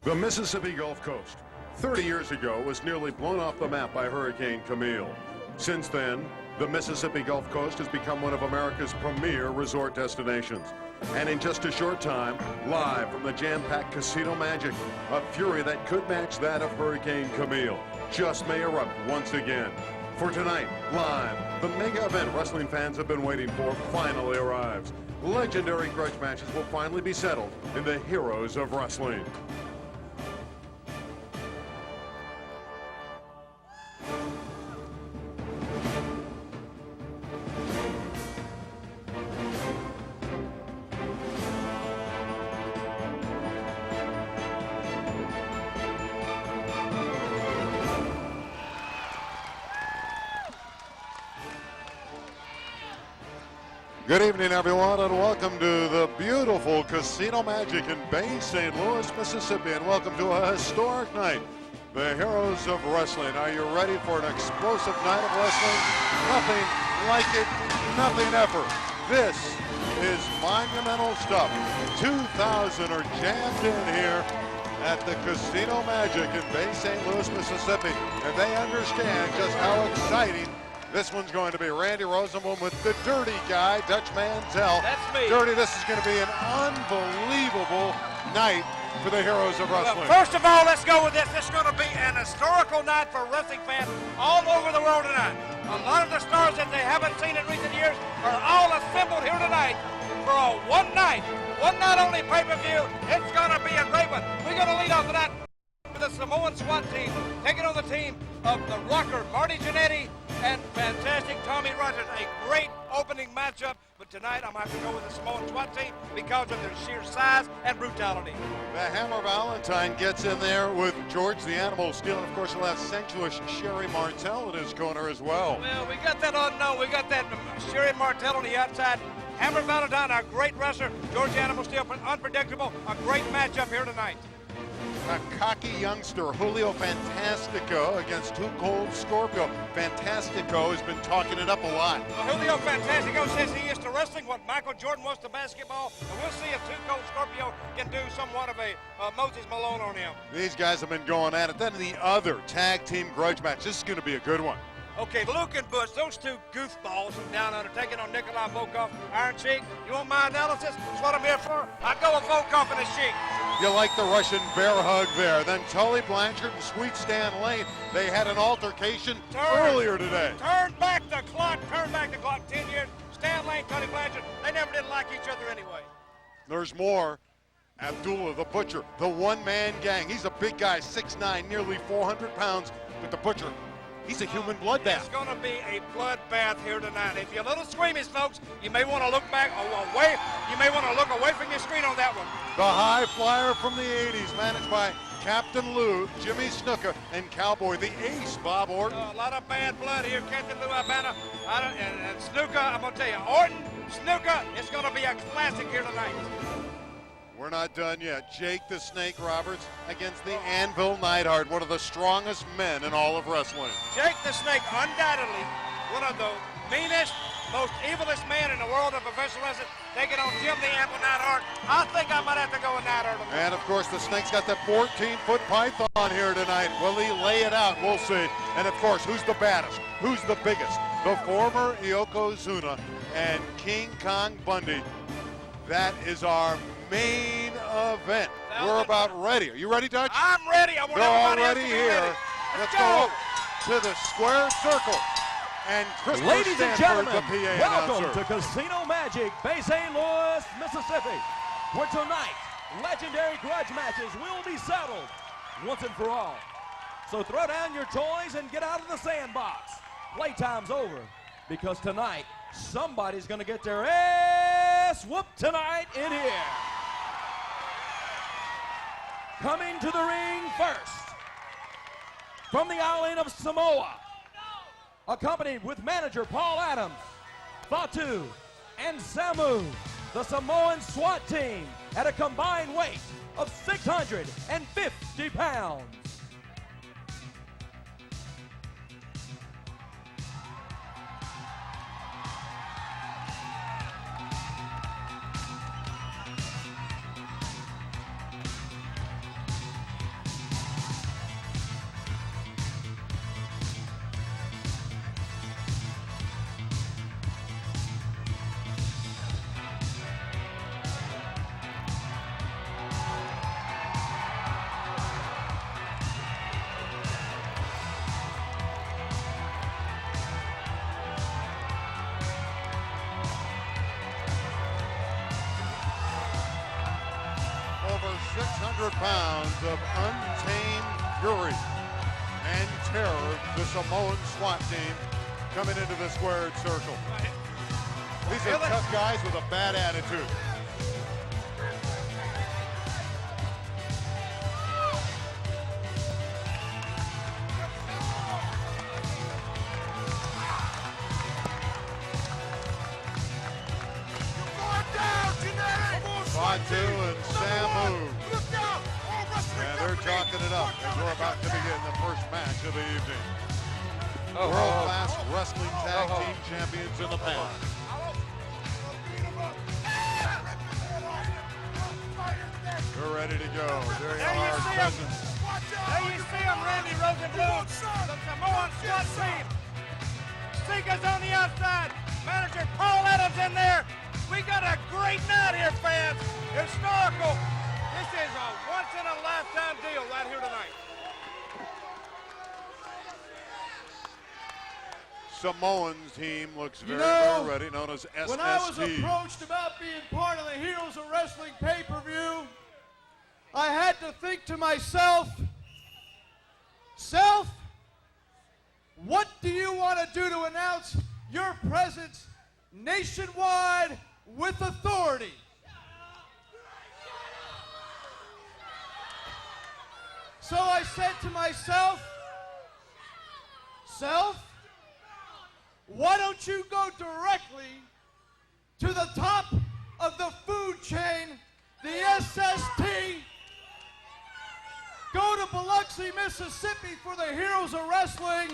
The Mississippi Gulf Coast, 30 years ago, was nearly blown off the map by Hurricane Camille. Since then, the Mississippi Gulf Coast has become one of America's premier resort destinations. And in just a short time, live from the jam-packed Casino Magic, a fury that could match that of Hurricane Camille just may erupt once again. For tonight, live, the mega event wrestling fans have been waiting for finally arrives. Legendary grudge matches will finally be settled in the Heroes of Wrestling. Good evening, everyone, and welcome to the beautiful Casino Magic in Bay St. Louis, Mississippi, and welcome to a historic night, the Heroes of Wrestling. Are you ready for an explosive night of wrestling? Nothing like it, nothing ever. This is monumental stuff. 2,000 are jammed in here at the Casino Magic in Bay St. Louis, Mississippi, and they understand just how exciting this one's going to be. Randy Rosenblum with the dirty guy, Dutch Mantel. That's me. Dirty, this is going to be an unbelievable night for the Heroes of Wrestling. Well, first of all, let's go with this. This is going to be an historical night for wrestling fans all over the world tonight. A lot of the stars that they haven't seen in recent years are all assembled here tonight for a one night only pay-per-view. It's going to be a great one. We're going to lead off tonight with the Samoan SWAT team, taking on the team of the Rocker, Marty Jannetty, and fantastic Tommy Rogers. A great opening matchup, but tonight I'm going to have to go with the Samoan SWAT team because of their sheer size and brutality. The Hammer Valentine gets in there with George the Animal Steel, and of course we'll have sensuous Sherry Martel in his corner as well. Well, we got that unknown. We got that Sherry Martel on the outside. Hammer Valentine, a great wrestler. George the Animal Steel, unpredictable. A great matchup here tonight. A cocky youngster, Julio Fantastico, against Too Cold Scorpio. Fantastico has been talking it up a lot. Well, Julio Fantastico says he is to wrestling what Michael Jordan was to basketball, and we'll see if Too Cold Scorpio can do somewhat of a Moses Malone on him. These guys have been going at it. Then the other tag team grudge match. This is going to be a good one. Okay, Luke and Bush, those two goofballs from down under, taking on Nikolai, Volkoff, Iron Sheik. You want my analysis? That's what I'm here for. I go with Volkoff and the Sheik. You like the Russian bear hug there. Then Tully Blanchard and Sweet Stan Lane, they had an altercation earlier today. Turn back the clock, 10 years. Stan Lane, Tully Blanchard, they never did like each other anyway. There's more. Abdullah the Butcher, the one-man gang. He's a big guy, 6'9", nearly 400 pounds, but the Butcher, he's a human bloodbath. It's going to be a bloodbath here tonight. If you're a little squeamish, folks, you may want to look back away. You may want to look away from your screen on that one. The high flyer from the 80s, managed by Captain Lou, Jimmy Snuka, and Cowboy, the ace, Bob Orton. A lot of bad blood here, Captain Lou Albana. And Snuka, I'm going to tell you, Orton, Snuka, it's going to be a classic here tonight. We're not done yet. Jake the Snake Roberts against the Anvil Neidhart, one of the strongest men in all of wrestling. Jake the Snake, undoubtedly one of the meanest, most evilest man in the world of professional wrestling, taking on Jim the Anvil Neidhart. I think I might have to go with Neidhart. And of course, the Snake's got that 14-foot python here tonight. Will he lay it out? We'll see. And of course, who's the baddest? Who's the biggest? The former Yokozuna and King Kong Bundy. That is our main event. We're about ready. Are you ready, Dutch? I'm ready. I want everybody else to be here. ready. Let's go to the square circle. And Christopher Ladies and Stanford, gentlemen, the PA welcome announcer. to Casino Magic, Bay St. Louis, Mississippi, where tonight, legendary grudge matches will be settled once and for all. So throw down your toys and get out of the sandbox. Playtime's over, because tonight, somebody's going to get their ass whooped tonight in here. Coming to the ring first, from the island of Samoa, accompanied with manager Paul Adams, Fatu, and Samu, the Samoan SWAT team at a combined weight of 650 pounds. 300 pounds of untamed fury and terror, the Samoan SWAT team coming into the squared circle. These are tough guys with a bad attitude. Fatu and Samu. And they're talking it up as we're about to begin the first match of the evening. World-class wrestling tag team champions in the past. They're ready to go. There you are, presence. There you see him, Randy Rosenbloom, the Samoan SWAT team. Sheik on the outside. Manager Paul Adams in there. We got a great night here, fans. Historical. This is a once-in-a-lifetime deal right here tonight. Samoan team looks very, very ready, known as SST. When I was approached about being part of the Heroes of Wrestling pay-per-view, I had to think to myself, self, what do you want to do to announce your presence nationwide with authority? So I said to myself, self, why don't you go directly to the top of the food chain, the SST, go to Biloxi, Mississippi for the Heroes of Wrestling.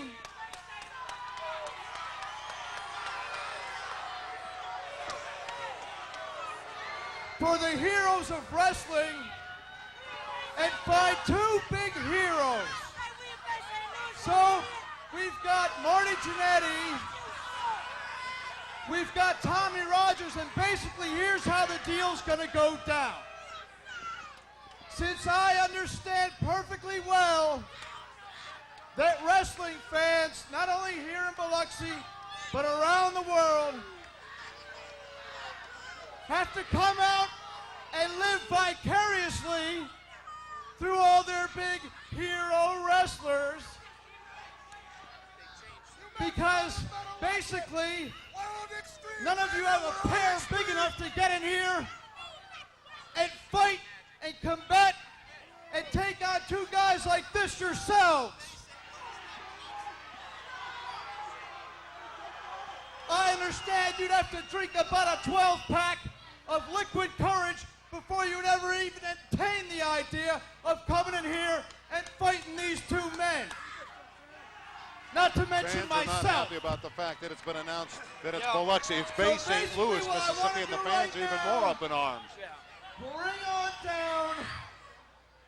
For the Heroes of Wrestling, and find two big heroes. So we've got Marty Jannetty, we've got Tommy Rogers, and basically here's how the deal's gonna go down. Since I understand perfectly well that wrestling fans, not only here in Biloxi, but around the world, have to come out and live vicariously through all their big hero wrestlers, because basically none of you have a pair big enough to get in here and fight and combat and take on two guys like this yourselves. I understand you'd have to drink about a 12-pack of liquid courage before you'd ever even entertain the idea of coming in here and fighting these two men. Not to mention myself. myself. Fans are not happy about the fact that it's been announced that it's Biloxi. It's based St. Louis, Mississippi, and the fans are even more up in arms. Bring on down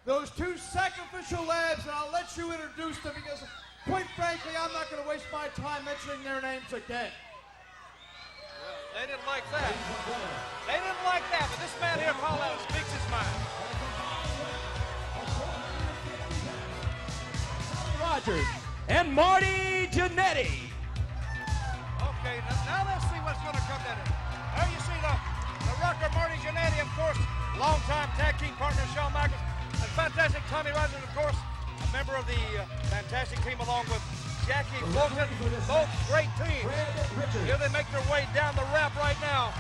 those two sacrificial lambs, and I'll let you introduce them, because quite frankly, I'm not going to waste my time mentioning their names again. They didn't like that. They didn't like that, but this man here, Paul Adams, speaks his mind. Rogers and Marty Jannetty. Okay, now let's see what's going to come down here. There you see the rocker Marty Jannetty, of course, longtime tag team partner Shawn Michaels, and fantastic Tommy Rogers, of course, a member of the fantastic team along with Jackie Volkoff, both great teams. Here they make their way down the ramp right now.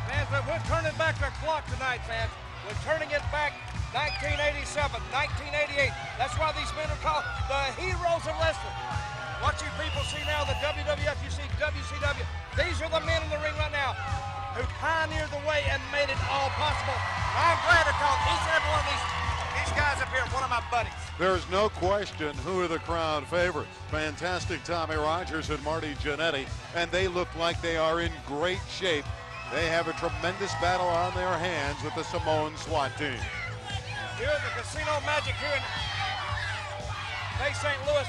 Fans, we're turning back the clock tonight, fans. We're turning it back 1987, 1988. That's why these men are called the Heroes of Wrestling. What you people see now, the WWF, you see WCW. These are the men in the ring right now who pioneered the way and made it all possible. I'm glad to call each and every one of these guys up here one of my buddies. There's no question who are the crowd favorites. Fantastic Tommy Rogers and Marty Jannetty, and they look like they are in great shape. They have a tremendous battle on their hands with the Samoan SWAT team. Here's the Casino Magic here in Bay St. Louis.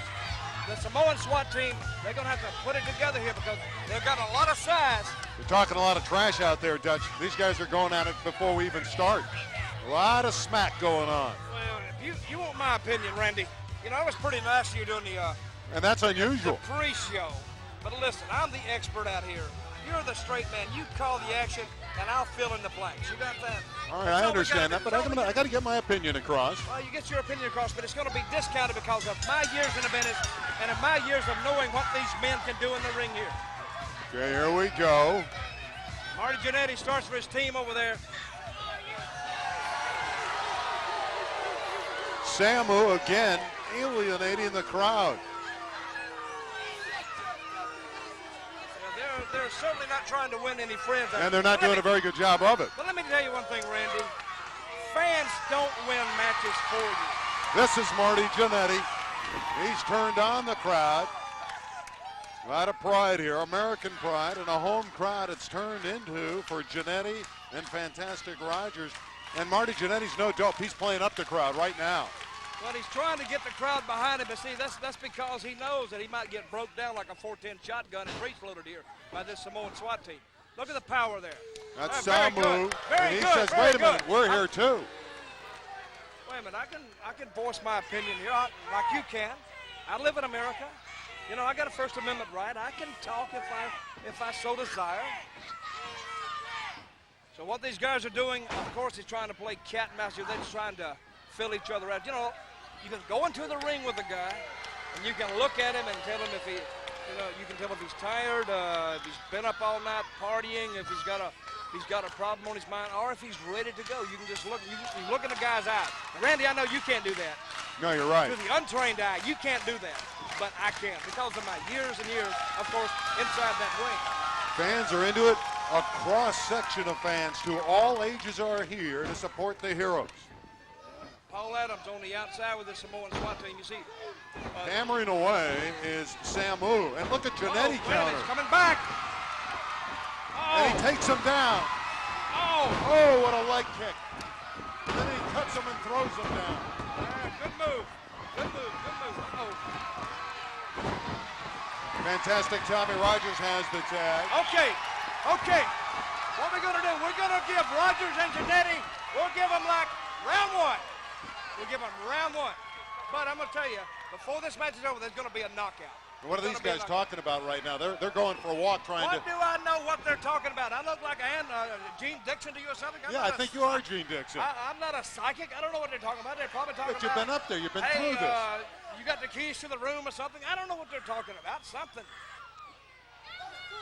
The Samoan SWAT team, they're going to have to put it together here because they've got a lot of size. You're talking a lot of trash out there, Dutch. These guys are going at it before we even start. A lot of smack going on. Well, if you want my opinion, Randy, you know, it was pretty nice of you doing the and that's unusual. The pre-show. But listen, I'm the expert out here. You're the straight man. You call the action. and I'll fill in the blanks. You got that? All right, I understand that, but I got to get my opinion across. Well, you get your opinion across, but it's going to be discounted because of my years in the business and of my years of knowing what these men can do in the ring here. Okay, here we go. Marty Jannetty starts for his team over there. Samu again alienating the crowd. They're certainly not trying to win any friends. And they're not doing a very good job of it. But let me tell you one thing, Randy. Fans don't win matches for you. This is Marty Jannetty. He's turned on the crowd. A lot of pride here, American pride, and a home crowd it's turned into for Jannetty and Fantastic Rogers. And Marty Jannetty's no dope. He's playing up the crowd right now. Well, he's trying to get the crowd behind him, but see, that's because he knows that he might get broke down like a 410 shotgun and breech-loaded here by this Samoan SWAT team. Look at the power there. That's Very Samu, good. Very and he good. says, Very wait a minute, good. we're here too. Wait a minute, I can voice my opinion here like you can. I live in America. You know, I got a First Amendment right. I can talk if I so desire. So what these guys are doing, of course, is trying to play cat and mouse here. They're just trying to fill each other out. You know, you can go into the ring with a guy, and you can look at him and tell him if he, you know, you can tell if he's tired, if he's been up all night partying, if he's got a problem on his mind, or if he's ready to go. You can just look. You look in the guy's eyes. Randy, I know you can't do that. No, you're right. To the untrained eye, you can't do that, but I can because of my years and years, of course, inside that ring. Fans are into it. A cross-section of fans to all ages are here to support the heroes. Paul Adams on the outside with the Samoan SWAT team. You see, Hammering away is Samu. And look at Jannetty counter. He's coming back. And he takes him down. Oh, what a leg kick. And then he cuts him and throws him down. Good move. Good move. Good move. Fantastic Tommy Rogers has the tag. Okay. What we're going to do, we're going to give Rogers and Jannetty, we'll give them like round one. We'll give them round one. But I'm going to tell you, before this match is over, there's going to be a knockout. What are these guys talking about right now? They're going for a walk trying to... What do I know what they're talking about? I look like Gene Dixon to you or something? I think you are Gene Dixon. I'm not a psychic. I don't know what they're talking about. They're probably talking But you've been up there. You've been through this. You got the keys to the room or something? I don't know what they're talking about. Something.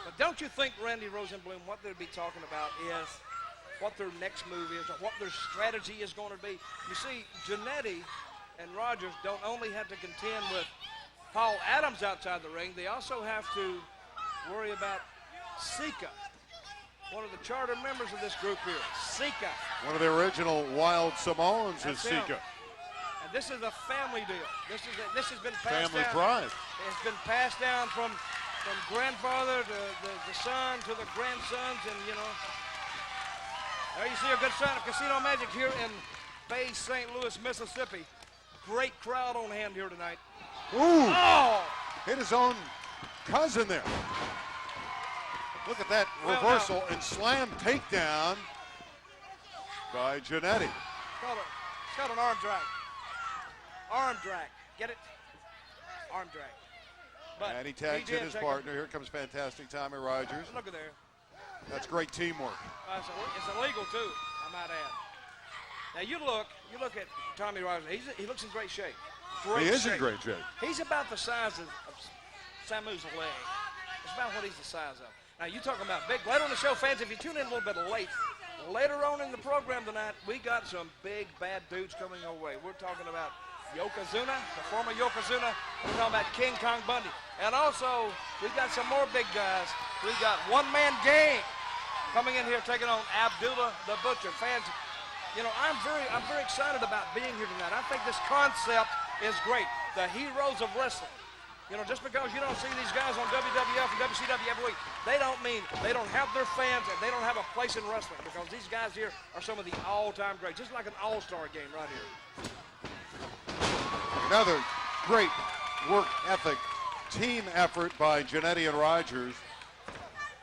But don't you think, Randy Rosenblum, what they'll be talking about is what their next move is or what their strategy is going to be? You see, Jannetty and Rogers don't only have to contend with Paul Adams outside the ring, they also have to worry about Sika, one of the charter members of this group here. Sika. One of the original Wild Samoans is him. Sika. And this is a family deal. This has been passed Family down. pride. It's been passed down from grandfather to the son to the grandsons, and you know, there you see a good sign of Casino Magic here in Bay St. Louis, Mississippi. Great crowd on hand here tonight. Ooh! Oh! Hit his own cousin there. Look at that reversal and slam takedown by Jannetty. It's called an arm drag. Arm drag. Get it? Arm drag. But and he tags in his partner. Here comes Fantastic Tommy Rogers. Look at there. That's great teamwork. It's illegal too, I might add. Now you look at Tommy Rogers. He looks in great shape. He is in great shape. He's about the size of Samu's leg. It's about what he's the size of. Now you talking about big. Later on the show, fans, if you tune in a little bit late, later on in the program tonight, we got some big bad dudes coming our way. We're talking about Yokozuna, the former Yokozuna. We're talking about King Kong Bundy. And also, we've got some more big guys. We've got one-man gang coming in here taking on Abdullah the Butcher. Fans, you know, I'm very excited about being here tonight. I think this concept is great. The heroes of wrestling. You know, just because you don't see these guys on WWF and WCW every week, they don't mean they don't have their fans and they don't have a place in wrestling, because these guys here are some of the all-time greats. Just like an all-star game right here. Another great work ethic, team effort by Jannetty and Rogers.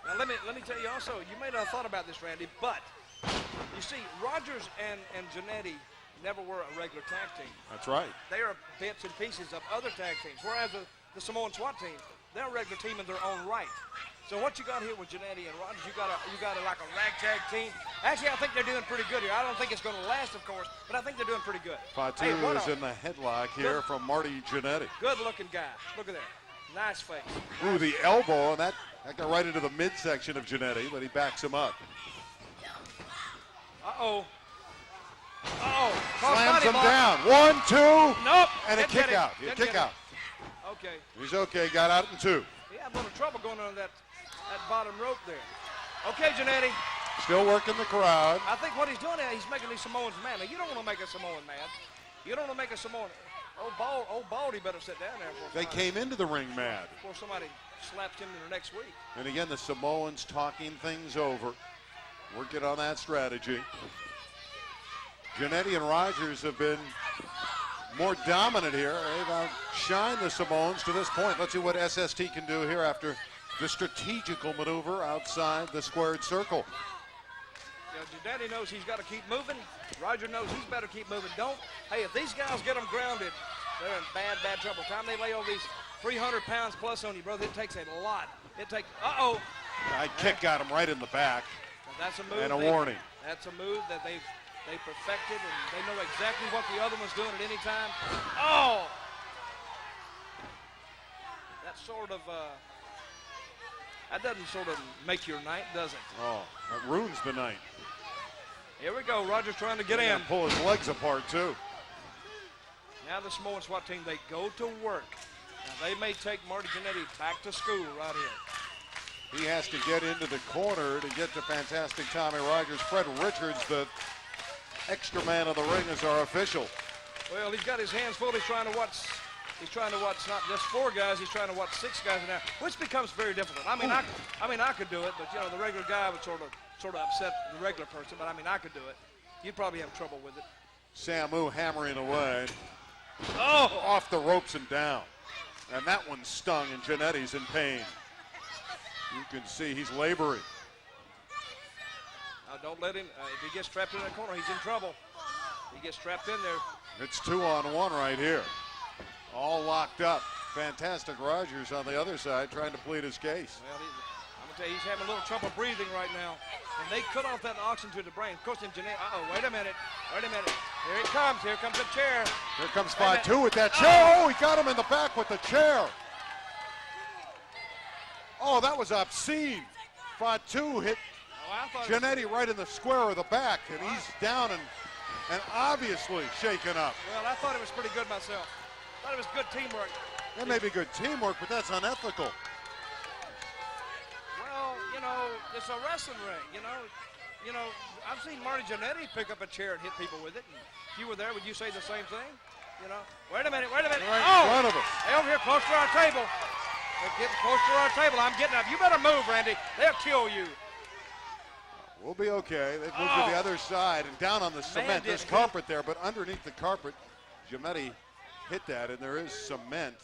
Now let me tell you also, you may not have thought about this, Randy, but you see, Rogers and Jannetty never were a regular tag team. That's right. They are bits and pieces of other tag teams, whereas the Samoan SWAT team, they're a regular team in their own right. So what you got here with Jannetty and Rogers, you got like a ragtag team. Actually, I think they're doing pretty good here. I don't think it's going to last, of course, but I think they're doing pretty good. Fatu is in the headlock here from Marty Jannetty. Good-looking guy. Look at that. Nice face. Ooh, the elbow, and that got right into the midsection of Jannetty, but he backs him up. Uh-oh. Uh-oh. Slams him down. 1, 2. Nope. And a kick out. Kick out. Okay. He's okay. Got out in 2. He had a little trouble going on that bottom rope there. Okay, Jannetty. Still working the crowd. I think what he's doing now, he's making these Samoans mad. Now, you don't want to make a Samoan mad. You don't want to make a Samoan. Old Baldy better sit down there. They came into the ring mad. Before somebody slapped him in the next week. And again, the Samoans talking things over. Working on that strategy. Jannetty and Rogers have been more dominant here. They've outshined the Samoans to this point. Let's see what SST can do here after the strategical maneuver outside the squared circle. Yeah, Jannetty knows he's got to keep moving. Roger knows he's better keep moving. Hey, if these guys get them grounded, they're in bad trouble. Time they lay all these 300 pounds plus on you, brother, it takes a lot. Uh-oh. High kick got him right in the back. That's a move. And a warning. That's a move that they perfected, and they know exactly what the other one's doing at any time. Oh! That doesn't sort of make your night, does it? Oh, that ruins the night. Here we go. Rogers trying to get in. Pull his legs apart, too. Now the Samoan SWAT team, they go to work. Now they may take Marty Jannetty back to school right here. He has to get into the corner to get to fantastic Tommy Rogers. Fred Richards, the extra man of the ring, is our official. Well, he's got his hands full. He's trying to watch not just 4 guys. He's trying to watch 6 guys now, which becomes very difficult. I mean, I could do it, but you know, the regular guy would sort of upset the regular person. But I mean, I could do it. You'd probably have trouble with it. Samu hammering away. Oh! Off the ropes and down. And that one stung, and Jannetty's in pain. You can see he's laboring. Now don't let him, if he gets trapped in that corner, he's in trouble. He gets trapped in there. It's 2-on-1 right here. All locked up. Fantastic Rogers on the other side trying to plead his case. Well, I'm going to tell you, he's having a little trouble breathing right now. And they cut off that oxygen to the brain. Of course, in Jannetty, wait a minute. Here it comes. Here comes the chair. Here comes Fatu with that chair. Oh, he got him in the back with the chair. Oh, that was obscene. Fatu hit Jannetty right in the square of the back, and he's down and obviously shaken up. Well, I thought it was pretty good myself. I thought it was good teamwork. That may be good teamwork, but that's unethical. Well, you know, it's a wrestling ring. You know, I've seen Marty Jannetty pick up a chair and hit people with it. And if you were there, would you say the same thing? You know, wait a minute. Right in front of us. Hey, over here, close to our table. They're getting close to our table. I'm getting up. You better move, Randy. They'll kill you. We'll be okay. They've moved to the other side and down on the cement. There's carpet there, but underneath the carpet, Jannetty hit that, and there is cement.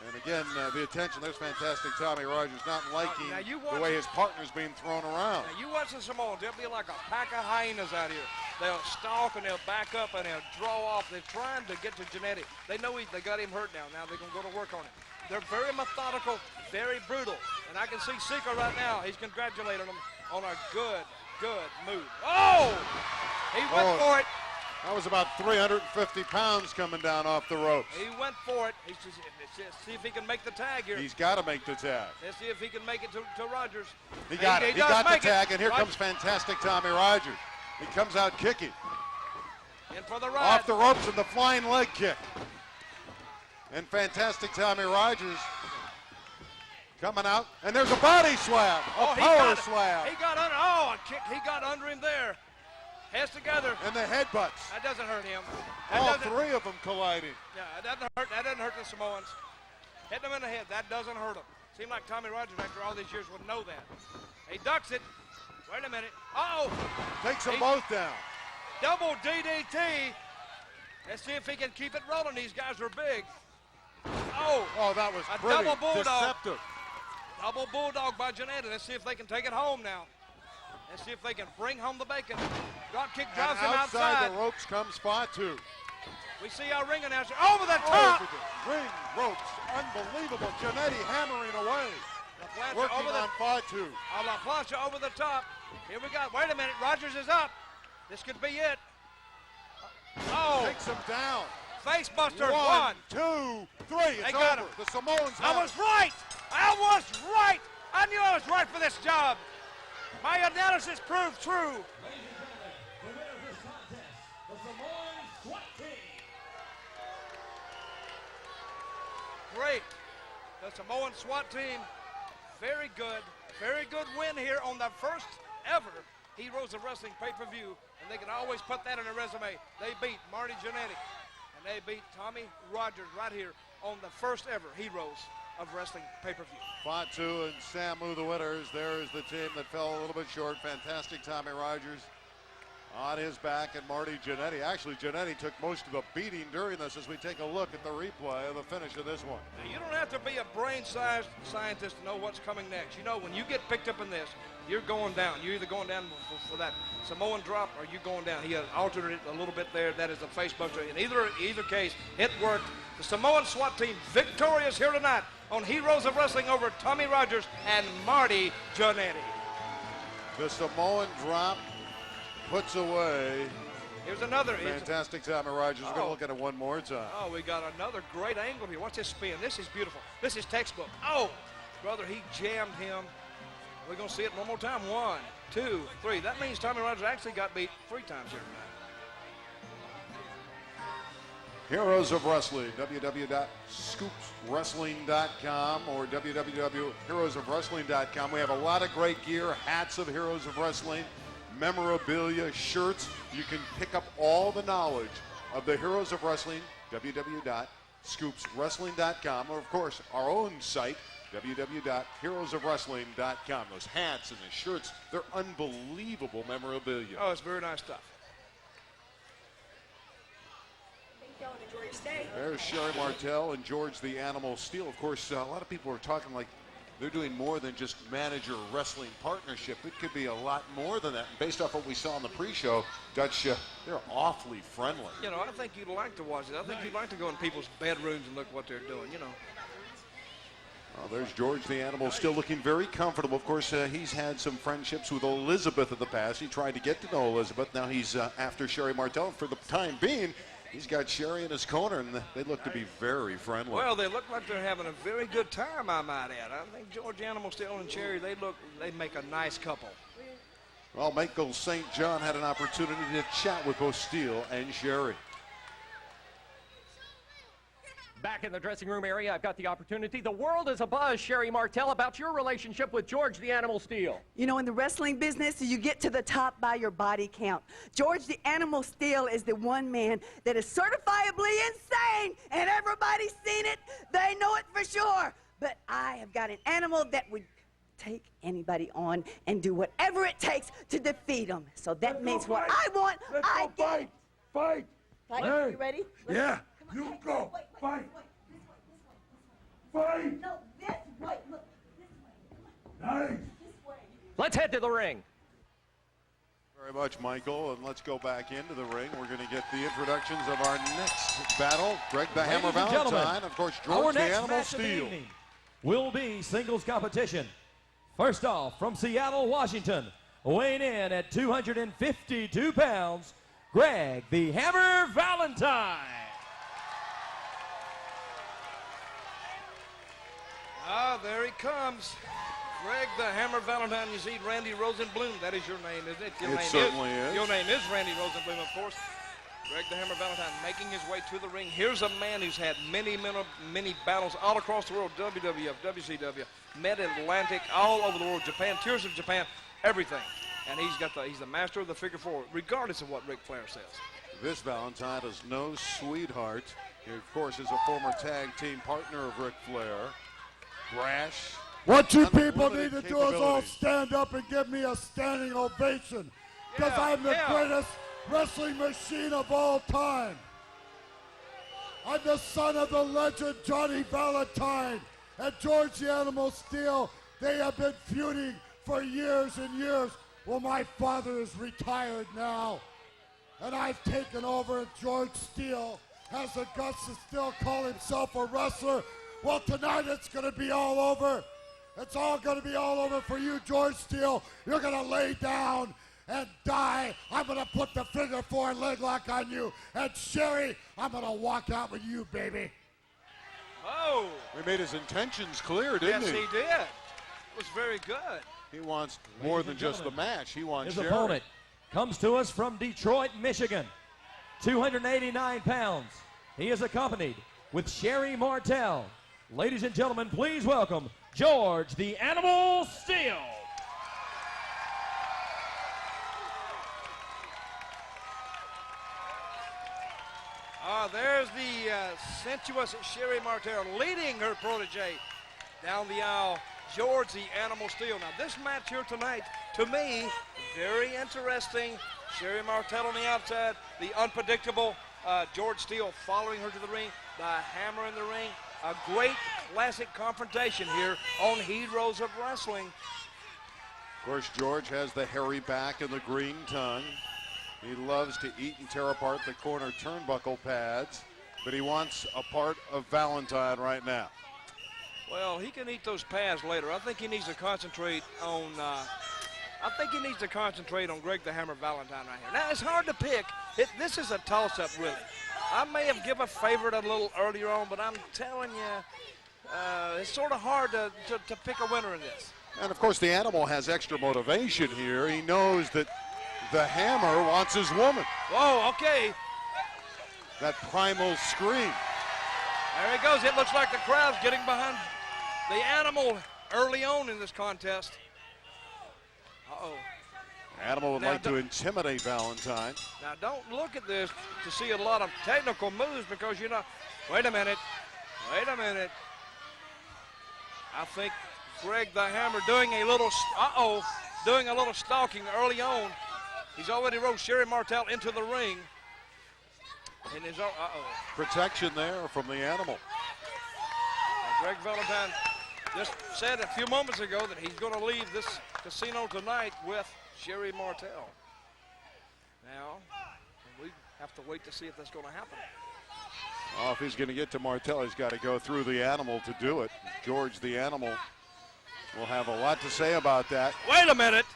And again, the attention, there's fantastic Tommy Rogers not liking the way his partner's being thrown around. Now you watch the Samoans, they'll be like a pack of hyenas out here. They'll stalk and they'll back up and they'll draw off. They're trying to get to Jannetty. They know they got him hurt now. Now they're going to go to work on him. They're very methodical, very brutal. And I can see Seeker right now. He's congratulating them on a good move. Oh! He went for it. That was about 350 pounds coming down off the ropes. He went for it. Let's see if he can make the tag here. He's got to make the tag. Let's see if he can make it to Rogers. He got it. He got the tag, and here comes fantastic Tommy Rogers. He comes out kicking. In for the ride. Off the ropes and the flying leg kick. And fantastic Tommy Rogers coming out, and there's a body slap, a power slap. He got under. Oh, a kick. He got under him there. Heads together. And the headbutts. That doesn't hurt him. All 3 of them colliding. Yeah, that doesn't hurt the Samoans. Hitting them in the head, that doesn't hurt them. Seemed like Tommy Rogers, after all these years, would know that. He ducks it. Wait a minute. Uh-oh. Takes them both down. Double DDT. Let's see if he can keep it rolling. These guys are big. Oh, that was a pretty double bulldog. deceptive. Double bulldog by Jannetty. Let's see if they can take it home now. Let's see if they can bring home the bacon. Drop kick drives him outside. Outside the ropes comes Fatu. We see our ring announcer over the top. Over the ring ropes. Unbelievable. Jannetty hammering away. Working on Fatu. La Plancha over the top. Here we go. Wait a minute. Rogers is up. This could be it. Oh. Takes him down. Face buster. 1, 2, 3. It's got over. him. The Samoans I was right. I was right. I knew I was right for this job. My analysis proved true. Ladies and gentlemen, the winner of this contest, the Samoan SWAT team. Great. The Samoan SWAT team, very good win here on the first ever Heroes of Wrestling pay-per-view, and they can always put that in their resume. They beat Marty Jannetty, and they beat Tommy Rogers right here on the first ever Heroes of Wrestling pay-per-view. Fatu and Samu, the winners. There is the team that fell a little bit short. Fantastic Tommy Rogers on his back, and Marty Jannetty. Actually, Jannetty took most of the beating during this as we take a look at the replay of the finish of this one. Now, you don't have to be a brain-sized scientist to know what's coming next. You know, when you get picked up in this, you're going down. You're either going down for that Samoan drop or you're going down. He had altered it a little bit there. That is a face buster. In either case, it worked. The Samoan SWAT team victorious here tonight on Heroes of Wrestling over Tommy Rogers and Marty Jannetty. The Samoan drop puts away. Here's another. Fantastic Tommy Rogers. We're going to look at it one more time. Oh, we got another great angle here. Watch this spin. This is beautiful. This is textbook. Oh, brother, he jammed him. We're going to see it one more time. 1, 2, 3. That means Tommy Rogers actually got beat 3 times here tonight. Heroes of Wrestling, www.scoopswrestling.com or www.heroesofwrestling.com. We have a lot of great gear, hats of Heroes of Wrestling, memorabilia, shirts. You can pick up all the knowledge of the Heroes of Wrestling, www.scoopswrestling.com, or of course our own site, www.heroesofwrestling.com. Those hats and the shirts, they're unbelievable memorabilia. Oh, it's very nice stuff. There's Sherry Martel and George the Animal Steele. Of course, a lot of people are talking like they're doing more than just manager wrestling partnership. It could be a lot more than that. And based off what we saw in the pre-show, Dutch, they're awfully friendly. You know, I think you'd like to watch it. I think you'd like to go in people's bedrooms and look what they're doing, you know. Well, there's George the Animal still looking very comfortable. Of course, he's had some friendships with Elizabeth in the past. He tried to get to know Elizabeth. Now he's after Sherry Martel. For the time being, he's got Sherry in his corner, and they look to be very friendly. Well, they look like they're having a very good time, I might add. I think George Animal Steele and Sherry, they make a nice couple. Well, Michael St. John had an opportunity to chat with both Steele and Sherry. Back in the dressing room area, I've got the opportunity. The world is abuzz, Sherry Martel, about your relationship with George the Animal Steele. You know, in the wrestling business, you get to the top by your body count. George the Animal Steele is the one man that is certifiably insane, and everybody's seen it. They know it for sure. But I have got an animal that would take anybody on and do whatever it takes to defeat them. So that means what I want, I get. Fight! Fight. Hey. You ready? Yeah, you go. Fight! Fight! No, this way. Look, this way. Come on. Nice! This way. Let's head to the ring. Very much, Michael, and let's go back into the ring. We're going to get the introductions of our next battle. Greg the Hammer Ladies and gentlemen, Valentine, of course, our George the next Animal match of the Steele. evening will be singles competition. First off, from Seattle, Washington, weighing in at 252 pounds, Greg the Hammer Valentine. Ah, there he comes. Greg the Hammer Valentine. You see Randy Rosenblum. That is your name, isn't it? Your It name certainly is. Your name is Randy Rosenblum, of course. Greg the Hammer Valentine making his way to the ring. Here's a man who's had many battles all across the world. WWF, WCW, Mid-Atlantic, all over the world. Japan, Tears of Japan, everything. And he's the master of the figure four, regardless of what Ric Flair says. This Valentine is no sweetheart. He, of course, is a former tag team partner of Ric Flair. Brash. What you Unlimited people need to do is all capabilities. stand up and give me a standing ovation. Because Yeah, I'm the yeah. greatest wrestling machine of all time. I'm the son of the legend Johnny Valentine and George the Animal Steele. They have been feuding for years and years. Well, my father is retired now. And I've taken over, and George Steele has the guts to still call himself a wrestler. Well, tonight it's going to be all over. It's all going to be all over for you, George Steele. You're going to lay down and die. I'm going to put the figure four leg lock on you. And Sherry, I'm going to walk out with you, baby. Oh. He made his intentions clear, didn't Yes, he? he did. It was very good. He wants more than just the match. He wants His Sherry. opponent comes to us from Detroit, Michigan, 289 pounds. He is accompanied with Sherry Martel. Ladies and gentlemen, please welcome George the Animal Steele. There's the sensuous Sherry Martel leading her protege down the aisle, George the Animal Steele. Now, this match here tonight, to me, very interesting. Sherry Martel on the outside, the unpredictable George Steele following her to the ring, the hammer in the ring. A great classic confrontation here on Heroes of Wrestling. Of course, George has the hairy back and the green tongue. He loves to eat and tear apart the corner turnbuckle pads, but he wants a part of Valentine right now. Well, he can eat those pads later. I think he needs to concentrate on. Greg the Hammer Valentine right here. Now it's hard to pick. This is a toss-up, really. I may have given a favorite a little earlier on, but I'm telling you, it's sort of hard to pick a winner in this. And of course, the Animal has extra motivation here. He knows that the Hammer wants his woman. Whoa, okay. That primal scream. There he goes. It looks like the crowd's getting behind the Animal early on in this contest. Uh-oh. Animal would Now, like to intimidate Valentine. Now, don't look at this to see a lot of technical moves because, you know, wait a minute. I think Greg the Hammer doing a little stalking early on. He's already rode Sherry Martel into the ring. And his Protection there from the Animal. Greg Valentine just said a few moments ago that he's going to leave this casino tonight with Sherry Martel. Now, we have to wait to see if that's going to happen. Oh, if he's going to get to Martel, he's got to go through the Animal to do it. George the Animal will have a lot to say about that. Wait a minute.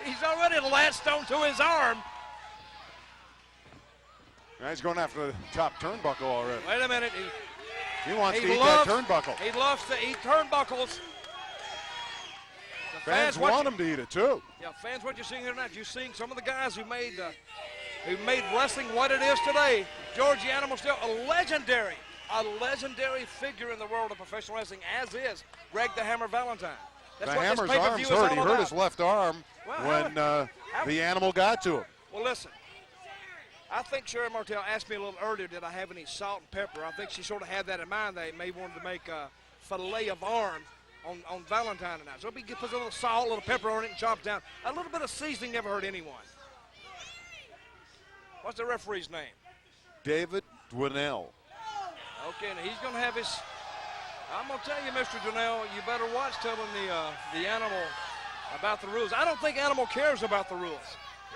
He's already latched onto his arm. Now he's going after the top turnbuckle already. Wait a minute. He wants to eat that turnbuckle. He loves to eat turnbuckles. The Fans want him to eat it too. Yeah, fans, what you're seeing here tonight, you're seeing some of the guys who made wrestling what it is today. George the Animal Steele, a legendary figure in the world of professional wrestling, as is Greg the Hammer Valentine. That's The what Hammer's this arm's pay-per-view is hurt. all He hurt about. his left arm when the Animal got to him. Well, listen. I think Sherry Martel asked me a little earlier, did I have any salt and pepper? I think she sort of had that in mind. They may wanted to make a fillet of arm on Valentine tonight. So he puts a little salt, a little pepper on it and chops down. A little bit of seasoning never hurt anyone. What's the referee's name? David Dwinell. Okay, now he's going to have his. I'm going to tell you, Mr. Dwinell, you better watch telling the Animal about the rules. I don't think Animal cares about the rules.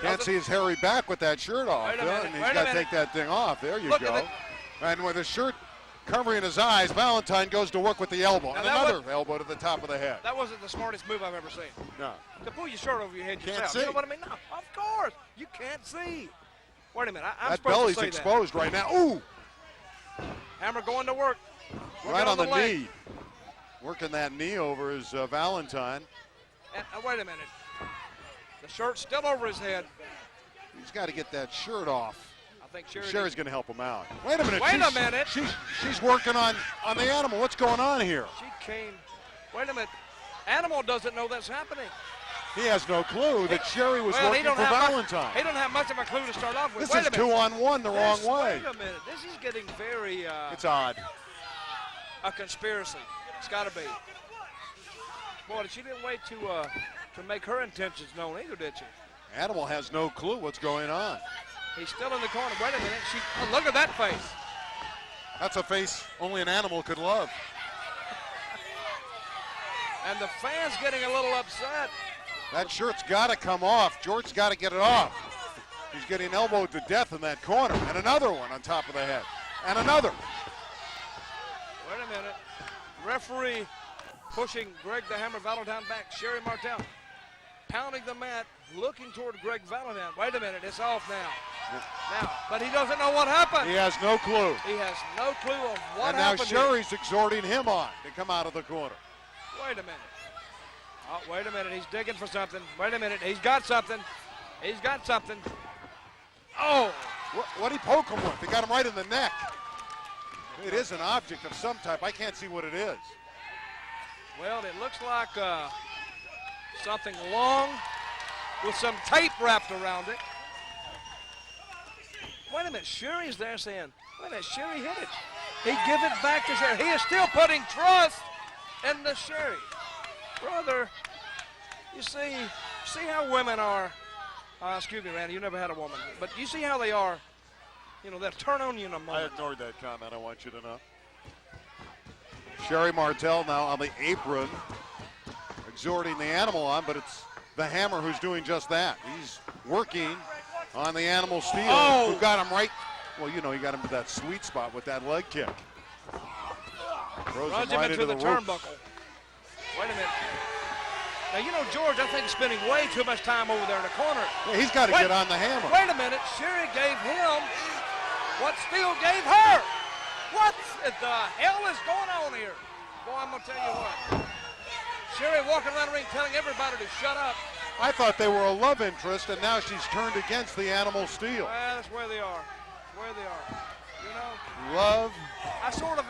Can't see his hairy back with that shirt off. Wait a minute, And he's wait a got to minute. take that thing off. There you Look go. at it. And with his shirt covering his eyes, Valentine goes to work with the elbow. Now And that another elbow to the top of the head. That wasn't the smartest move I've ever seen. No. To pull your shirt over your head Can't yourself. see. You know what I mean? No, of course. You can't see. Wait a minute. I'm That supposed belly's to say exposed right now. Ooh! that. Hammer going to work. Right on the leg. knee. Working that knee over his Valentine. And, wait a minute. The shirt's still over his head. He's got to get that shirt off. I think Sherry. Sherry's going to help him out. Wait a minute. Wait a minute. She's working on the Animal. What's going on here? She came. Wait a minute. Animal doesn't know that's happening. He has no clue that Sherry was working for Valentine. He don't have much of a clue to start off with. This is 2-on-1 the wrong way. Wait a minute. This is getting very. It's odd. A conspiracy. It's got to be. Boy, she didn't wait to make her intentions known either, did she? Animal has no clue what's going on. He's still in the corner. Wait a minute. Look at that face. That's a face only an animal could love. And the fans getting a little upset. That shirt's got to come off. George's got to get it off. He's getting elbowed to death in that corner. And another one on top of the head. And another. Wait a minute. Referee pushing Greg the Hammer Valentine back. Sherry Martel pounding the mat, looking toward Greg Valentine. Wait a minute, it's off now. Now, but he doesn't know what happened. He has no clue. He has no clue of what and now happened. Sherry's exhorting him on to come out of the corner. Wait a minute. Oh, wait a minute, he's digging for something. Wait a minute, he's got something. He's got something. Oh! What'd he poke him with? He got him right in the neck. It is an object of some type. I can't see what it is. Well, it looks like something long with some tape wrapped around it. Wait a minute, Sherry's there saying, wait a minute, Sherry hit it. He give it back to Sherry. He is still putting trust in the Sherry. Brother, you see how women are. Excuse me, Randy, you never had a woman. But you see how they are. You know, they'll turn on you in a moment. I ignored that comment, I want you to know. Sherry Martel now on the apron, exhorting the animal on, but it's the Hammer who's doing just that. He's working on the Animal Steel, who got him right. Well, you know, he got him to that sweet spot with that leg kick. Throws Runs him right into the ropes. turnbuckle. Wait a minute. Now, you know, George, I think, is spending way too much time over there in the corner. Yeah, he's got to get on the Hammer. Wait a minute. Sherry gave him what Steele gave her. What the hell is going on here? Boy, I'm going to tell you what. Sherry walking around the ring telling everybody to shut up. I thought they were a love interest, and now she's turned against the Animal Steel. Well, that's where they are. Where they are. You know? Love I sort of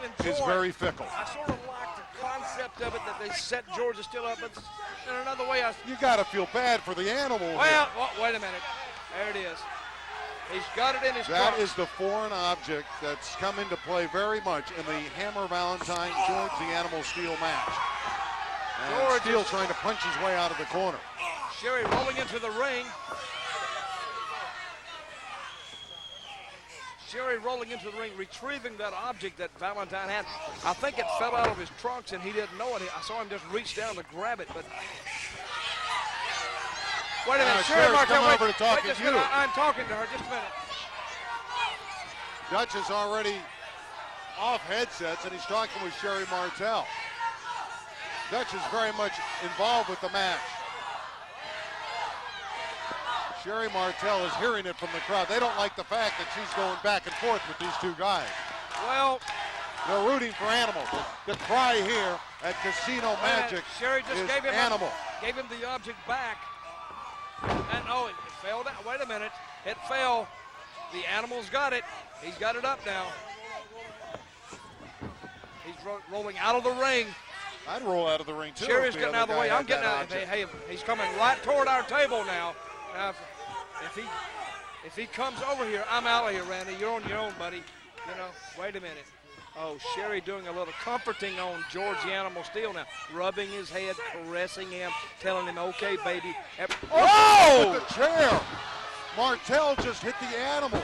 enjoy. is very fickle. I sort of like the concept of it that they set Georgia Steele up, but in another way, You got to feel bad for the animal. well, wait a minute. There it is. He's got it in his That trunk. is the foreign object that's come into play very much in the Hammer Valentine George the Animal Steel match. And George Steele is- trying to punch his way out of the corner. Sherry rolling into the ring. Sherry rolling into the ring, retrieving that object that Valentine had. I think it fell out of his trunks and he didn't know it. I saw him just reach down to grab it, but... Wait a minute, Sherry Sherry's Martel, come wait, over to talk wait to just a you. minute. I'm talking to her, just a minute. Dutch is already off headsets and he's talking with Sherry Martel. Dutch is very much involved with the match. Sherry Martel is hearing it from the crowd. They don't like the fact that she's going back and forth with these two guys. Well, they're rooting for animals. The cry here at Casino Magic Sherry just is gave him animal. Gave him the object back. And oh, it fell down. Wait a minute. It fell. The animal's got it. He's got it up now. He's rolling out of the ring. I'd roll out of the ring too. Sherry's if getting out of the way. I'm getting out. Hey, Hey, he's coming right toward our table now. If he comes over here, I'm out of here, Randy. You're on your own, buddy. You know, wait a minute. Oh, Sherry doing a little comforting on George the Animal Steel now. Rubbing his head, caressing him, telling him, okay, baby. Oh! With the chair. Martel just hit the animal.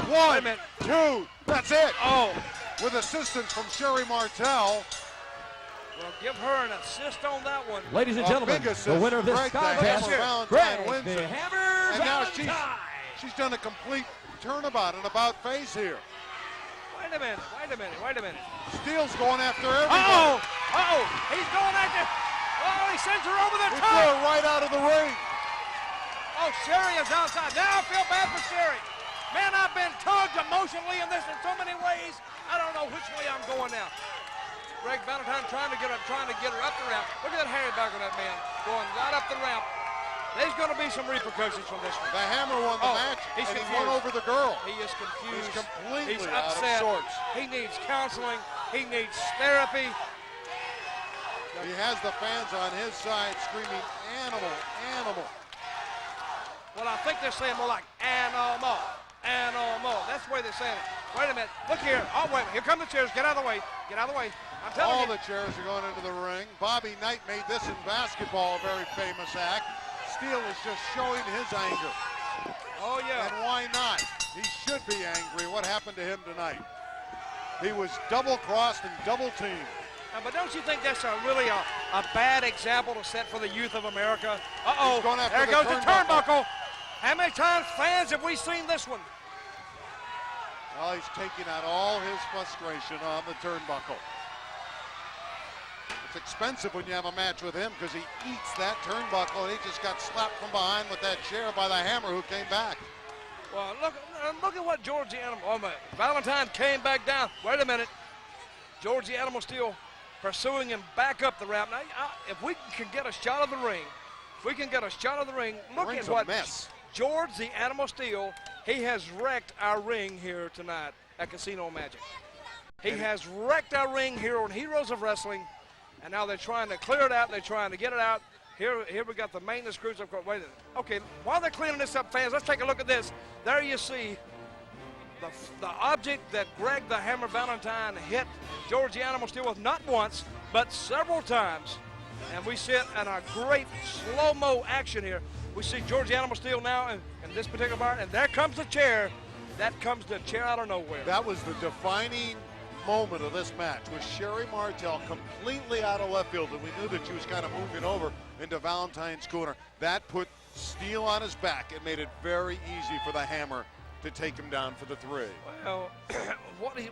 One, two, that's it. Oh. With assistance from Sherry Martel. Well, give her an assist on that one. Ladies and gentlemen, the winner of this Greg the contest, Hammer Valentine Greg wins the it. Hammer And now Valentine. she's done a complete turnabout and about face here. Wait a minute, wait a minute, wait a minute. Steele's going after everybody. Uh-oh, he's going after, he sends her over the He top. threw her right out of the ring. Oh, Sherry is outside. Now I feel bad for Sherry. Man, I've been tugged emotionally in this in so many ways. I don't know which way I'm going now. Greg Valentine trying to get her up the ramp. Look at that hairy back on that man, going right up the ramp. There's going to be some repercussions from this one. The Hammer won the match, he's and he confused. won over the girl. He is confused. He's completely He's out upset. of sorts. He needs counseling. He needs therapy. He has the fans on his side screaming, animal, animal. Well, I think they're saying more like animal, animal. That's the way they're saying it. Wait a minute. Look here. Oh, wait. Here come the chairs. Get out of the way. Get out of the way. I'm telling All you. the chairs are going into the ring. Bobby Knight made this in basketball a very famous act. Steele is just showing his anger. Oh, yeah. And why not? He should be angry. What happened to him tonight? He was double-crossed and double-teamed. But don't you think that's really a bad example to set for the youth of America? Uh-oh. He's going after There the goes the turnbuckle. How many times, fans, have we seen this one? Well, he's taking out all his frustration on the turnbuckle. It's expensive when you have a match with him because he eats that turnbuckle, and he just got slapped from behind with that chair by the Hammer, who came back. Well, look at what George the Animal, Valentine came back down. Wait a minute. George the Animal Steel pursuing him back up the ramp. Now, if we can get a shot of the ring, look at what mess. George the Animal Steel, he has wrecked our ring here tonight at Casino Magic. He has wrecked our ring here on Heroes of Wrestling, and now they're trying to clear it out. They're trying to get it out. Here we got the maintenance crews. Wait a minute. Okay, while they're cleaning this up, fans, let's take a look at this. There you see the object that Greg the Hammer Valentine hit George the Animal Steel with not once, but several times. And we sit in a great slow-mo action here. We see George the Animal Steel now in this particular part, and there comes the chair. That comes the chair out of nowhere. That was the defining moment of this match, with Sherry Martel completely out of left field, and we knew that she was kind of moving over into Valentine's corner. That put Steel on his back. It made it very easy for the Hammer to take him down for the 3. Well,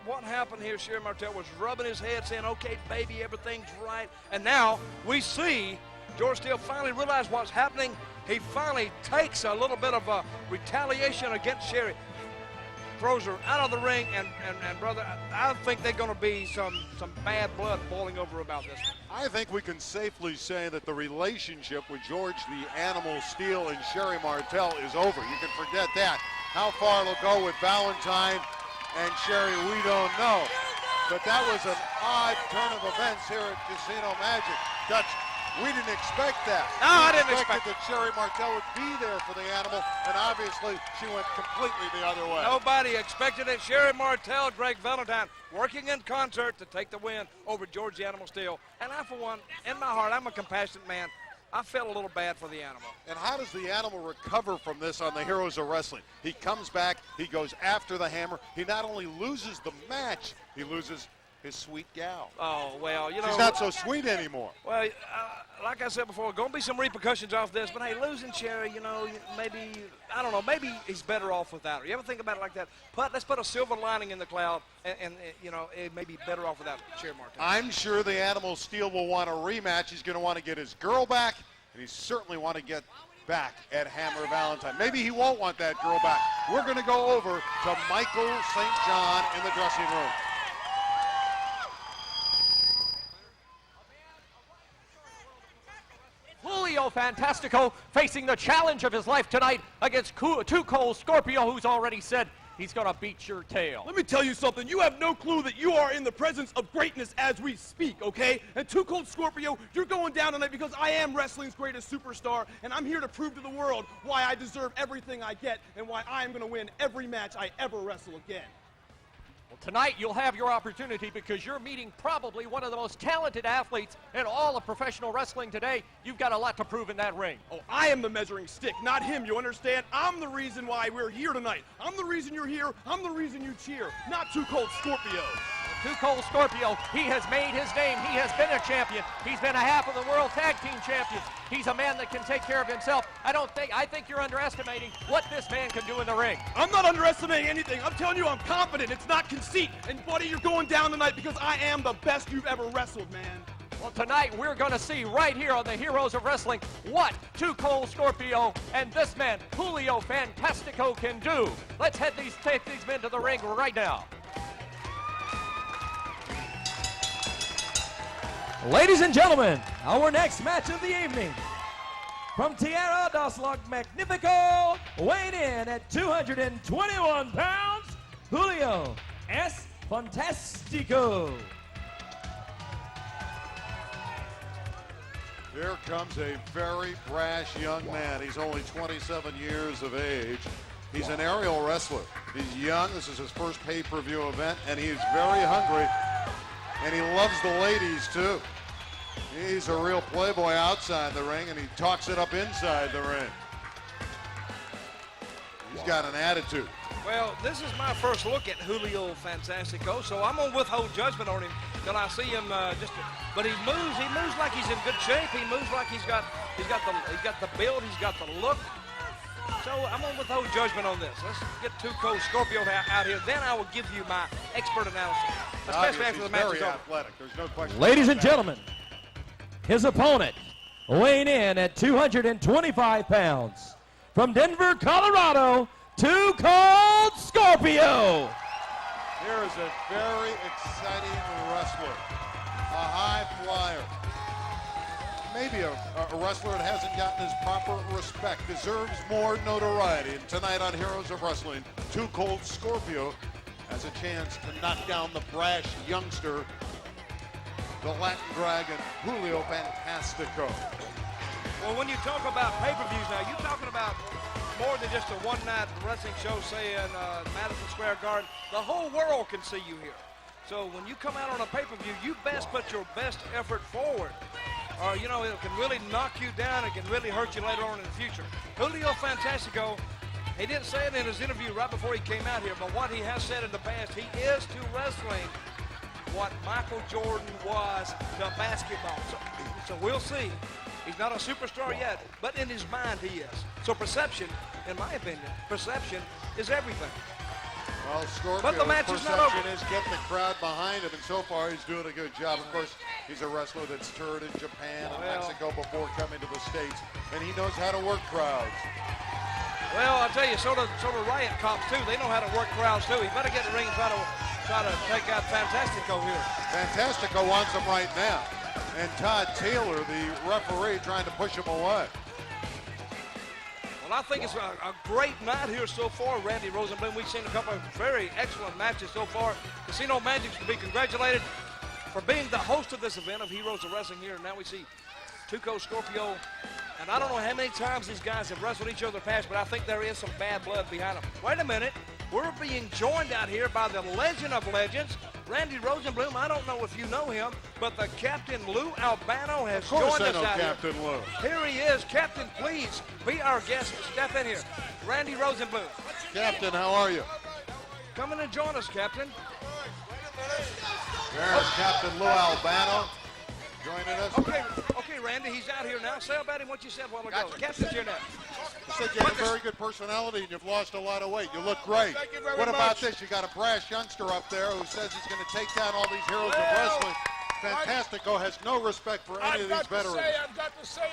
what happened here, Sherry Martel was rubbing his head saying, okay, baby, everything's right. And now we see George Steele finally realize what's happening. He finally takes a little bit of a retaliation against Sherry. Throws her out of the ring, and brother, I think there's going to be some bad blood boiling over about this. I think we can safely say that the relationship with George the Animal Steel and Sherry Martel is over. You can forget that. How far it'll go with Valentine and Sherry, we don't know. But that was an odd turn of events here at Casino Magic. Dutch, we didn't expect that. No, I didn't expect that Sherry Martel would be there for the Animal, and obviously she went completely the other way. Nobody expected it. Sherry Martel, Greg Valentine, working in concert to take the win over George the Animal Steel. And I, for one, in my heart, I'm a compassionate man. I felt a little bad for the Animal. And how does the Animal recover from this on the Heroes of Wrestling? He comes back, he goes after the Hammer. He not only loses the match, he loses his sweet gal. Oh, well, you know. She's not so sweet anymore. Well, like I said before, going to be some repercussions off this, but hey, losing Sherry, you know, maybe, I don't know, maybe he's better off without her. You ever think about it like that? Let's put a silver lining in the cloud, and you know, it may be better off without Sherry Martel. I'm sure the Animal Steel will want a rematch. He's going to want to get his girl back, and he certainly want to get back at Hammer Valentine. Maybe he won't want that girl back. We're going to go over to Michael St. John in the dressing room. Julio Fantastico facing the challenge of his life tonight against Too Cold Scorpio, who's already said he's going to beat your tail. Let me tell you something. You have no clue that you are in the presence of greatness as we speak, okay? And Too Cold Scorpio, you're going down tonight because I am wrestling's greatest superstar, and I'm here to prove to the world why I deserve everything I get and why I am going to win every match I ever wrestle again. Well, tonight you'll have your opportunity because you're meeting probably one of the most talented athletes in all of professional wrestling today. You've got a lot to prove in that ring. Oh, I am the measuring stick, not him, you understand? I'm the reason why we're here tonight. I'm the reason you're here. I'm the reason you cheer, not Too Cold Scorpio. Too Cold Scorpio, he has made his name. He has been a champion. He's been a half of the World Tag Team Champions. He's a man that can take care of himself. I think you're underestimating what this man can do in the ring. I'm not underestimating anything. I'm telling you I'm confident. It's not conceit. And buddy, you're going down tonight because I am the best you've ever wrestled, man. Well, tonight we're going to see right here on the Heroes of Wrestling what Too Cold Scorpio and this man, Julio Fantastico, can do. Let's take these men to the ring right now. Ladies and gentlemen, our next match of the evening. From Tierra dos Los Magnifico, weighing in at 221 pounds, Julio S. Fantastico. Here comes a very brash young man. He's only 27 years of age. He's an aerial wrestler. He's young. This is his first pay-per-view event, and he's very hungry. And he loves the ladies, too. He's a real playboy outside the ring, and he talks it up inside the ring. He's got an attitude. Well, this is my first look at Julio Fantastico, so I'm gonna withhold judgment on him till I see him. But he moves like he's in good shape. He moves like he's got the build, he's got the look. So I'm going to withhold judgment on this. Let's get Tuco Scorpio out here. Then I will give you my expert analysis, especially after the match is over. Athletic. There's no question. Ladies and gentlemen, his opponent, weighing in at 225 pounds, from Denver, Colorado, Too Cold Scorpio. Here is a very exciting wrestler, a high flyer. Maybe a wrestler that hasn't gotten his proper respect, deserves more notoriety. And tonight on Heroes of Wrestling, Too Cold Scorpio has a chance to knock down the brash youngster, the Latin Dragon, Julio Fantastico. Well, when you talk about pay-per-views now, you're talking about more than just a one-night wrestling show, say in Madison Square Garden. The whole world can see you here. So when you come out on a pay-per-view, you best put your best effort forward. Or, you know, it can really knock you down. It can really hurt you later on in the future. Julio Fantastico, he didn't say it in his interview right before he came out here, but what he has said in the past, he is to wrestling what Michael Jordan was to basketball. So we'll see. He's not a superstar yet, but in his mind he is. So perception, in my opinion, perception is everything. Well, Scorpio's but the match is not over. is getting the crowd behind him, and so far he's doing a good job. Of course, he's a wrestler that's toured in Japan and Mexico before coming to the States, and he knows how to work crowds. Well, I'll tell you, so do Riot Cops, too. They know how to work crowds, too. He better get in the ring and try to take out Fantastico here. Fantastico wants him right now, and Todd Taylor, the referee, trying to push him away. Well, I think it's a great night here so far, Randy Rosenbloom. We've seen a couple of very excellent matches so far. Casino Magic's to be congratulated for being the host of this event of Heroes of Wrestling here. And now we see Tuco Scorpio. And I don't know how many times these guys have wrestled each other past, but I think there is some bad blood behind them. Wait a minute. We're being joined out here by the legend of legends, Randy Rosenbloom. I don't know if you know him, but the Captain Lou Albano has joined us out Captain here. Lou. Here he is. Captain, please be our guest. Step in here. Randy Rosenbloom. Captain, how are you? Come in and join us, Captain. There's Captain Lou Albano joining us. Okay, Randy, he's out here now. Say about him what you said a while ago. Captain's here now. You said you have a very good personality and you've lost a lot of weight. You look great. Thank you very What about much. this? You got a brash youngster up there who says he's going to take down all these heroes of wrestling. Fantastico has no respect for any of these veterans. I've got to say,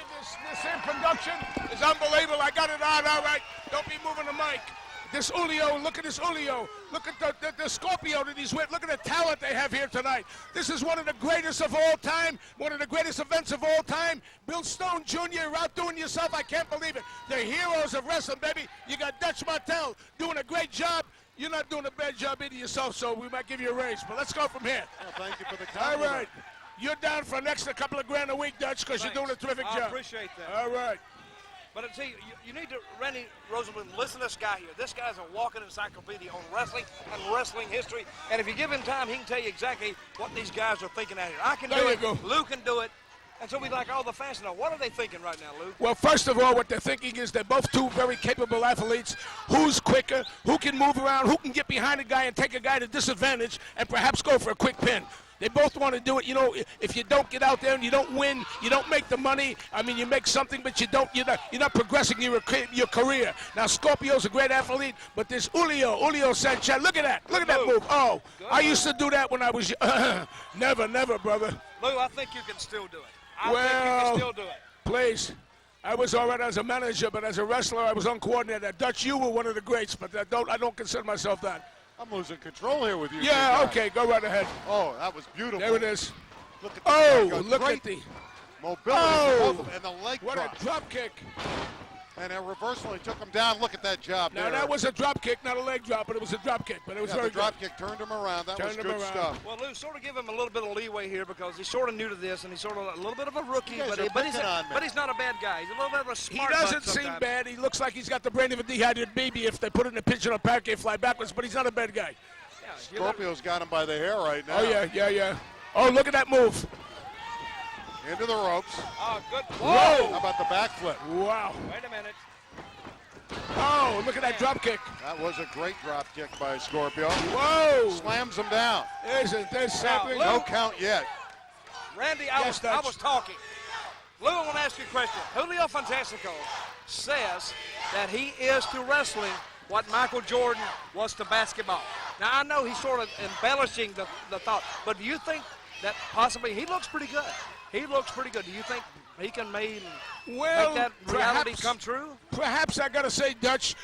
this introduction is unbelievable. I got it on, all right. Don't be moving the mic. This Julio, look at this Julio. Look at the Scorpio that he's with. Look at the talent they have here tonight. This is one of the greatest of all time, one of the greatest events of all time. Bill Stone Jr., you're outdoing yourself. I can't believe it. They're heroes of wrestling, baby. You got Dutch Martel doing a great job. You're not doing a bad job either yourself, so we might give you a raise. But let's go from here. Well, thank you for the All compliment. right. You're down for an extra couple of grand a week, Dutch, because you're doing a terrific job. I appreciate that. All right. But I tell you, you need to, Randy Rosenbloom, listen to this guy here. This guy's a walking encyclopedia on wrestling and wrestling history. And if you give him time, he can tell you exactly what these guys are thinking out here. I can do it. Go. Lou can do it. And so we'd like all the fans to know, what are they thinking right now, Lou? Well, first of all, what they're thinking is they're both two very capable athletes. Who's quicker, who can move around, who can get behind a guy and take a guy to disadvantage and perhaps go for a quick pin. They both want to do it. You know, if you don't get out there and you don't win, you don't make the money. I mean, you make something, but you're not progressing your career. Now, Scorpio's a great athlete, but this Julio Sanchez, look at that. Look at that move. Oh, I used to do that when I was never, brother. Lou, I think you can still do it. I think you can still do it. Please. I was all right as a manager, but as a wrestler, I was uncoordinated. Dutch, you were one of the greats, but I don't consider myself that. I'm losing control here with you. Yeah, okay, go right ahead. Oh, that was beautiful. There it is. Look at Look at the mobility and the leg what drop. A drop kick. And a reversal, he took him down. Look at that job Now, there. that was a drop kick, not a leg drop, but it was a drop kick. But it was very the drop good. kick turned him around. That was Turned him good around. stuff. Well, Lou, sort of give him a little bit of leeway here because he's sort of new to this and he's sort of a little bit of a rookie, You guys but are picking on me. he's not a bad guy. He's a little bit of a He smart doesn't butt seem sometimes. bad. He looks like he's got the brain of a dehydrated baby if they put it in a pigeon or pancake fly backwards, but he's not a bad guy. Yeah, Scorpio's got him by the hair right now. Oh, yeah. Oh, look at that move. Into the ropes. Oh, good. Whoa. How about the backflip? Wow. Wait a minute. Oh, look at that drop kick. That was a great drop kick by Scorpio. Whoa. Slams him down. There's something. Lou. No count yet. Randy, I was talking. Lou, I want to ask you a question. Julio Fantastico says that he is to wrestling what Michael Jordan was to basketball. Now, I know he's sort of embellishing the thought, but do you think that possibly he looks pretty good? He looks pretty good. Do you think he can make that reality come true? Perhaps I got to say, Dutch,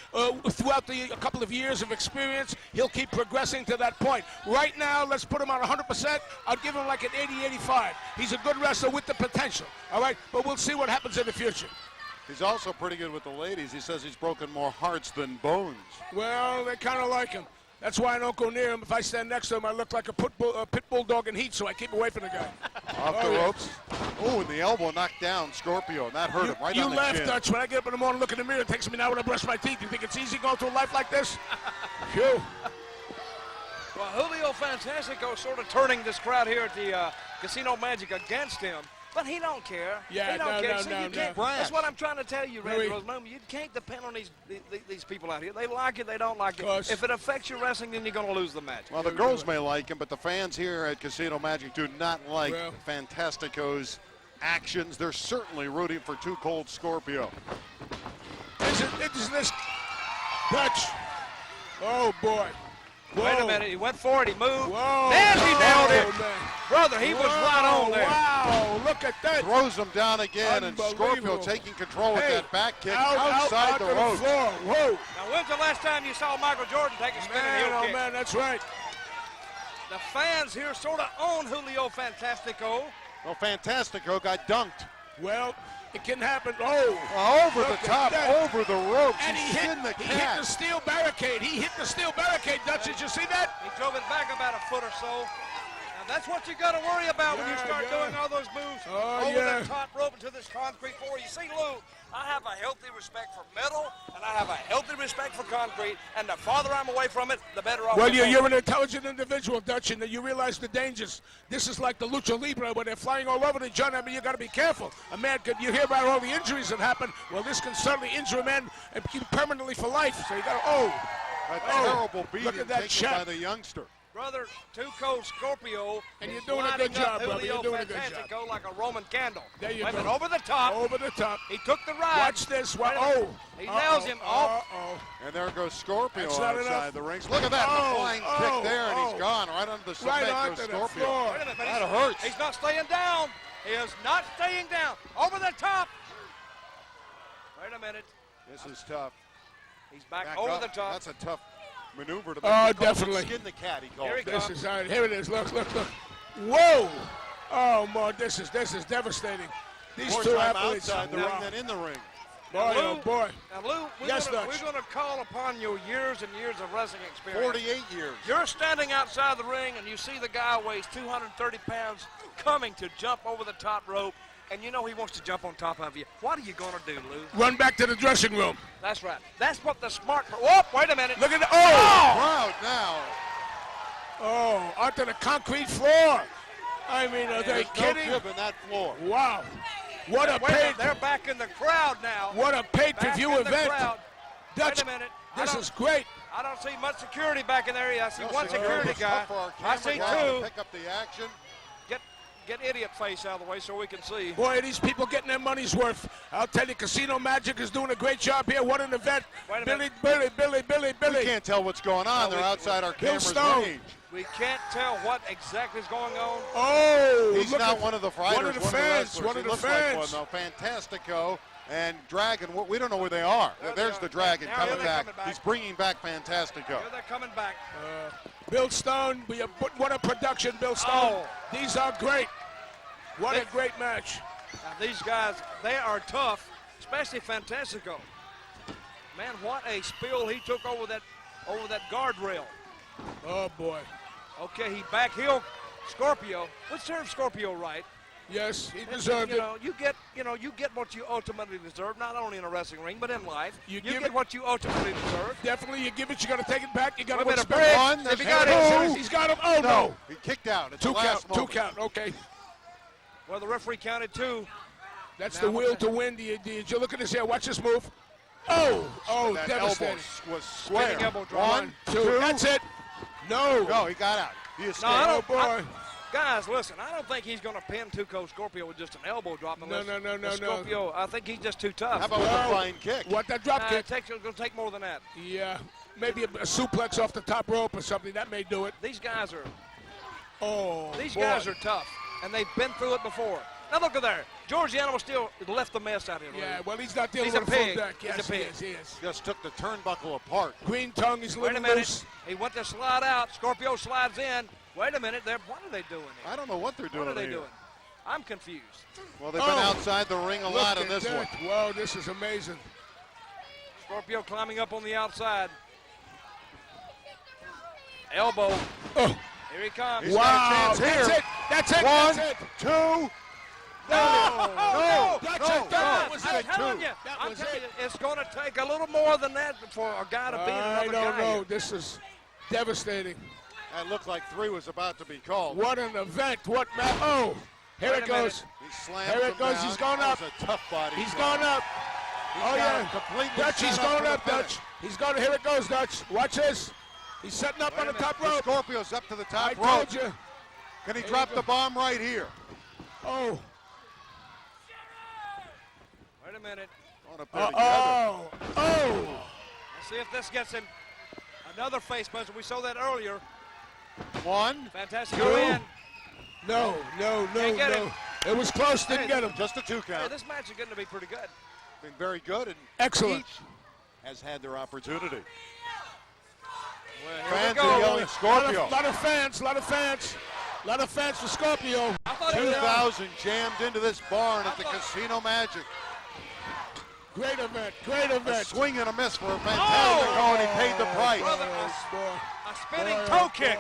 throughout a couple of years of experience, he'll keep progressing to that point. Right now, let's put him on 100%. I'll give him like an 80-85. He's a good wrestler with the potential, all right? But we'll see what happens in the future. He's also pretty good with the ladies. He says he's broken more hearts than bones. Well, they kind of like him. That's why I don't go near him. If I stand next to him, I look like a pit bull dog in heat, so I keep away from the guy. Off the ropes. Oh, and the elbow knocked down Scorpio, and that hurt him right on the chin. You laugh, Dutch. When I get up in the morning, look in the mirror, it takes me an hour to brush my teeth. You think it's easy going through life like this? Phew. Well, Julio Fantastico sort of turning this crowd here at the Casino Magic against him. But he don't care. Yeah, he don't care. See, you can't, that's what I'm trying to tell you, Randy Rosemond. You can't depend on these people out here. They like it, they don't like it. If it affects your wrestling, then you're going to lose the match. Well, the girls may like him, but the fans here at Casino Magic do not like Fantastico's actions. They're certainly rooting for Too Cold Scorpio. Isn't this Dutch? Oh, boy. Whoa. Wait a minute, he went for it, he moved. Whoa. Then he nailed it. Man. Brother, he was right on there. Wow, look at that. Throws him down again, and Scorpio taking control with that back kick outside the ropes. Whoa. Now, when's the last time you saw Michael Jordan take a spinning heel kick? Man, that's right. The fans here sort of own Julio Fantastico. Well, Fantastico got dunked. Well, it can happen. Over the top, over the ropes. And he hit the steel barricade. He hit the steel barricade, Dutch. Did you see that? He drove it back about a foot or so. Now, that's what you got to worry about when you start doing all those moves over the top rope into this concrete floor. You see, Lou, I have a healthy respect for metal, and I have a healthy respect for concrete, and the farther I'm away from it, the better off. Well, you're an intelligent individual, Dutch, and you realize the dangers. This is like the lucha libre where they're flying all over the joint. I mean, you got to be careful. A man you hear about all the injuries that happen. Well, this can certainly injure a man and keep permanently for life. So you got to, a terrible beating look at that taken by the youngster. Brother, Too Cold Scorpio, and you're doing a good job, brother. You're doing a good job. Go like a Roman candle. There you go. Over the top. Over the top. He took the ride. Watch this. He nails him. And there goes Scorpio outside the rings. Look at that. The flying kick there, and he's gone right under the cement. Goes Scorpio. Wait a minute, that hurts. He's not staying down. He is not staying down. Over the top. Wait a minute. This is tough. He's back over the top. That's a tough maneuver to make. Definitely. Skin the cat, he calls it. This is here it is. Look. Whoa! Oh, man, this is devastating. These more two time athletes outside the ring than in the ring. Boy. Now, Lou, we're going to call upon your years and years of wrestling experience. 48 years. You're standing outside the ring, and you see the guy weighs 230 pounds coming to jump over the top rope, and you know he wants to jump on top of you. What are you going to do, Lou? Run back to the dressing room. That's right. That's what the smart... Whoa, wait a minute. Look at the... Crowd now. Onto the concrete floor. I mean, are they kidding? No grip in that floor. Wow. What a they're back in the crowd now. What a pay-per-view event. Dutch, wait a minute. This is great. I don't see much security back in there. I see one security guy. I see two. Pick up the action. Get idiot face out of the way so we can see. Boy, these people getting their money's worth. I'll tell you, Casino Magic is doing a great job here. What an event. Billy. We can't tell what's going on. They're outside our camera's range. We can't tell what exactly is going on. He's not one of the fighters. One of the fans. He looks like one, though. Fantastico and Dragon. We don't know where they are. There's the Dragon coming back. He's bringing back Fantastico. Here they're coming back. Bill Stone, what a production, Bill Stone. These are great. What a great match. Now these guys, they are tough, especially Fantastico. Man, what a spill he took over that guardrail. Oh boy. Okay, he back heel Scorpio, which serves Scorpio right. Yes, he deserved it. You get what you ultimately deserve, not only in a wrestling ring, but in life. You get what you ultimately deserve. Definitely, you give it, you got to take it back. You got to respect. One, if he got it, he's got him. Oh no. He kicked out. It's two count. Okay. Well, the referee counted two. That's the will to win. Did you look at this here? Watch this move. Oh, devastating. Was square. Elbow drop. 1, 2. That's it. No, he got out. He escaped. No, boy. Guys, listen, I don't think he's going to pin Two-Coat Scorpio with just an elbow drop. No. Scorpio, I think he's just too tough. How about with a flying kick? What, that drop kick? It's going to take more than that. Yeah, maybe a suplex off the top rope or something. That may do it. These guys are These guys are tough, and they've been through it before. Now look at there. George the Animal still left the mess out here. Yeah, well, he's not dealing He's with a a full pig. deck. He's Yes, a pig. he is. Just took the turnbuckle apart. Green tongue, he's Wait a living minute. loose. He went to slide out. Scorpio slides in. Wait a minute. What are they doing here? I don't know what they're doing. What are they here. doing? I'm confused. Well, they've been outside the ring a lot in this one. Whoa, this is amazing. Scorpio climbing up on the outside. Elbow. Oh, Here he comes. He's got a chance that's here. it. That's it. One, That's it. two. No, That's no, it. That was I'm it. telling you, That was it. it's going to take a little more than that for a guy to beat I another don't guy. know. here. This is devastating. That looked like 3 was about to be called. What an event. What oh, here Wait it a goes. He slams Here it him goes. down. He's going That up. was a tough body. He's slam. going up. He's Oh, got yeah. him completely Dutch, he's set up going for up, the Dutch. He's going. Here it goes, Dutch. Watch this. He's setting up on the top The rope. Scorpio's up to the top I rope. told you. Can he There drop you the go. bomb right here? Oh. Wait a minute. On a pair together. Oh. Let's see if this gets him another face buster. We saw that earlier. 1, Fantastic. 2. Go in. No. Can't get him. It was close. Didn't get him. Just a 2 Hey, count. this match is going to be pretty good. Been very good, and Excellent. each has had their opportunity. Well, here Fans we go. are yelling Scorpio. Lot of fans for Scorpio. I thought it was 2,000 jammed into this barn at the Casino Magic. Great event. A swing and a miss for a fantastic goal, and he paid the price. Brother, a spinning toe kick.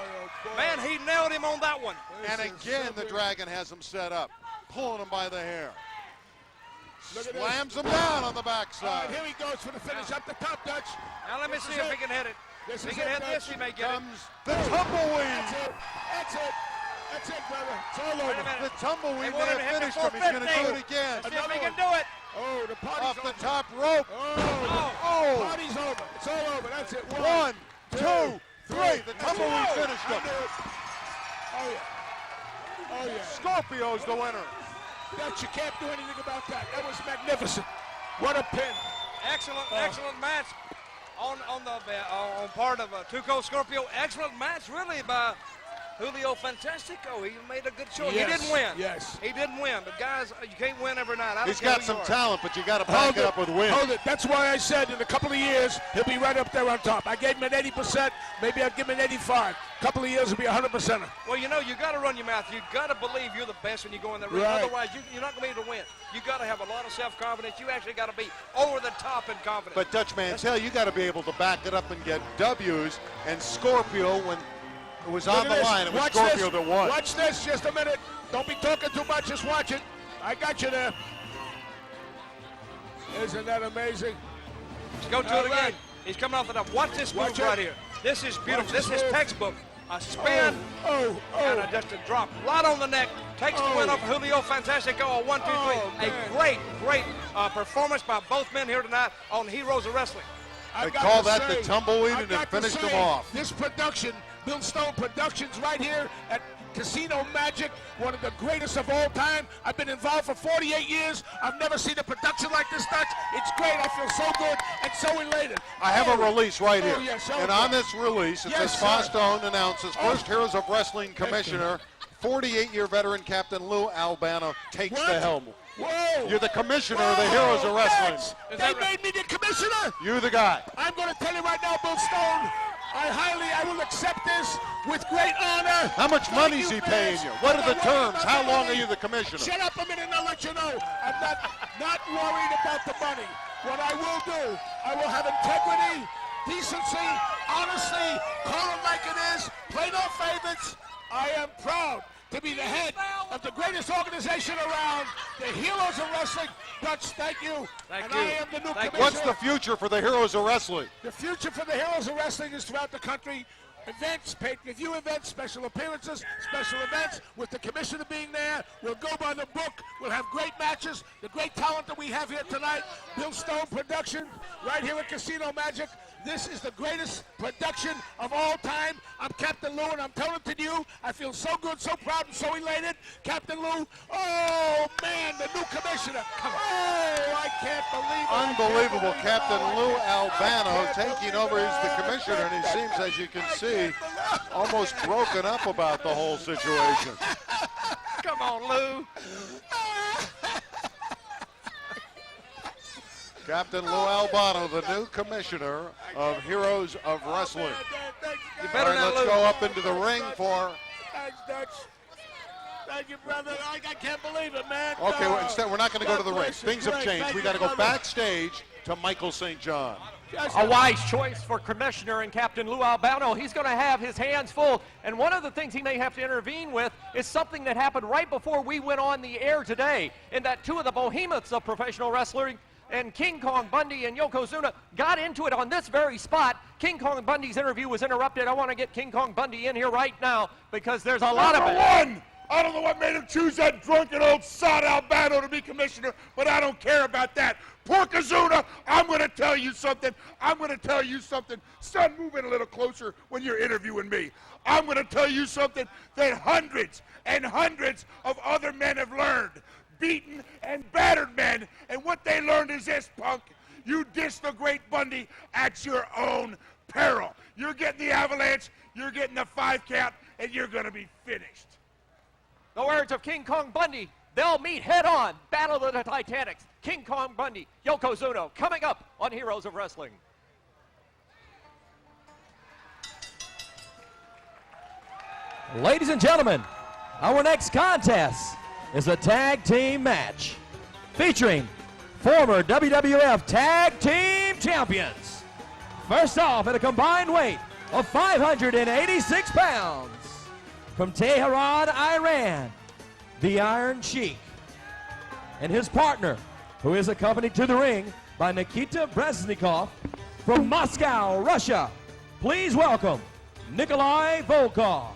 Man, he nailed him on that one. And again, the Dragon has him set up, pulling him by the hair. Look at this. Slams him down on the All backside. right, here he goes for the finish up the top, Dutch. Now let me see if he can hit it. This If is he can it, hit this, Dutch. he may get it. Comes the tumbleweed. That's it, brother. It's all Wait a over. minute. The tumbleweed They may wanted to have hit finished the him. He's going to do 450. it again. Let's see if he can do it. Oh, the party's Off the over. top rope. Oh, party's over. It's all over. That's it. 1, 2, 3. The tumbleweed finished him. Oh, yeah. Oh, yeah. Scorpio's the winner. Dutch, you can't do anything about that. That was magnificent. What a pin. Excellent match on part of Two-Coat Scorpio. Excellent match, really, by Julio Fantastico. He made a good show. Yes, He didn't win. yes. He didn't win. But guys, you can't win every night. I don't He's care got who some you are. talent, but you got to back it up with wins. Hold it. That's why I said in a couple of years, he'll be right up there on top. I gave him an 80%. Maybe I'll give him an 85. A couple of years, he'll be 100%. Well, you know, you got to run your mouth. You got to believe you're the best when you go in the ring. Right. Otherwise, you're not going to be able to win. You got to have a lot of self-confidence. You actually got to be over the top in confidence. But Dutch Mantell, you got to be able to back it up and get W's. And Scorpio, when it was on Look the at this. line, it was Watch Scorpio this. that won. Watch this. Just a minute. Don't be talking too much. Just watch it. I got you there. Isn't that amazing? Let's go to All it again. right. He's coming off the top. Watch this move Watch it. right here. This is beautiful. Watch This this is move. textbook. A spin and just a drop right on the neck. Takes the win off Julio Fantastico. A 1, 2, 3. man. A great performance by both men here tonight on Heroes of Wrestling. They I got call to that say, the tumbleweed, I and got it to finished say, him off. This production, Bill Stone Productions, right here at Casino Magic, one of the greatest of all time. I've been involved for 48 years. I've never seen a production like this, Dutch. It's great. I feel so good and so elated. I have a release right here. Yes, and on this release, it Yes, says sir. Stone announces first Heroes of Wrestling Commissioner, 48-year veteran Captain Lou Albano takes What? the helm. Whoa! You're the commissioner of the Heroes of Wrestling. Dutch, Is they that right? made me the commissioner. You the guy. I'm going to tell you right now, Bill Stone, I will accept this with great honor. How much Thank money is he you, paying fans. you? What are the I'm not worried terms? about How the long are money. you the commissioner? Shut up a minute and I'll let you know. I'm not worried about the money. What I will do, I will have integrity, decency, honesty, call it like it is, play no favorites. I am proud to be the head of the greatest organization around, the Heroes of Wrestling. Dutch, thank you. Thank and you. I am the new Thank you. commissioner. What's the future for the Heroes of Wrestling? The future for the Heroes of Wrestling is throughout the country. Events, pay-per-view events, special appearances, special events, with the commissioner being there. We'll go by the book. We'll have great matches. The great talent that we have here tonight. Bill Stone Production, right here at Casino Magic. This is the greatest production of all time. I'm Captain Lou, and I'm telling it to you, I feel so good, so proud, and so elated. Captain Lou, oh, man, the new commissioner. Oh, I can't believe it. Unbelievable. Captain Lou Albano taking over as the commissioner, and he seems, as you can see, almost broken up about the whole situation. Come on, Lou. Captain Lou Albano, the new commissioner of Heroes of Wrestling. You better All right, not let's lose. go up into the ring for... Thanks, Dutch. Thank you, brother. I can't believe it, man. Okay, well, instead, we're not going to go to the ring. bless you. Things have Great. changed. Thank We you, got to go brother. backstage to Michael St. John. A wise choice for Commissioner and Captain Lou Albano. He's going to have his hands full, and one of the things he may have to intervene with is something that happened right before we went on the air today, in that two of the behemoths of professional wrestling and King Kong Bundy and Yokozuna got into it on this very spot. King Kong Bundy's interview was interrupted. I want to get King Kong Bundy in here right now because there's a lot of it. One! I don't know what made him choose that drunken old sod Albano to be commissioner, but I don't care about that. Porkazuna, I'm going to tell you something. Son, move in a little closer when you're interviewing me. I'm going to tell you something that hundreds and hundreds of other men have learned. Beaten and battered men, and what they learned is this, punk. You diss the great Bundy at your own peril. You're getting the avalanche, you're getting the 5 count, and you're going to be finished. The words of King Kong Bundy, they'll meet head on. Battle of the Titanics. King Kong Bundy, Yokozuna, coming up on Heroes of Wrestling. Ladies and gentlemen, our next contest is a tag team match featuring former WWF Tag Team Champions. First off, at a combined weight of 586 pounds, from Tehran, Iran, the Iron Sheik, and his partner, who is accompanied to the ring by Nikita Brezhnikov from Moscow, Russia. Please welcome Nikolai Volkoff.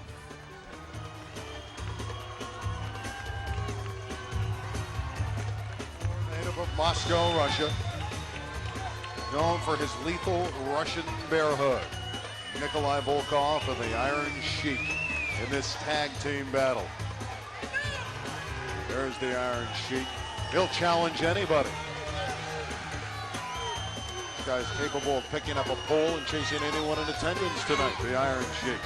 Native of Moscow, Russia. Known for his lethal Russian bear hug. Nikolai Volkoff and the Iron Sheik in this tag team battle. There's the Iron Sheik. He'll challenge anybody. This guy's capable of picking up a pole and chasing anyone in attendance tonight, the Iron Sheik.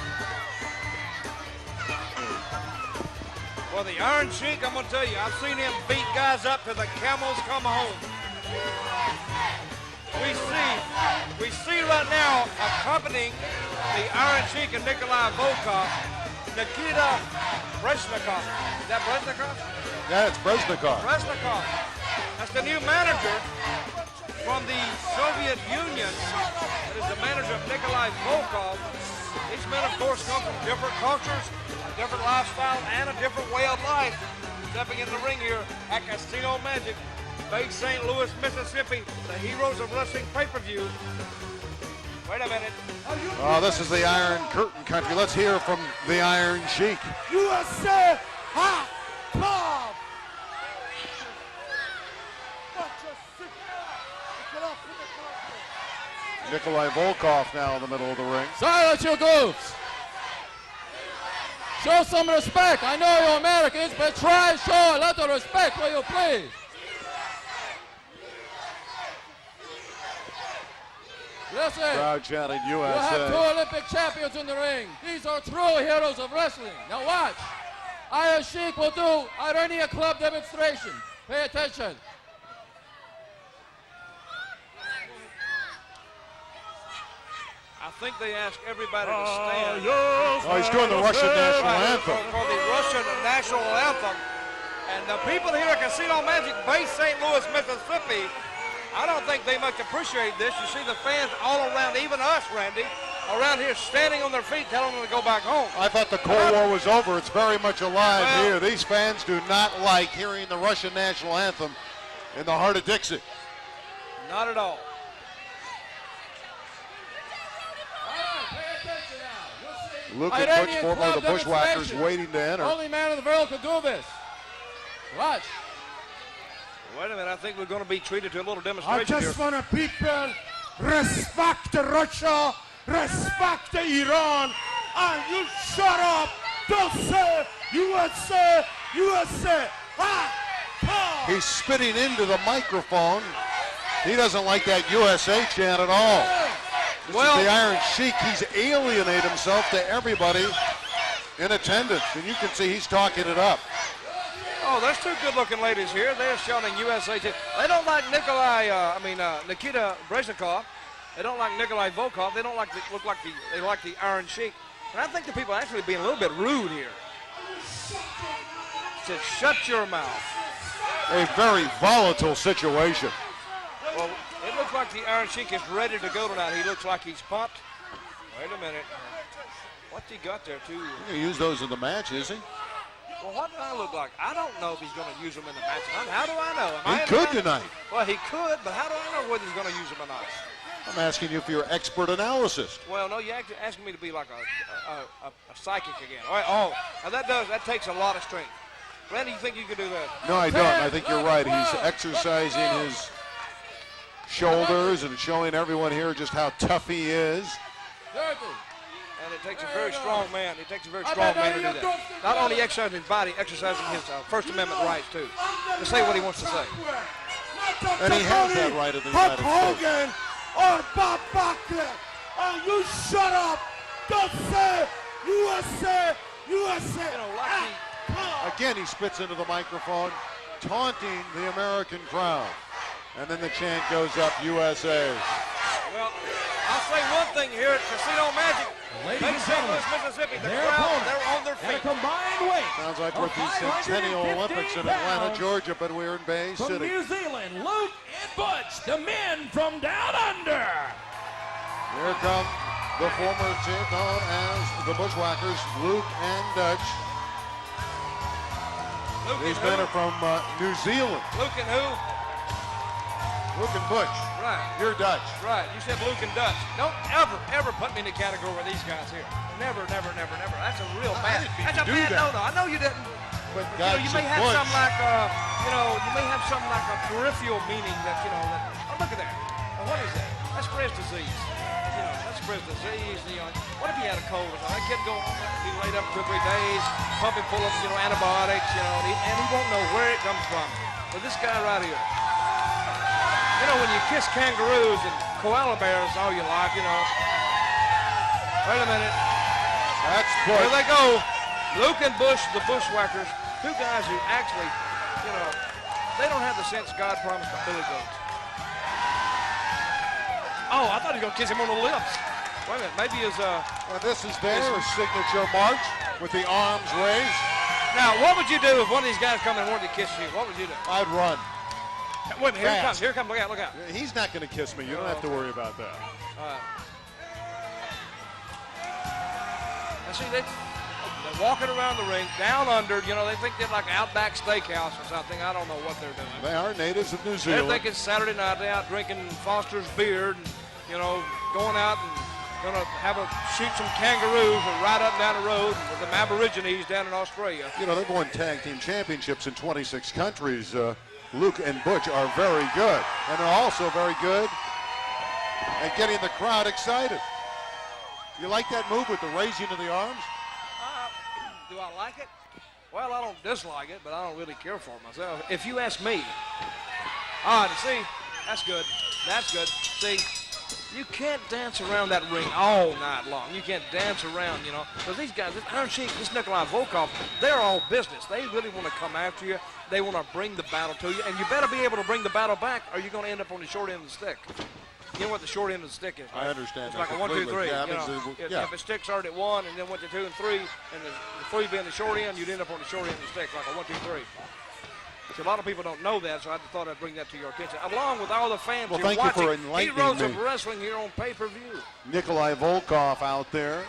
Well, the Iron Sheik, I'm going to tell you, I've seen him beat guys up till the camels come home. We see right now, accompanying the Iron Sheik and Nikolai Volkoff, Nikita Brezhnikov. Is that Brezhnikov? Yeah, it's Brezhnikov. Brezhnikov. That's the new manager from the Soviet Union. That is the manager of Nikolai Volkoff. These men, of course, come from different cultures, a different lifestyle, and a different way of life. Stepping in the ring here at Casino Magic, Bay St. Louis, Mississippi, the Heroes of Wrestling pay-per-view. Wait a minute. Oh, this is the Iron Curtain country. Let's hear from the Iron Sheik. USA hot club. Nikolai Volkoff now in the middle of the ring. Silence your goofs. Show some respect. I know you're Americans, but try and show a lot of respect, will you please? Listen, Crowd chanting you have two USA. Olympic champions in the ring. These are true heroes of wrestling. Now watch. Iron Sheik will do Irania Club demonstration. Pay attention. I think they asked everybody to stand. Oh, he's doing the Russian national anthem. For the Russian national anthem. And the people here at Casino Magic, Bay St. Louis, Mississippi, I don't think they much appreciate this. You see the fans all around, even us, Randy, around here standing on their feet telling them to go back home. I thought the Cold War was over. It's very much alive Well, here. These fans do not like hearing the Russian national anthem in the heart of Dixie. Not at all. Luke and Iranian Butch, former Club of the Bushwackers, demonstration. waiting to enter. Only man in the world could do this. Watch. Wait a minute, I think we're going to be treated to a little I demonstration here. just want people respect Russia, respect Iran, and you shut up. Don't say USA, USA. He's spitting into the microphone. He doesn't like that USA chant at all. This is the Iron Sheik. He's alienated himself to everybody in attendance, and you can see he's talking it up. Oh, there's two good-looking ladies here. They're shouting USA too. They don't like Nikita Brezhnikov. They don't like Nikolai Volkoff. They don't like they like the Iron Sheik. And I think the people are actually being a little bit rude here. Said, shut your mouth. A very volatile situation. Well, it looks like the Iron Sheik is ready to go tonight. He looks like he's pumped. Wait a minute. What's he got there, too? He's going to use those in the match, is he? Well, what do I look like? I don't know if he's going to use them in the match. How do I know? He could tonight. Well, he could, but how do I know whether he's going to use them or not? I'm asking you for your expert analysis. Well, no, you're asking me to be like a psychic again. All right, now that takes a lot of strength. Randy, you think you can do that? No, I don't. I think you're right. He's exercising his shoulders and showing everyone here just how tough he is. And it takes a very strong man. It takes a very strong man to do that. Not only exercising his body, exercising his First Amendment rights, too. To say what he wants to say. And he has that right in the United States. Or Bob Backlund, and you shut up. Don't say USA, USA. Again, he spits into the microphone, taunting the American crowd. And then the chant goes up, USA. Well, I'll say one thing here at Casino Magic. Ladies and gentlemen, Mississippi, the their crowd, opponent they're on their at a feet. combined weight. Sounds like we're at the Centennial Olympics in Atlanta, Georgia, but we're in Bay From City. New Zealand, Luke and Butch, the men from down under. Here come the former team known as the Bushwackers, Luke and Dutch. These men are from New Zealand. Luke and who? Luke and Butch. Right. You're Dutch. Right. You said Luke and Dutch. Don't ever put me in the category with these guys here. Never. That's a real bad. That's a bad no-no. I know you didn't. But You may have something like you may have something like a peripheral meaning that oh, look at that. Now, what is that? That's Brez disease. That's Brez disease. What if he had a cold or something? That kid he laid up 2 or 3 days, pumping full of antibiotics, and he won't know where it comes from. But this guy right here. When you kiss kangaroos and koala bears all you like, Wait a minute. That's Bush. Here they go. Luke and Bush, the Bushwackers, two guys who actually, they don't have the sense God promised to Billy Goat. Oh, I thought he was going to kiss him on the lips. Wait a minute. Maybe his, And this is their signature march with the arms raised. Now, what would you do if one of these guys come and wanted to kiss you? What would you do? I'd run. Wait a minute, here he comes, look out. He's not going to kiss me. You don't have to worry about that. Now see, they're walking around the ring, down under, they think they're like Outback Steakhouse or something. I don't know what they're doing. They are natives of New They're Zealand. thinking Saturday night, they're out drinking Foster's beer and, going out and going to shoot some kangaroos and ride up and down the road with some Aborigines down in Australia. They've won tag team championships in 26 countries. Luke and Butch are very good, and they're also very good at getting the crowd excited. You like that move with the raising of the arms? Do I like it? Well, I don't dislike it, but I don't really care for it myself. If you ask me, see, that's good. That's good. See, you can't dance around that ring all night long. You can't dance around, because these guys, this Iron Sheik, this Nikolai Volkoff, they're all business. They really want to come after you. They want to bring the battle to you, and you better be able to bring the battle back, or you're going to end up on the short end of the stick. You know what the short end of the stick is, right? I understand. It's like a 1, 2, 3. Yeah, If a stick started at 1 and then went to 2 and 3, and the 3 being the short end, you'd end up on the short end of the stick, like a 1, 2, 3. See, a lot of people don't know that, so I just thought I'd bring that to your attention, along with all the fans who are watching Heroes of Wrestling here on pay-per-view. Nikolai Volkoff out there.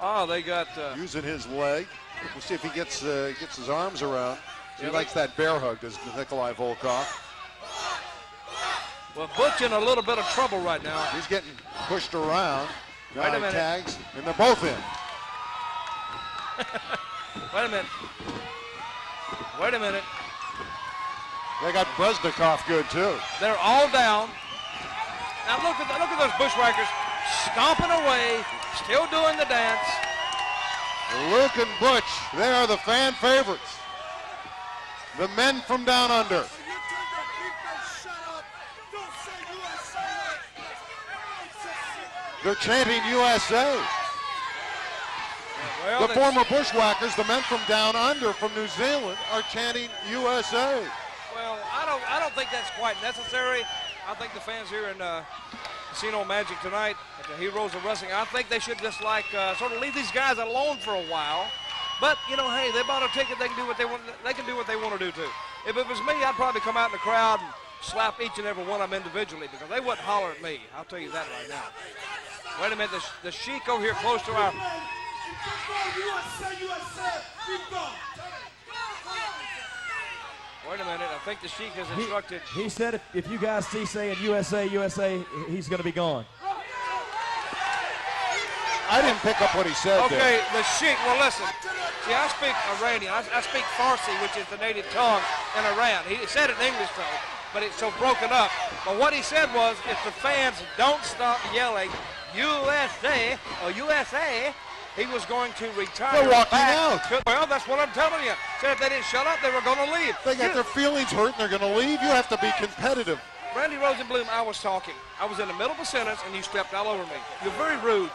Oh, they got using his leg. We'll see if he gets his arms around. He likes that bear hug, does Nikolai Volkoff. Well, Butch in a little bit of trouble right now. He's getting pushed around. Wait a minute. Tags, and they're both in. Wait a minute. Wait a minute. They got Brezhnikov good, too. They're all down. Now look at those Bushwackers stomping away, still doing the dance. Luke and Butch, they are the fan favorites. The men from down under. They're chanting USA. Well, the former Bushwackers, the men from down under from New Zealand, are chanting USA. Well, I don't think that's quite necessary. I think the fans here in Casino Magic tonight at the Heroes of Wrestling, I think they should just like sort of leave these guys alone for a while. But you know, hey, they bought a ticket. They can do what they want. They can do what they want to do too. If it was me, I'd probably come out in the crowd and slap each and every one of them individually because they wouldn't holler at me. I'll tell you that right now. Wait a minute, the Sheik over here close to our. Wait a minute, I think the Sheik has instructed. He said if you guys see saying USA, USA, he's going to be gone. I didn't pick up what he said Okay, there. the Sheik, well listen. See, I speak Iranian. I speak Farsi, which is the native tongue in Iran. He said it in English though, but it's so broken up. But what he said was, if the fans don't stop yelling USA or USA, he was going to retire. They're walking back out. Well, that's what I'm telling you. Said if they didn't shut up, they were going to leave. They got their feelings hurt and they're going to leave. You have to be competitive. Randy Rosenblum, I was talking. I was in the middle of a sentence and you stepped all over me. You're very rude.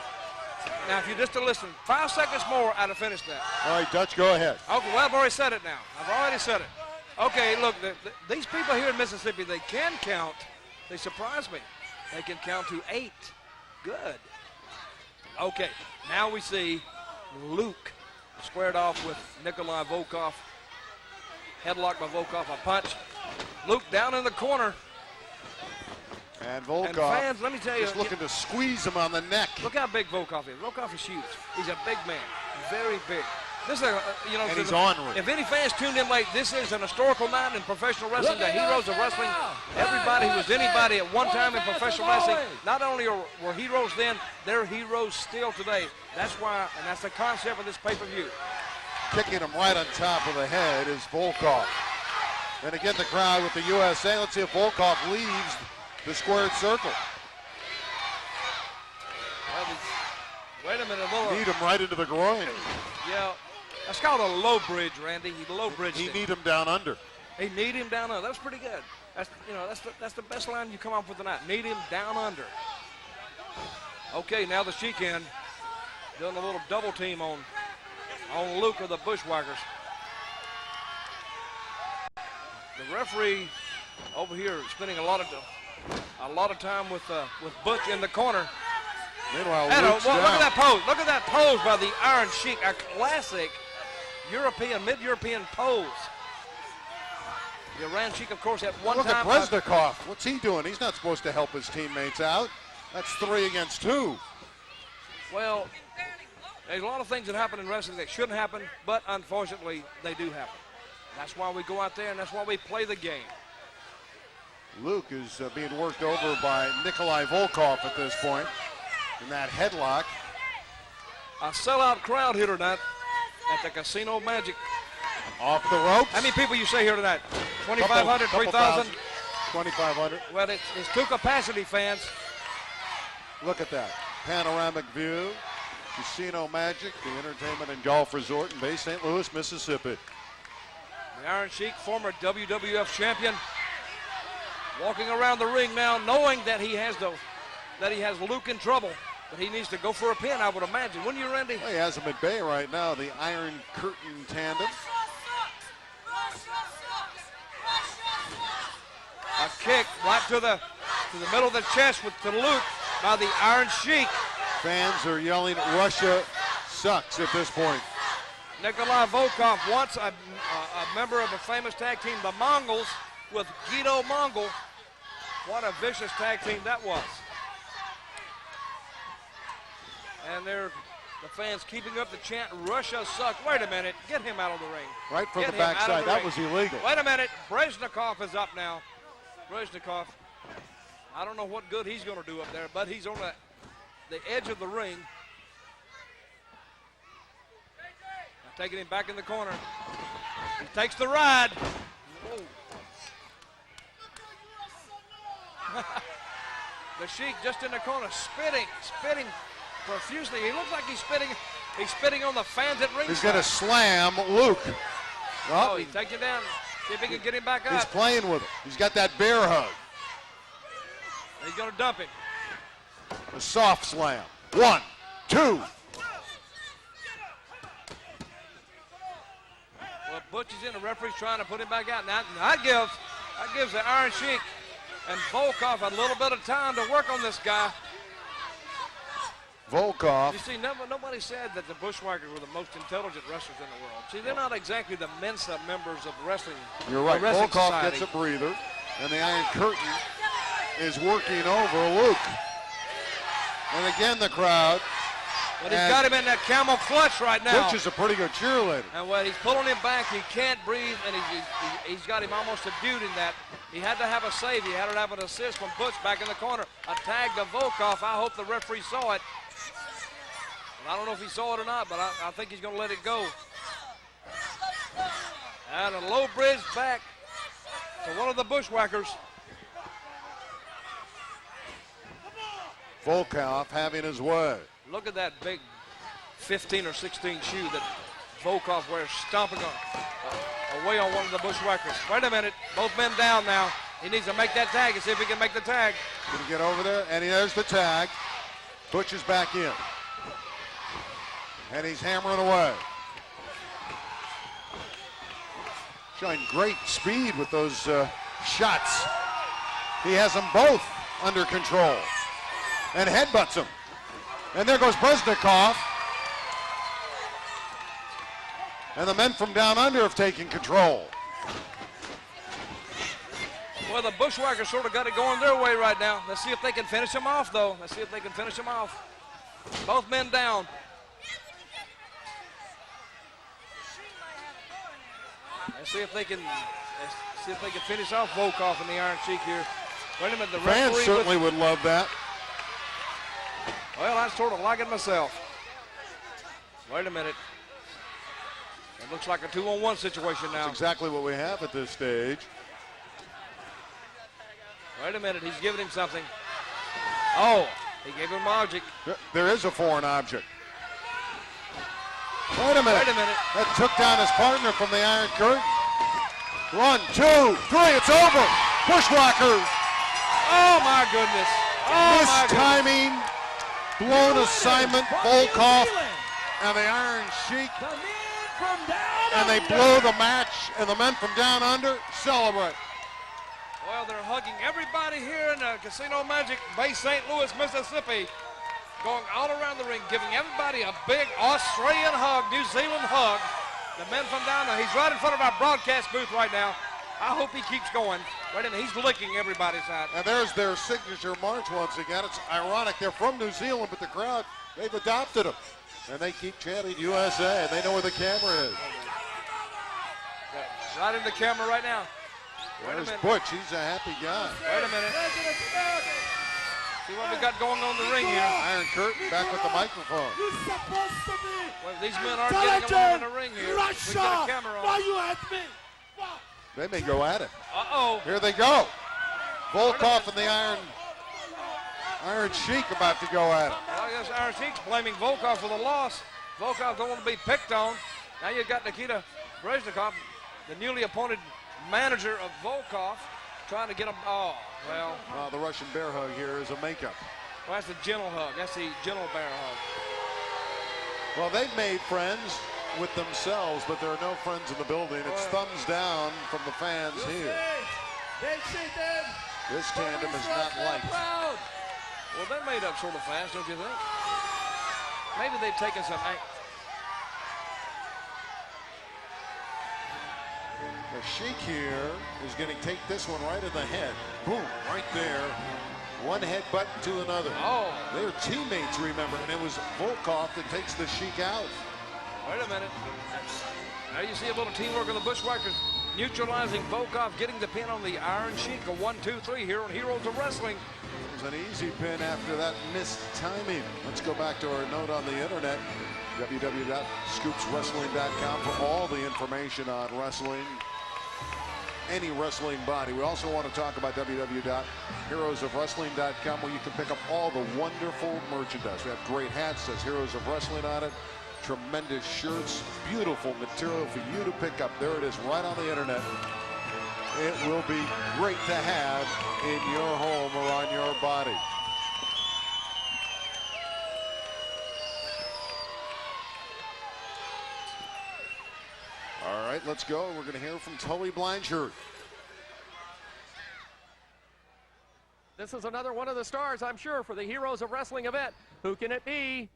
Now, if you just to listen 5 seconds more, I'd have finished that. All right, Dutch, go ahead. Okay, well, I've already said it now. I've already said it. Okay, look, these people here in Mississippi, they can count. They surprise me. They can count to 8. Good. Okay, now we see Luke squared off with Nikolai Volkoff. Headlock by Volkoff, a punch. Luke down in the corner. And Volkoff, and fans, let me tell you, just looking to squeeze him on the neck. Look how big Volkoff is. Volkoff is huge. He's a big man, very big. This is, you know, and he's ornery. If any fans tuned in late, this is an historical night in professional wrestling. The Heroes of Wrestling. Everybody who was anybody at one time in professional wrestling, not only were heroes then, they're heroes still today. That's why, and that's the concept of this pay-per-view. Kicking him right on top of the head is Volkoff. And again, the crowd with the USA. Let's see if Volkoff leaves the squared circle. Wait a minute, Lola. Need him right into the groin. Yeah, that's called a low bridge, Randy. He low bridged He it. need him down under. He need him down under. That was pretty good. That's, you know, that's the best line you come up with tonight. Need him down under. Okay, now the Sheik in, doing a little double team on Luke of the Bushwackers. The referee over here spending a lot of time with Butch in the corner. Meanwhile, Look at that pose. Look at that pose by the Iron Sheik. A classic European, mid-European pose. The Iron Sheik, of course, at one Look time. Look at Breznikov. What's he doing? He's not supposed to help his teammates out. That's 3 against 2. Well, there's a lot of things that happen in wrestling that shouldn't happen, but unfortunately, they do happen. That's why we go out there, and that's why we play the game. Luke is being worked over by Nikolai Volkoff at this point in that headlock. A sellout crowd here tonight at the Casino Magic. Off the ropes. How many people you say here tonight? 2,500, 3,000? 2,500. Well, it's 2 capacity fans. Look at that. Panoramic view. Casino Magic, the entertainment and golf resort in Bay St. Louis, Mississippi. The Iron Sheik, former WWF champion, walking around the ring now, knowing that he has Luke in trouble, but he needs to go for a pin, I would imagine. Wouldn't you, Randy? Well, he has him at bay right now, the Iron Curtain tandem. A kick right to the middle of the chest to Luke by the Iron Sheik. Fans are yelling, Russia sucks at this point. Nikolai Volkoff, once a member of a famous tag team, the Mongols, with Guido Mongol. What a vicious tag team that was. And the fans keeping up the chant, Russia sucks. Wait a minute, get him out of the ring. Right from the backside, that was illegal. Wait a minute, Breznikov is up now. Breznikov, I don't know what good he's going to do up there, but he's on the edge of the ring. Now taking him back in the corner. He takes the ride. The Sheik just in the corner, spitting profusely. He looks like he's spitting on the fans at ringside. He's going to slam Luke. Oh, he takes it down. See if he can get him back up. He's playing with him. He's got that bear hug. He's going to dump him. A soft slam. 1, 2. Well, Butch is in. The referee's trying to put him back out. Now that gives the Iron Sheik and Volkoff a little bit of time to work on this guy. Volkoff. You see, nobody said that the Bushwackers were the most intelligent wrestlers in the world. See, they're not exactly the Mensa members of wrestling. You're right. Wrestling Volkoff Society. gets a breather, and the Iron Curtain is working over Luke. And again, the crowd. But he's got him in that camel clutch right now. Butch is a pretty good cheerleader. And when he's pulling him back, he can't breathe, and he's got him almost subdued in that. He had to have a save. He had to have an assist from Butch back in the corner. A tag to Volkoff. I hope the referee saw it. I don't know if he saw it or not, but I think he's going to let it go. And a low bridge back to one of the Bushwackers. Volkoff having his way. Look at that big 15 or 16 shoe that Volkoff wears, stomping away on one of the Bushwackers. Wait a minute, both men down now. He needs to make that tag and see if he can make the tag. Gonna get over there, and there's the tag. Butch is back in. And he's hammering away. Showing great speed with those shots. He has them both under control. And headbutts him. And there goes Bresnikov. And the men from down under have taken control. Well, the Bushwackers sort of got it going their way right now. Let's see if they can finish him off, though. Let's see if they can finish him off. Both men down. Let's see if they can finish off Volkoff and the Iron Sheik here. Wait a minute, the Fans referee certainly would love that. Well, I sort of like it myself. Wait a minute. It looks like a 2-on-1 situation now. That's exactly what we have at this stage. Wait a minute, he's giving him something. Oh, he gave him an object. There is a foreign object. Wait a minute. Wait a minute. That took down his partner from the Iron Curtain. 1, 2, 3, it's over. Bushwackers. Oh, my goodness. Oh, Missed timing, blown assignment, Volkoff and the Iron Sheik. And they blow the match, and the men from down under celebrate. Well, they're hugging everybody here in Casino Magic, Bay St. Louis, Mississippi. Going all around the ring, giving everybody a big Australian hug, New Zealand hug. The men from down there, he's right in front of our broadcast booth right now. I hope he keeps going. Right in, he's licking everybody's hat. And there's their signature march once again. It's ironic, they're from New Zealand, but the crowd, they've adopted them. And they keep chanting USA, and they know where the camera is. Right in the camera right now. There's Butch, he's a happy guy. Wait a minute. See what we got going on in the ring here. Iron Curtain back with the microphone. You're supposed to be. Well, these men aren't getting along in the ring here. We got a camera on. Why you at me? They may go at it. Uh-oh. Here they go. Volkoff and the Iron Sheik about to go at it. Well, I guess Iron Sheik's blaming Volkoff for the loss. Volkoff don't want to be picked on. Now you've got Nikita Bresnikov, the newly appointed manager of Volkoff, trying to get him. Oh, well. The Russian bear hug here is a makeup. Well, that's the gentle hug. That's the gentle bear hug. Well, they've made friends with themselves, but there are no friends in the building. It's thumbs down from the fans here. This tandem is not liked. Well, they made up sort of fast, don't you think? Maybe they've taken some. The Sheik here is going to take this one right in the head. Boom, right there. One headbutt to another. Oh. They're teammates, remember, and it was Volkoff that takes the Sheik out. Wait a minute. Now you see a little teamwork of the Bushwackers neutralizing Volkoff, getting the pin on the Iron Sheik. A 1, 2, 3 here on Heroes of Wrestling. It was an easy pin after that missed timing. Let's go back to our note on the internet. www.scoopswrestling.com for all the information on wrestling any wrestling body. We also want to talk about www.heroesofwrestling.com, where you can pick up all the wonderful merchandise. We have great hats, says Heroes of Wrestling on it. Tremendous shirts, beautiful material for you to pick up. There it is, right on the internet. It will be great to have in your home or on your body. All right, let's go. We're going to hear from Tully Blanchard. This is another one of the stars, I'm sure, for the Heroes of Wrestling event. Who can it be?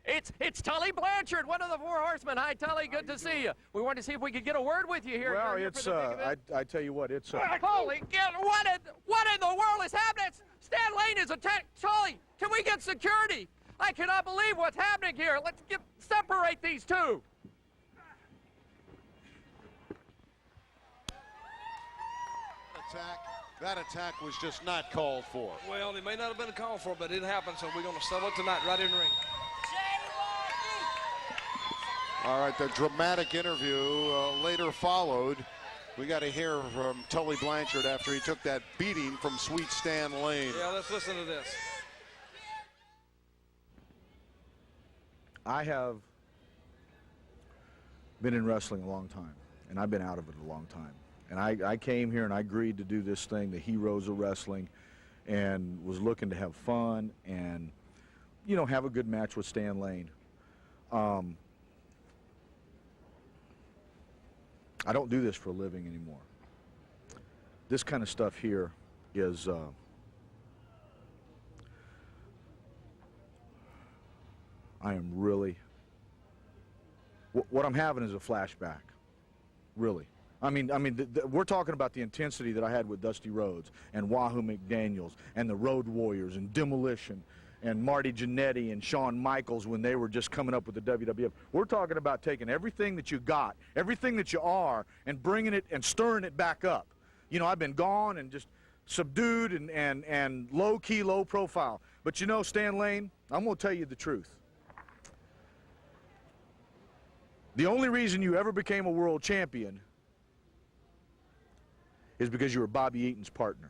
It's Tully Blanchard, one of the four horsemen. Hi, Tully, good to see you. We wanted to see if we could get a word with you here. Well, it's, I tell you what, it's... Holy, what in the world is happening? Stan Lane is attacked. Tully, can we get security? I cannot believe what's happening here. Let's separate these two. That attack was just not called for. Well, it may not have been called for, but it happened, so we're going to settle it tonight right in the ring. All right, the dramatic interview later followed. We got to hear from Tully Blanchard after he took that beating from Sweet Stan Lane. Yeah, let's listen to this. I have been in wrestling a long time, and I've been out of it a long time. And I came here and I agreed to do this thing, the Heroes of Wrestling, and was looking to have fun and, you know, have a good match with Stan Lane. I don't do this for a living anymore. This kind of stuff here is I am really, what I'm having is a flashback, really. I mean, we're talking about the intensity that I had with Dusty Rhodes and Wahoo McDaniels and the Road Warriors and Demolition and Marty Jannetty and Shawn Michaels when they were just coming up with the WWF. We're talking about taking everything that you got, everything that you are, and bringing it and stirring it back up. You know, I've been gone and just subdued and low-key, low profile. But you know, Stan Lane, I'm going to tell you the truth. The only reason you ever became a world champion is because you were Bobby Eaton's partner